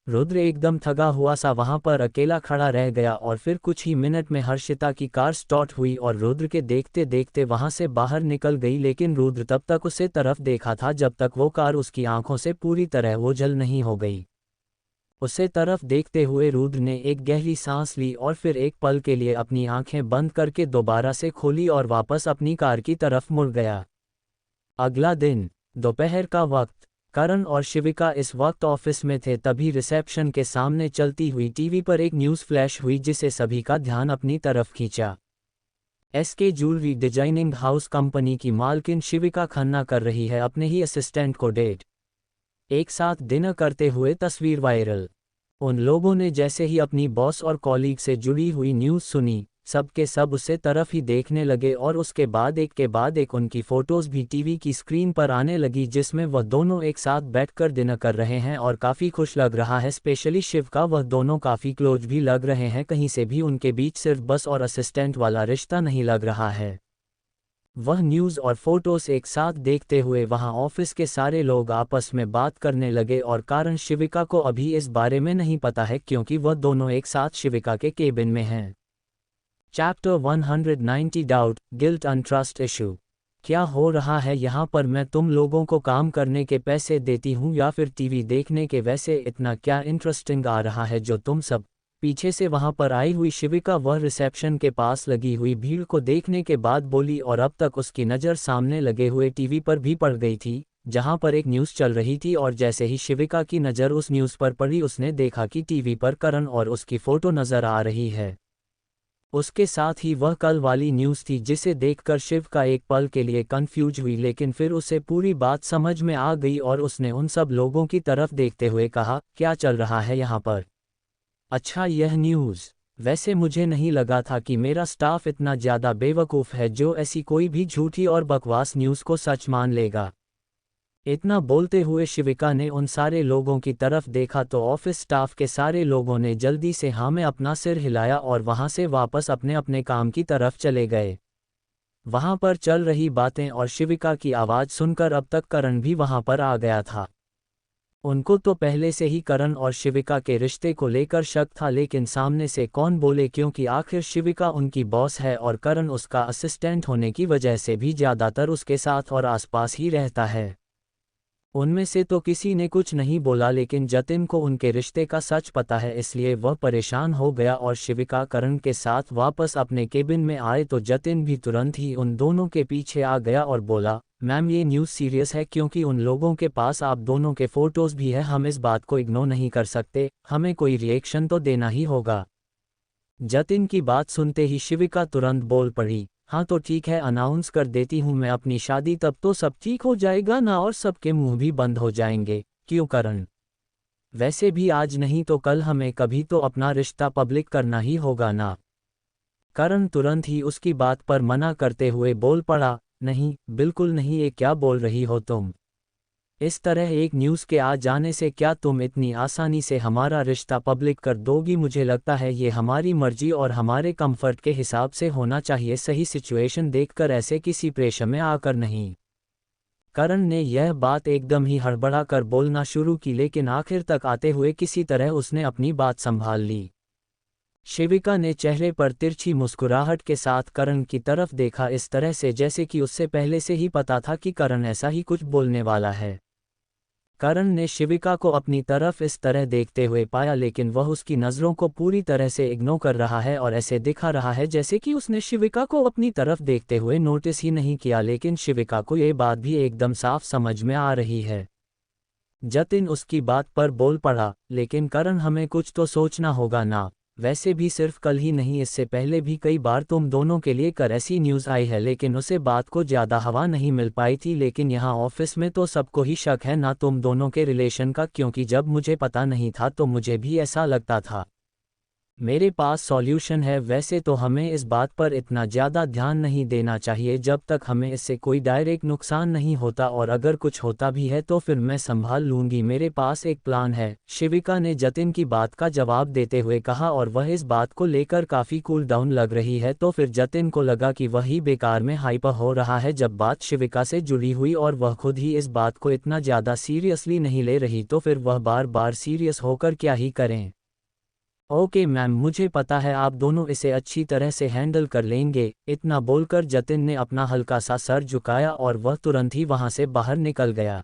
रुद्र एकदम थका हुआ सा वहां पर अकेला खड़ा रह गया और फिर कुछ ही मिनट में हर्षिता की कार स्टार्ट हुई और रुद्र के देखते देखते वहां से बाहर निकल गई। लेकिन रुद्र तब तक उसे तरफ देखा था जब तक वो कार उसकी आंखों से पूरी तरह ओझल नहीं हो गई। उसे तरफ देखते हुए रुद्र ने एक गहरी सांस ली और फिर एक पल के लिए अपनी आंखें बंद करके दोबारा से खोली और वापस अपनी कार की तरफ मुड़ गया। अगला दिन, दोपहर का वक्त, करण और शिविका इस वक्त ऑफिस में थे। तभी रिसेप्शन के सामने चलती हुई टीवी पर एक न्यूज़ फ्लैश हुई जिसे सभी का ध्यान अपनी तरफ खींचा। SK jewellery designing house company की मालकिन शिविका खन्ना कर रही है अपने ही असिस्टेंट को डेट। एक साथ डिनर करते हुए तस्वीर वायरल। उन लोगों ने जैसे ही अपनी बॉस और कॉलीग से जुड़ी हुई न्यूज़ सुनी, सब के सब उसे तरफ ही देखने लगे और उसके बाद एक के बाद एक उनकी फोटोज भी टीवी की स्क्रीन पर आने लगी जिसमें वह दोनों एक साथ बैठकर डिनर कर रहे हैं और काफ़ी खुश लग रहा है। स्पेशली शिव का, वह दोनों काफ़ी क्लोज भी लग रहे हैं, कहीं से भी उनके बीच सिर्फ बस और असिस्टेंट वाला रिश्ता नहीं लग रहा है। वह न्यूज़ और फोटोज एक साथ देखते हुए वहां ऑफिस के सारे लोग आपस में बात करने लगे और कारण शिविका को अभी इस बारे में नहीं पता है क्योंकि वह दोनों एक साथ शिविका के केबिन में हैं। Chapter 190 doubt, guilt and trust issue. क्या हो रहा है यहाँ पर? मैं तुम लोगों को काम करने के पैसे देती हूँ या फिर टीवी देखने के? वैसे इतना क्या इंटरेस्टिंग आ रहा है जो तुम सब? पीछे से वहां पर आई हुई शिविका वह रिसेप्शन के पास लगी हुई भीड़ को देखने के बाद बोली और अब तक उसकी नज़र सामने लगे हुए टीवी पर भी पड़ गई थी जहां पर एक न्यूज़ चल रही थी। और जैसे ही शिविका की नज़र उस न्यूज़ पर पड़ी उसने देखा कि टीवी पर करण और उसकी फ़ोटो नज़र आ रही है। उसके साथ ही वह कल वाली न्यूज़ थी जिसे देखकर शिव का एक पल के लिए कंफ्यूज हुई, लेकिन फिर उसे पूरी बात समझ में आ गई और उसने उन सब लोगों की तरफ देखते हुए कहा, क्या चल रहा है यहाँ पर? अच्छा, यह न्यूज़? वैसे मुझे नहीं लगा था कि मेरा स्टाफ इतना ज़्यादा बेवकूफ़ है जो ऐसी कोई भी झूठी और बकवास न्यूज़ को सच मान लेगा। इतना बोलते हुए शिविका ने उन सारे लोगों की तरफ देखा तो ऑफिस स्टाफ के सारे लोगों ने जल्दी से हाँ में अपना सिर हिलाया और वहां से वापस अपने अपने काम की तरफ चले गए। वहां पर चल रही बातें और शिविका की आवाज़ सुनकर अब तक करण भी वहां पर आ गया था। उनको तो पहले से ही करण और शिविका के रिश्ते को लेकर शक था, लेकिन सामने से कौन बोले क्योंकि आखिर शिविका उनकी बॉस है और करण उसका असिस्टेंट होने की वजह से भी ज़्यादातर उसके साथ और आसपास ही रहता है। उनमें से तो किसी ने कुछ नहीं बोला, लेकिन जतिन को उनके रिश्ते का सच पता है, इसलिए वह परेशान हो गया और शिविका करण के साथ वापस अपने केबिन में आए तो जतिन भी तुरंत ही उन दोनों के पीछे आ गया और बोला, मैम ये न्यूज़ सीरियस है क्योंकि उन लोगों के पास आप दोनों के फोटोज़ भी है, हम इस बात को इग्नोर नहीं कर सकते, हमें कोई रिएक्शन तो देना ही होगा। जतिन की बात सुनते ही शिविका तुरंत बोल पड़ी, हाँ तो ठीक है, अनाउंस कर देती हूँ मैं अपनी शादी, तब तो सब ठीक हो जाएगा ना और सबके मुंह भी बंद हो जाएंगे। क्यों करण? वैसे भी आज नहीं तो कल हमें कभी तो अपना रिश्ता पब्लिक करना ही होगा ना। करण तुरंत ही उसकी बात पर मना करते हुए बोल पड़ा, नहीं बिल्कुल नहीं, ये क्या बोल रही हो तुम? इस तरह एक न्यूज़ के आ जाने से क्या तुम इतनी आसानी से हमारा रिश्ता पब्लिक कर दोगी? मुझे लगता है ये हमारी मर्जी और हमारे कंफर्ट के हिसाब से होना चाहिए, सही सिचुएशन देखकर, ऐसे किसी प्रेशर में आकर नहीं। करण ने यह बात एकदम ही हड़बड़ा कर बोलना शुरू की, लेकिन आखिर तक आते हुए किसी तरह उसने अपनी बात संभाल ली। शिविका ने चेहरे पर तिरछी मुस्कुराहट के साथ करण की तरफ देखा, इस तरह से जैसे कि उससे पहले से ही पता था कि करण ऐसा ही कुछ बोलने वाला है। करण ने शिविका को अपनी तरफ इस तरह देखते हुए पाया, लेकिन वह उसकी नज़रों को पूरी तरह से इग्नोर कर रहा है और ऐसे दिखा रहा है जैसे कि उसने शिविका को अपनी तरफ देखते हुए नोटिस ही नहीं किया, लेकिन शिविका को ये बात भी एकदम साफ समझ में आ रही है। जतिन उसकी बात पर बोल पड़ा, लेकिन करण हमें कुछ तो सोचना होगा ना, वैसे भी सिर्फ कल ही नहीं, इससे पहले भी कई बार तुम दोनों के लिए कर ऐसी न्यूज़ आई है, लेकिन उसे बात को ज़्यादा हवा नहीं मिल पाई थी, लेकिन यहाँ ऑफिस में तो सबको ही शक है ना तुम दोनों के रिलेशन का, क्योंकि जब मुझे पता नहीं था तो मुझे भी ऐसा लगता था। मेरे पास सॉल्यूशन है, वैसे तो हमें इस बात पर इतना ज़्यादा ध्यान नहीं देना चाहिए जब तक हमें इससे कोई डायरेक्ट नुकसान नहीं होता, और अगर कुछ होता भी है तो फिर मैं संभाल लूँगी, मेरे पास एक प्लान है, शिविका ने जतिन की बात का जवाब देते हुए कहा, और वह इस बात को लेकर काफ़ी कूल डाउन लग रही है। तो फिर जतिन को लगा कि वही बेकार में हाइपर हो रहा है। जब बात शिविका से जुड़ी हुई और वह खुद ही इस बात को इतना ज़्यादा सीरियसली नहीं ले रही, तो फिर वह बार बार सीरियस होकर क्या ही करें। ओके मैम, मुझे पता है आप दोनों इसे अच्छी तरह से हैंडल कर लेंगे। इतना बोलकर जतिन ने अपना हल्का सा सर झुकाया और वह तुरंत ही वहां से बाहर निकल गया।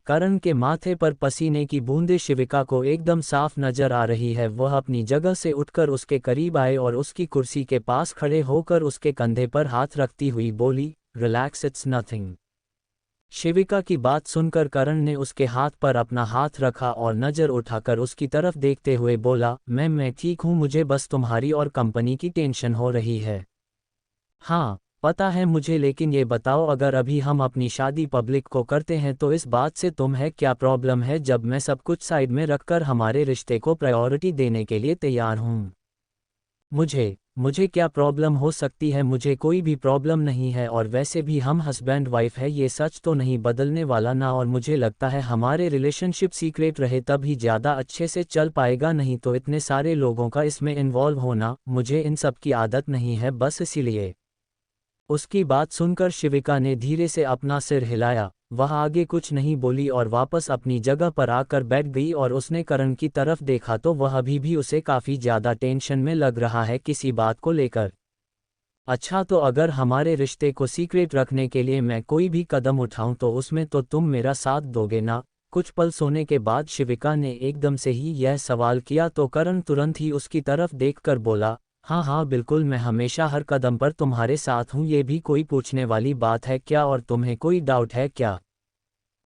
करण के माथे पर पसीने की बूंदें शिविका को एकदम साफ नजर आ रही है। वह अपनी जगह से उठकर उसके करीब आए और उसकी कुर्सी के पास खड़े होकर उसके कंधे पर हाथ रखती हुई बोली, रिलैक्स, इट्स नथिंग। शिविका की बात सुनकर करण ने उसके हाथ पर अपना हाथ रखा और नज़र उठाकर उसकी तरफ देखते हुए बोला, मैं ठीक हूँ, मुझे बस तुम्हारी और कंपनी की टेंशन हो रही है। हाँ पता है मुझे, लेकिन ये बताओ, अगर अभी हम अपनी शादी पब्लिक को करते हैं तो इस बात से तुम्हें क्या प्रॉब्लम है, जब मैं सब कुछ साइड में रखकर हमारे रिश्ते को प्रायोरिटी देने के लिए तैयार हूँ। मुझे क्या प्रॉब्लम हो सकती है? मुझे कोई भी प्रॉब्लम नहीं है, और वैसे भी हम हस्बैंड वाइफ है, ये सच तो नहीं बदलने वाला ना, और मुझे लगता है हमारे रिलेशनशिप सीक्रेट रहे तब ही ज़्यादा अच्छे से चल पाएगा, नहीं तो इतने सारे लोगों का इसमें इन्वॉल्व होना, मुझे इन सब की आदत नहीं है, बस इसीलिए। उसकी बात सुनकर शिविका ने धीरे से अपना सिर हिलाया, वह आगे कुछ नहीं बोली और वापस अपनी जगह पर आकर बैठ गई, और उसने करण की तरफ देखा तो वह अभी भी उसे काफ़ी ज़्यादा टेंशन में लग रहा है किसी बात को लेकर। अच्छा, तो अगर हमारे रिश्ते को सीक्रेट रखने के लिए मैं कोई भी कदम उठाऊं तो उसमें तो तुम मेरा साथ दोगे ना? कुछ पल सोने के बाद शिविका ने एकदम से ही यह सवाल किया तो करण तुरंत ही उसकी तरफ देखकर बोला, हाँ हाँ बिल्कुल, मैं हमेशा हर कदम पर तुम्हारे साथ हूँ, ये भी कोई पूछने वाली बात है क्या? और तुम्हें कोई डाउट है क्या?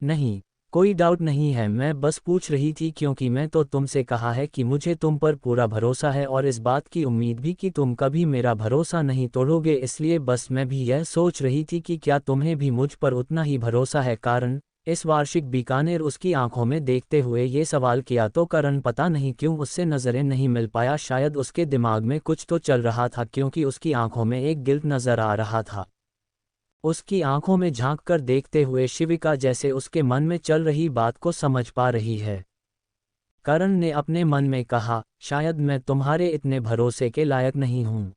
नहीं, कोई डाउट नहीं है, मैं बस पूछ रही थी क्योंकि मैं तो तुमसे कहा है कि मुझे तुम पर पूरा भरोसा है और इस बात की उम्मीद भी कि तुम कभी मेरा भरोसा नहीं तोड़ोगे, इसलिए बस मैं भी यह सोच रही थी कि क्या तुम्हें भी मुझ पर उतना ही भरोसा है? कारण इस वार्षिक बीकानेर उसकी आंखों में देखते हुए ये सवाल किया तो करण पता नहीं क्यों उससे नज़रें नहीं मिल पाया, शायद उसके दिमाग में कुछ तो चल रहा था क्योंकि उसकी आंखों में एक गिल्ट नज़र आ रहा था। उसकी आंखों में झांककर देखते हुए शिविका जैसे उसके मन में चल रही बात को समझ पा रही है। करण ने अपने मन में कहा, शायद मैं तुम्हारे इतने भरोसे के लायक नहीं हूँ,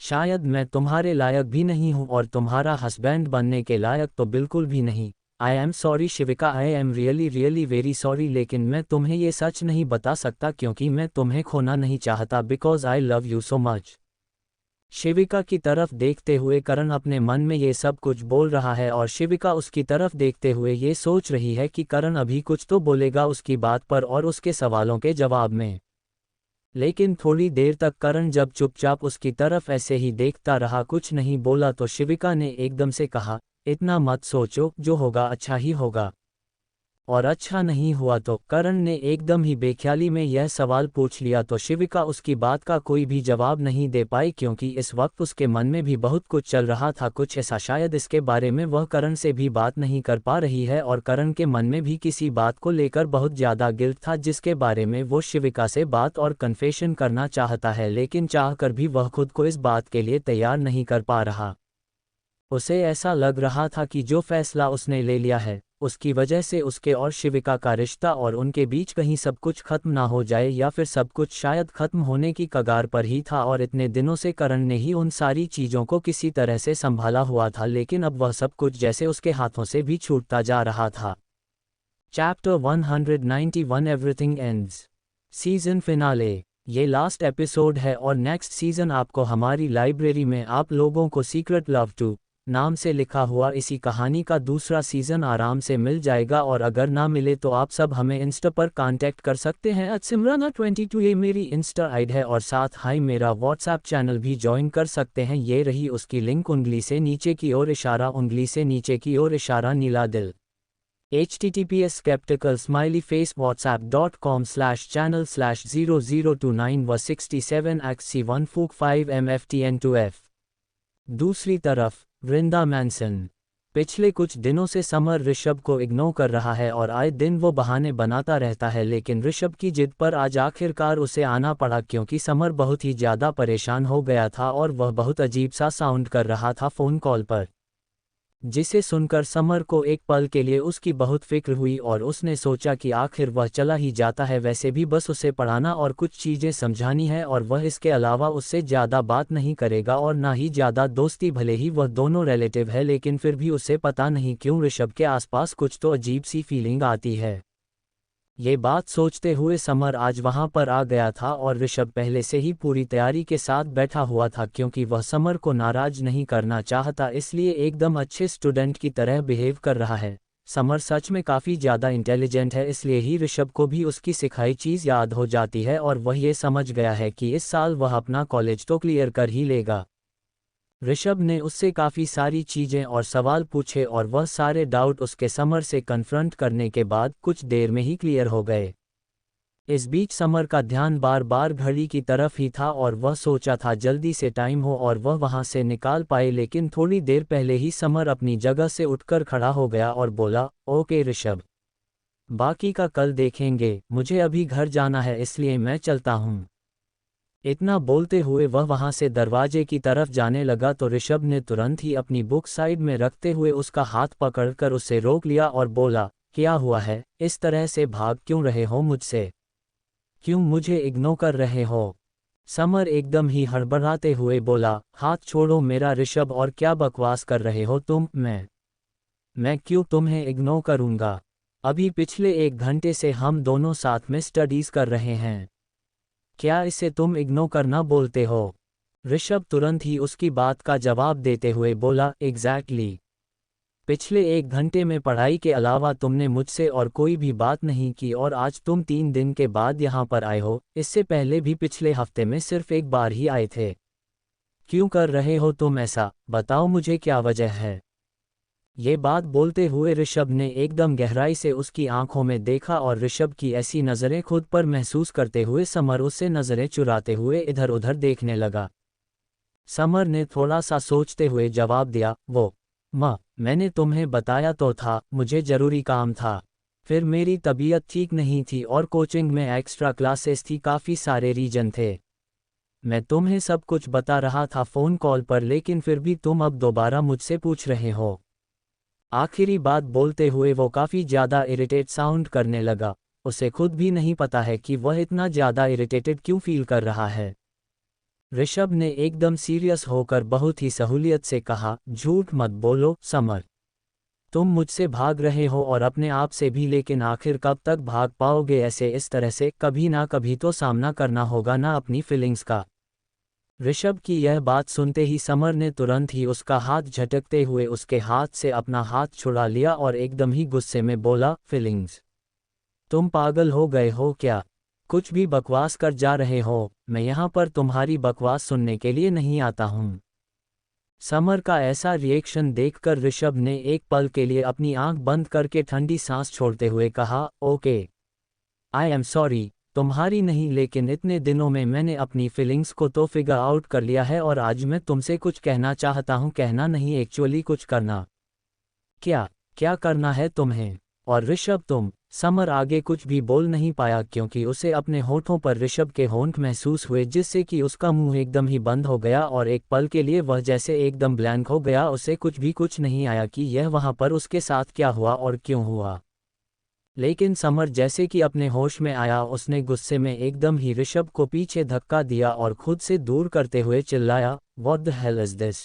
शायद मैं तुम्हारे लायक भी नहीं हूँ, और तुम्हारा हस्बैंड बनने के लायक तो बिल्कुल भी नहीं। I am sorry Shivika, I am really really very sorry, लेकिन मैं तुम्हें ये सच नहीं बता सकता क्योंकि मैं तुम्हें खोना नहीं चाहता, because I love you so much. Shivika की तरफ देखते हुए करण अपने मन में ये सब कुछ बोल रहा है और शिविका उसकी तरफ देखते हुए ये सोच रही है कि करण अभी कुछ तो बोलेगा उसकी बात पर और उसके सवालों के जवाब में। लेकिन थोड़ी देर तक करण जब चुपचाप उसकी तरफ ऐसे ही देखता रहा, कुछ नहीं बोला, तो शिविका ने एकदम से कहा, इतना मत सोचो, जो होगा अच्छा ही होगा। और अच्छा नहीं हुआ तो? करण ने एकदम ही बेख्याली में यह सवाल पूछ लिया तो शिविका उसकी बात का कोई भी जवाब नहीं दे पाई, क्योंकि इस वक्त उसके मन में भी बहुत कुछ चल रहा था, कुछ ऐसा शायद इसके बारे में वह करण से भी बात नहीं कर पा रही है और करण के मन में भी किसी बात को लेकर बहुत ज़्यादा गिल्ट था जिसके बारे में वो शिविका से बात और कन्फेशन करना चाहता है, लेकिन चाहकर भी वह खुद को इस बात के लिए तैयार नहीं कर पा रहा। उसे ऐसा लग रहा था कि जो फैसला उसने ले लिया है उसकी वजह से उसके और शिविका का रिश्ता और उनके बीच कहीं सब कुछ खत्म ना हो जाए, या फिर सब कुछ शायद खत्म होने की कगार पर ही था। और इतने दिनों से करण ने ही उन सारी चीज़ों को किसी तरह से संभाला हुआ था, लेकिन अब वह सब कुछ जैसे उसके हाथों से भी छूटता जा रहा था। Chapter 191 everything ends, season finale. ये लास्ट एपिसोड है और नेक्स्ट सीजन आपको हमारी लाइब्रेरी में आप लोगों को सीक्रेट लव 2 नाम से लिखा हुआ इसी कहानी का दूसरा सीजन आराम से मिल जाएगा। और अगर ना मिले तो आप सब हमें इंस्टा पर कांटेक्ट कर सकते हैं। @simrana22 ये मेरी इंस्टा आईडी है और साथ हाई मेरा व्हाट्सएप चैनल भी ज्वाइन कर सकते हैं। ये रही उसकी लिंक, उंगली से नीचे की ओर इशारा, उंगली से नीचे की ओर इशारा, नीला दिल। https skeptical smiley face whatsapp.com/channel/0029167xc145mftn2f। दूसरी तरफ वृंदा मैनसन पिछले कुछ दिनों से समर ऋषभ को इग्नोर कर रहा है और आए दिन वो बहाने बनाता रहता है, लेकिन ऋषभ की जिद पर आज आखिरकार उसे आना पड़ा, क्योंकि समर बहुत ही ज़्यादा परेशान हो गया था और वह बहुत अजीब सा साउंड कर रहा था फ़ोन कॉल पर, जिसे सुनकर समर को एक पल के लिए उसकी बहुत फिक्र हुई और उसने सोचा कि आखिर वह चला ही जाता है, वैसे भी बस उसे पढ़ाना और कुछ चीज़ें समझानी है और वह इसके अलावा उससे ज़्यादा बात नहीं करेगा और ना ही ज़्यादा दोस्ती। भले ही वह दोनों रिलेटिव है, लेकिन फिर भी उसे पता नहीं क्यों ऋषभ के आसपास कुछ तो अजीब सी फीलिंग आती है। ये बात सोचते हुए समर आज वहां पर आ गया था और ऋषभ पहले से ही पूरी तैयारी के साथ बैठा हुआ था, क्योंकि वह समर को नाराज नहीं करना चाहता, इसलिए एकदम अच्छे स्टूडेंट की तरह बिहेव कर रहा है। समर सच में काफ़ी ज़्यादा इंटेलिजेंट है, इसलिए ही ऋषभ को भी उसकी सिखाई चीज़ याद हो जाती है और वह ये समझ गया है कि इस साल वह अपना कॉलेज तो क्लियर कर ही लेगा। ऋषभ ने उससे काफ़ी सारी चीज़ें और सवाल पूछे और वह सारे डाउट उसके समर से कन्फ्रंट करने के बाद कुछ देर में ही क्लियर हो गए। इस बीच समर का ध्यान बार बार घड़ी की तरफ ही था और वह सोचा था जल्दी से टाइम हो और वह वहां से निकाल पाए, लेकिन थोड़ी देर पहले ही समर अपनी जगह से उठकर खड़ा हो गया और बोला, ओके ऋषभ, बाकी का कल देखेंगे, मुझे अभी घर जाना है इसलिए मैं चलता हूँ। इतना बोलते हुए वह वहां से दरवाजे की तरफ जाने लगा तो ऋषभ ने तुरंत ही अपनी बुक साइड में रखते हुए उसका हाथ पकड़कर उसे रोक लिया और बोला, क्या हुआ है, इस तरह से भाग क्यों रहे हो मुझसे? क्यों मुझे इग्नोर कर रहे हो? समर एकदम ही हड़बड़ाते हुए बोला, हाथ छोड़ो मेरा ऋषभ, और क्या बकवास कर रहे हो तुम? मैं क्यों तुम्हें इग्नोर करूंगा? अभी पिछले 1 घंटे से हम दोनों साथ में स्टडीज कर रहे हैं, क्या इसे तुम इग्नोर करना बोलते हो? ऋषभ तुरंत ही उसकी बात का जवाब देते हुए बोला, एग्जैक्टली। पिछले 1 घंटे में पढ़ाई के अलावा तुमने मुझसे और कोई भी बात नहीं की और आज तुम 3 दिन के बाद यहाँ पर आए हो। इससे पहले भी पिछले हफ्ते में सिर्फ एक बार ही आए थे। क्यों कर रहे हो तुम ऐसा? बताओ मुझे क्या वजह है? ये बात बोलते हुए ऋषभ ने एकदम गहराई से उसकी आंखों में देखा और ऋषभ की ऐसी नज़रें खुद पर महसूस करते हुए समर उससे नज़रें चुराते हुए इधर उधर देखने लगा। समर ने थोड़ा सा सोचते हुए जवाब दिया, मैंने तुम्हें बताया तो था, मुझे ज़रूरी काम था, फिर मेरी तबीयत ठीक नहीं थी और कोचिंग में एक्स्ट्रा क्लासेस थी, काफ़ी सारे रीजन थे। मैं तुम्हें सब कुछ बता रहा था फ़ोन कॉल पर, लेकिन फिर भी तुम अब दोबारा मुझसे पूछ रहे हो। आखिरी बात बोलते हुए वो काफ़ी ज़्यादा इरिटेट साउंड करने लगा। उसे खुद भी नहीं पता है कि वह इतना ज़्यादा इरिटेटेड क्यों फील कर रहा है। ऋषभ ने एकदम सीरियस होकर बहुत ही सहूलियत से कहा, झूठ मत बोलो समर, तुम मुझसे भाग रहे हो और अपने आप से भी, लेकिन आखिर कब तक भाग पाओगे ऐसे इस तरह से? कभी ना कभी तो सामना करना होगा ना अपनी फीलिंग्स का। ऋषभ की यह बात सुनते ही समर ने तुरंत ही उसका हाथ झटकते हुए उसके हाथ से अपना हाथ छुड़ा लिया और एकदम ही गुस्से में बोला, फीलिंग्स? तुम पागल हो गए हो क्या? कुछ भी बकवास कर जा रहे हो, मैं यहाँ पर तुम्हारी बकवास सुनने के लिए नहीं आता हूँ। समर का ऐसा रिएक्शन देखकर ऋषभ ने एक पल के लिए अपनी आंख बंद करके ठंडी सांस छोड़ते हुए कहा, ओके, आई एम सॉरी, तुम्हारी नहीं, लेकिन इतने दिनों में मैंने अपनी फीलिंग्स को तो फिगर आउट कर लिया है और आज मैं तुमसे कुछ कहना चाहता हूँ, कहना नहीं, एक्चुअली कुछ करना। क्या क्या करना है तुम्हें? और ऋषभ समर आगे कुछ भी बोल नहीं पाया क्योंकि उसे अपने होठों पर ऋषभ के होंठ महसूस हुए जिससे कि उसका मुंह एकदम ही बंद हो गया और एक पल के लिए वह जैसे एकदम ब्लैंक हो गया। उसे कुछ नहीं आया कि यह वहां पर उसके साथ क्या हुआ और क्यों हुआ। लेकिन समर जैसे कि अपने होश में आया, उसने गुस्से में एकदम ही ऋषभ को पीछे धक्का दिया और खुद से दूर करते हुए चिल्लाया, what the hell is this?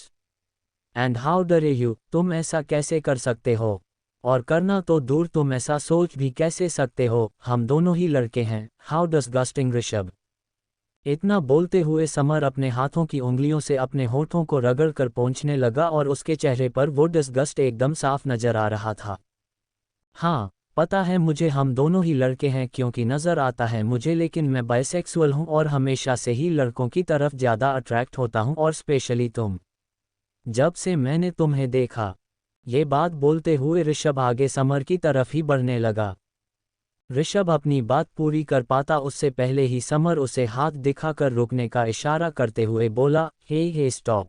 And how डरे यू? तुम ऐसा कैसे कर सकते हो? और करना तो दूर, तुम ऐसा सोच भी कैसे सकते हो? हम दोनों ही लड़के हैं। How disgusting Rishabh. इतना बोलते हुए समर अपने हाथों की उंगलियों से अपने होठों को रगड़ कर पोंछने लगा और उसके चेहरे पर वो डिस्गस्ट एकदम साफ नजर आ रहा था। हाँ, पता है मुझे, हम दोनों ही लड़के हैं क्योंकि नज़र आता है मुझे, लेकिन मैं बाइसेक्सुअल हूँ और हमेशा से ही लड़कों की तरफ ज़्यादा अट्रैक्ट होता हूँ और स्पेशली तुम। जब से मैंने तुम्हें देखा। ये बात बोलते हुए ऋषभ आगे समर की तरफ ही बढ़ने लगा। ऋषभ अपनी बात पूरी कर पाता उससे पहले ही समर उसे हाथ दिखाकर रुकने का इशारा करते हुए बोला, hey stop,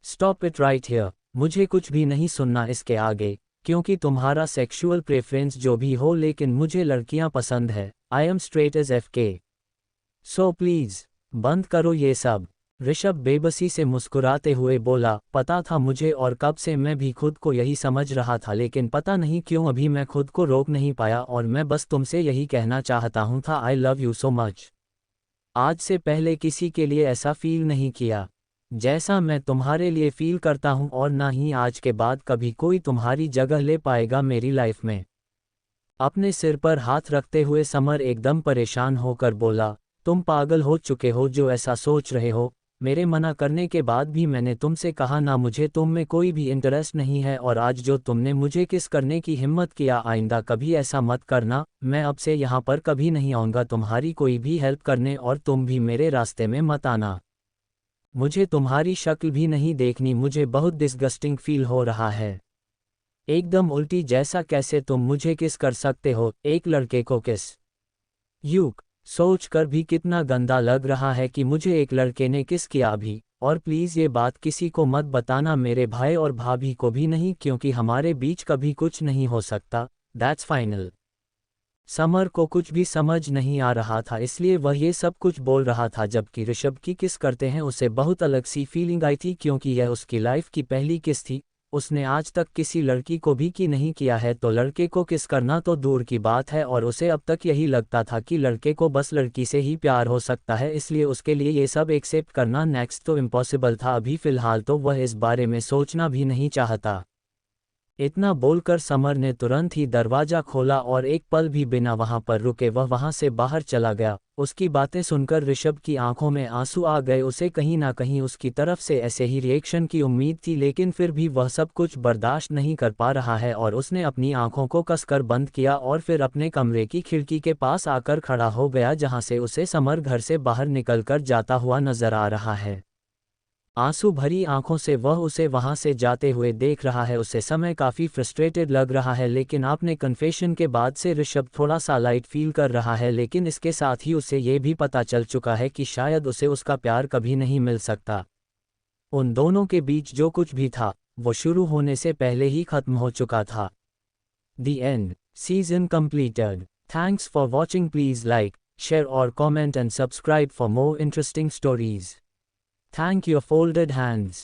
stop it right here. मुझे कुछ भी नहीं सुनना इसके आगे, क्योंकि तुम्हारा सेक्सुअल प्रेफरेंस जो भी हो, लेकिन मुझे लड़कियां पसंद है। I am straight as FK। So please बंद करो ये सब। ऋषभ बेबसी से मुस्कुराते हुए बोला, पता था मुझे और कब से मैं भी खुद को यही समझ रहा था, लेकिन पता नहीं क्यों अभी मैं खुद को रोक नहीं पाया और मैं बस तुमसे यही कहना चाहता हूँ था, आई लव यू सो मच। आज से पहले किसी के लिए ऐसा फील नहीं किया जैसा मैं तुम्हारे लिए फील करता हूँ और ना ही आज के बाद कभी कोई तुम्हारी जगह ले पाएगा मेरी लाइफ में। अपने सिर पर हाथ रखते हुए समर एकदम परेशान होकर बोला, तुम पागल हो चुके हो जो ऐसा सोच रहे हो। मेरे मना करने के बाद भी मैंने तुमसे कहा ना, मुझे तुम में कोई भी इंटरेस्ट नहीं है और आज जो तुमने मुझे किस करने की हिम्मत किया, आइंदा कभी ऐसा मत करना। मैं अब से यहाँ पर कभी नहीं आऊँगा तुम्हारी कोई भी हेल्प करने और तुम भी मेरे रास्ते में मत आना। मुझे तुम्हारी शक्ल भी नहीं देखनी, मुझे बहुत डिस्गस्टिंग फील हो रहा है। एकदम उल्टी जैसा, कैसे तुम मुझे किस कर सकते हो, एक लड़के को किस? यूक, सोच कर भी कितना गंदा लग रहा है कि मुझे एक लड़के ने किस किया अभी। और प्लीज़ ये बात किसी को मत बताना, मेरे भाई और भाभी को भी नहीं, क्योंकि हमारे बीच कभी कुछ नहीं हो सकता। That's final. समर को कुछ भी समझ नहीं आ रहा था, इसलिए वह ये सब कुछ बोल रहा था। जबकि ऋषभ की किस करते हैं उसे बहुत अलग सी फीलिंग आई थी, क्योंकि यह उसकी लाइफ की पहली किस थी। उसने आज तक किसी लड़की को भी की नहीं किया है, तो लड़के को किस करना तो दूर की बात है। और उसे अब तक यही लगता था कि लड़के को बस लड़की से ही प्यार हो सकता है, इसलिए उसके लिए ये सब एक्सेप्ट करना नेक्स्ट तो इम्पॉसिबल था। अभी फ़िलहाल तो वह इस बारे में सोचना भी नहीं चाहता। इतना बोलकर समर ने तुरंत ही दरवाजा खोला और एक पल भी बिना वहां पर रुके वह वहां से बाहर चला गया। उसकी बातें सुनकर ऋषभ की आंखों में आंसू आ गए। उसे कहीं ना कहीं उसकी तरफ से ऐसे ही रिएक्शन की उम्मीद थी, लेकिन फिर भी वह सब कुछ बर्दाश्त नहीं कर पा रहा है और उसने अपनी आंखों को कसकर बंद किया और फिर अपने कमरे की खिड़की के पास आकर खड़ा हो गया, जहां से उसे समर घर से बाहर निकलकर जाता हुआ नजर आ रहा है। आंसू भरी आंखों से वह उसे वहां से जाते हुए देख रहा है। उसे समय काफ़ी फ्रस्ट्रेटेड लग रहा है, लेकिन आपने कन्फेशन के बाद से ऋषभ थोड़ा सा लाइट फील कर रहा है। लेकिन इसके साथ ही उसे ये भी पता चल चुका है कि शायद उसे उसका प्यार कभी नहीं मिल सकता। उन दोनों के बीच जो कुछ भी था वो शुरू होने से पहले ही खत्म हो चुका था। The end. Season completed. Thanks for watching. Please like, share or comment and subscribe for more interesting stories. Thank your folded hands.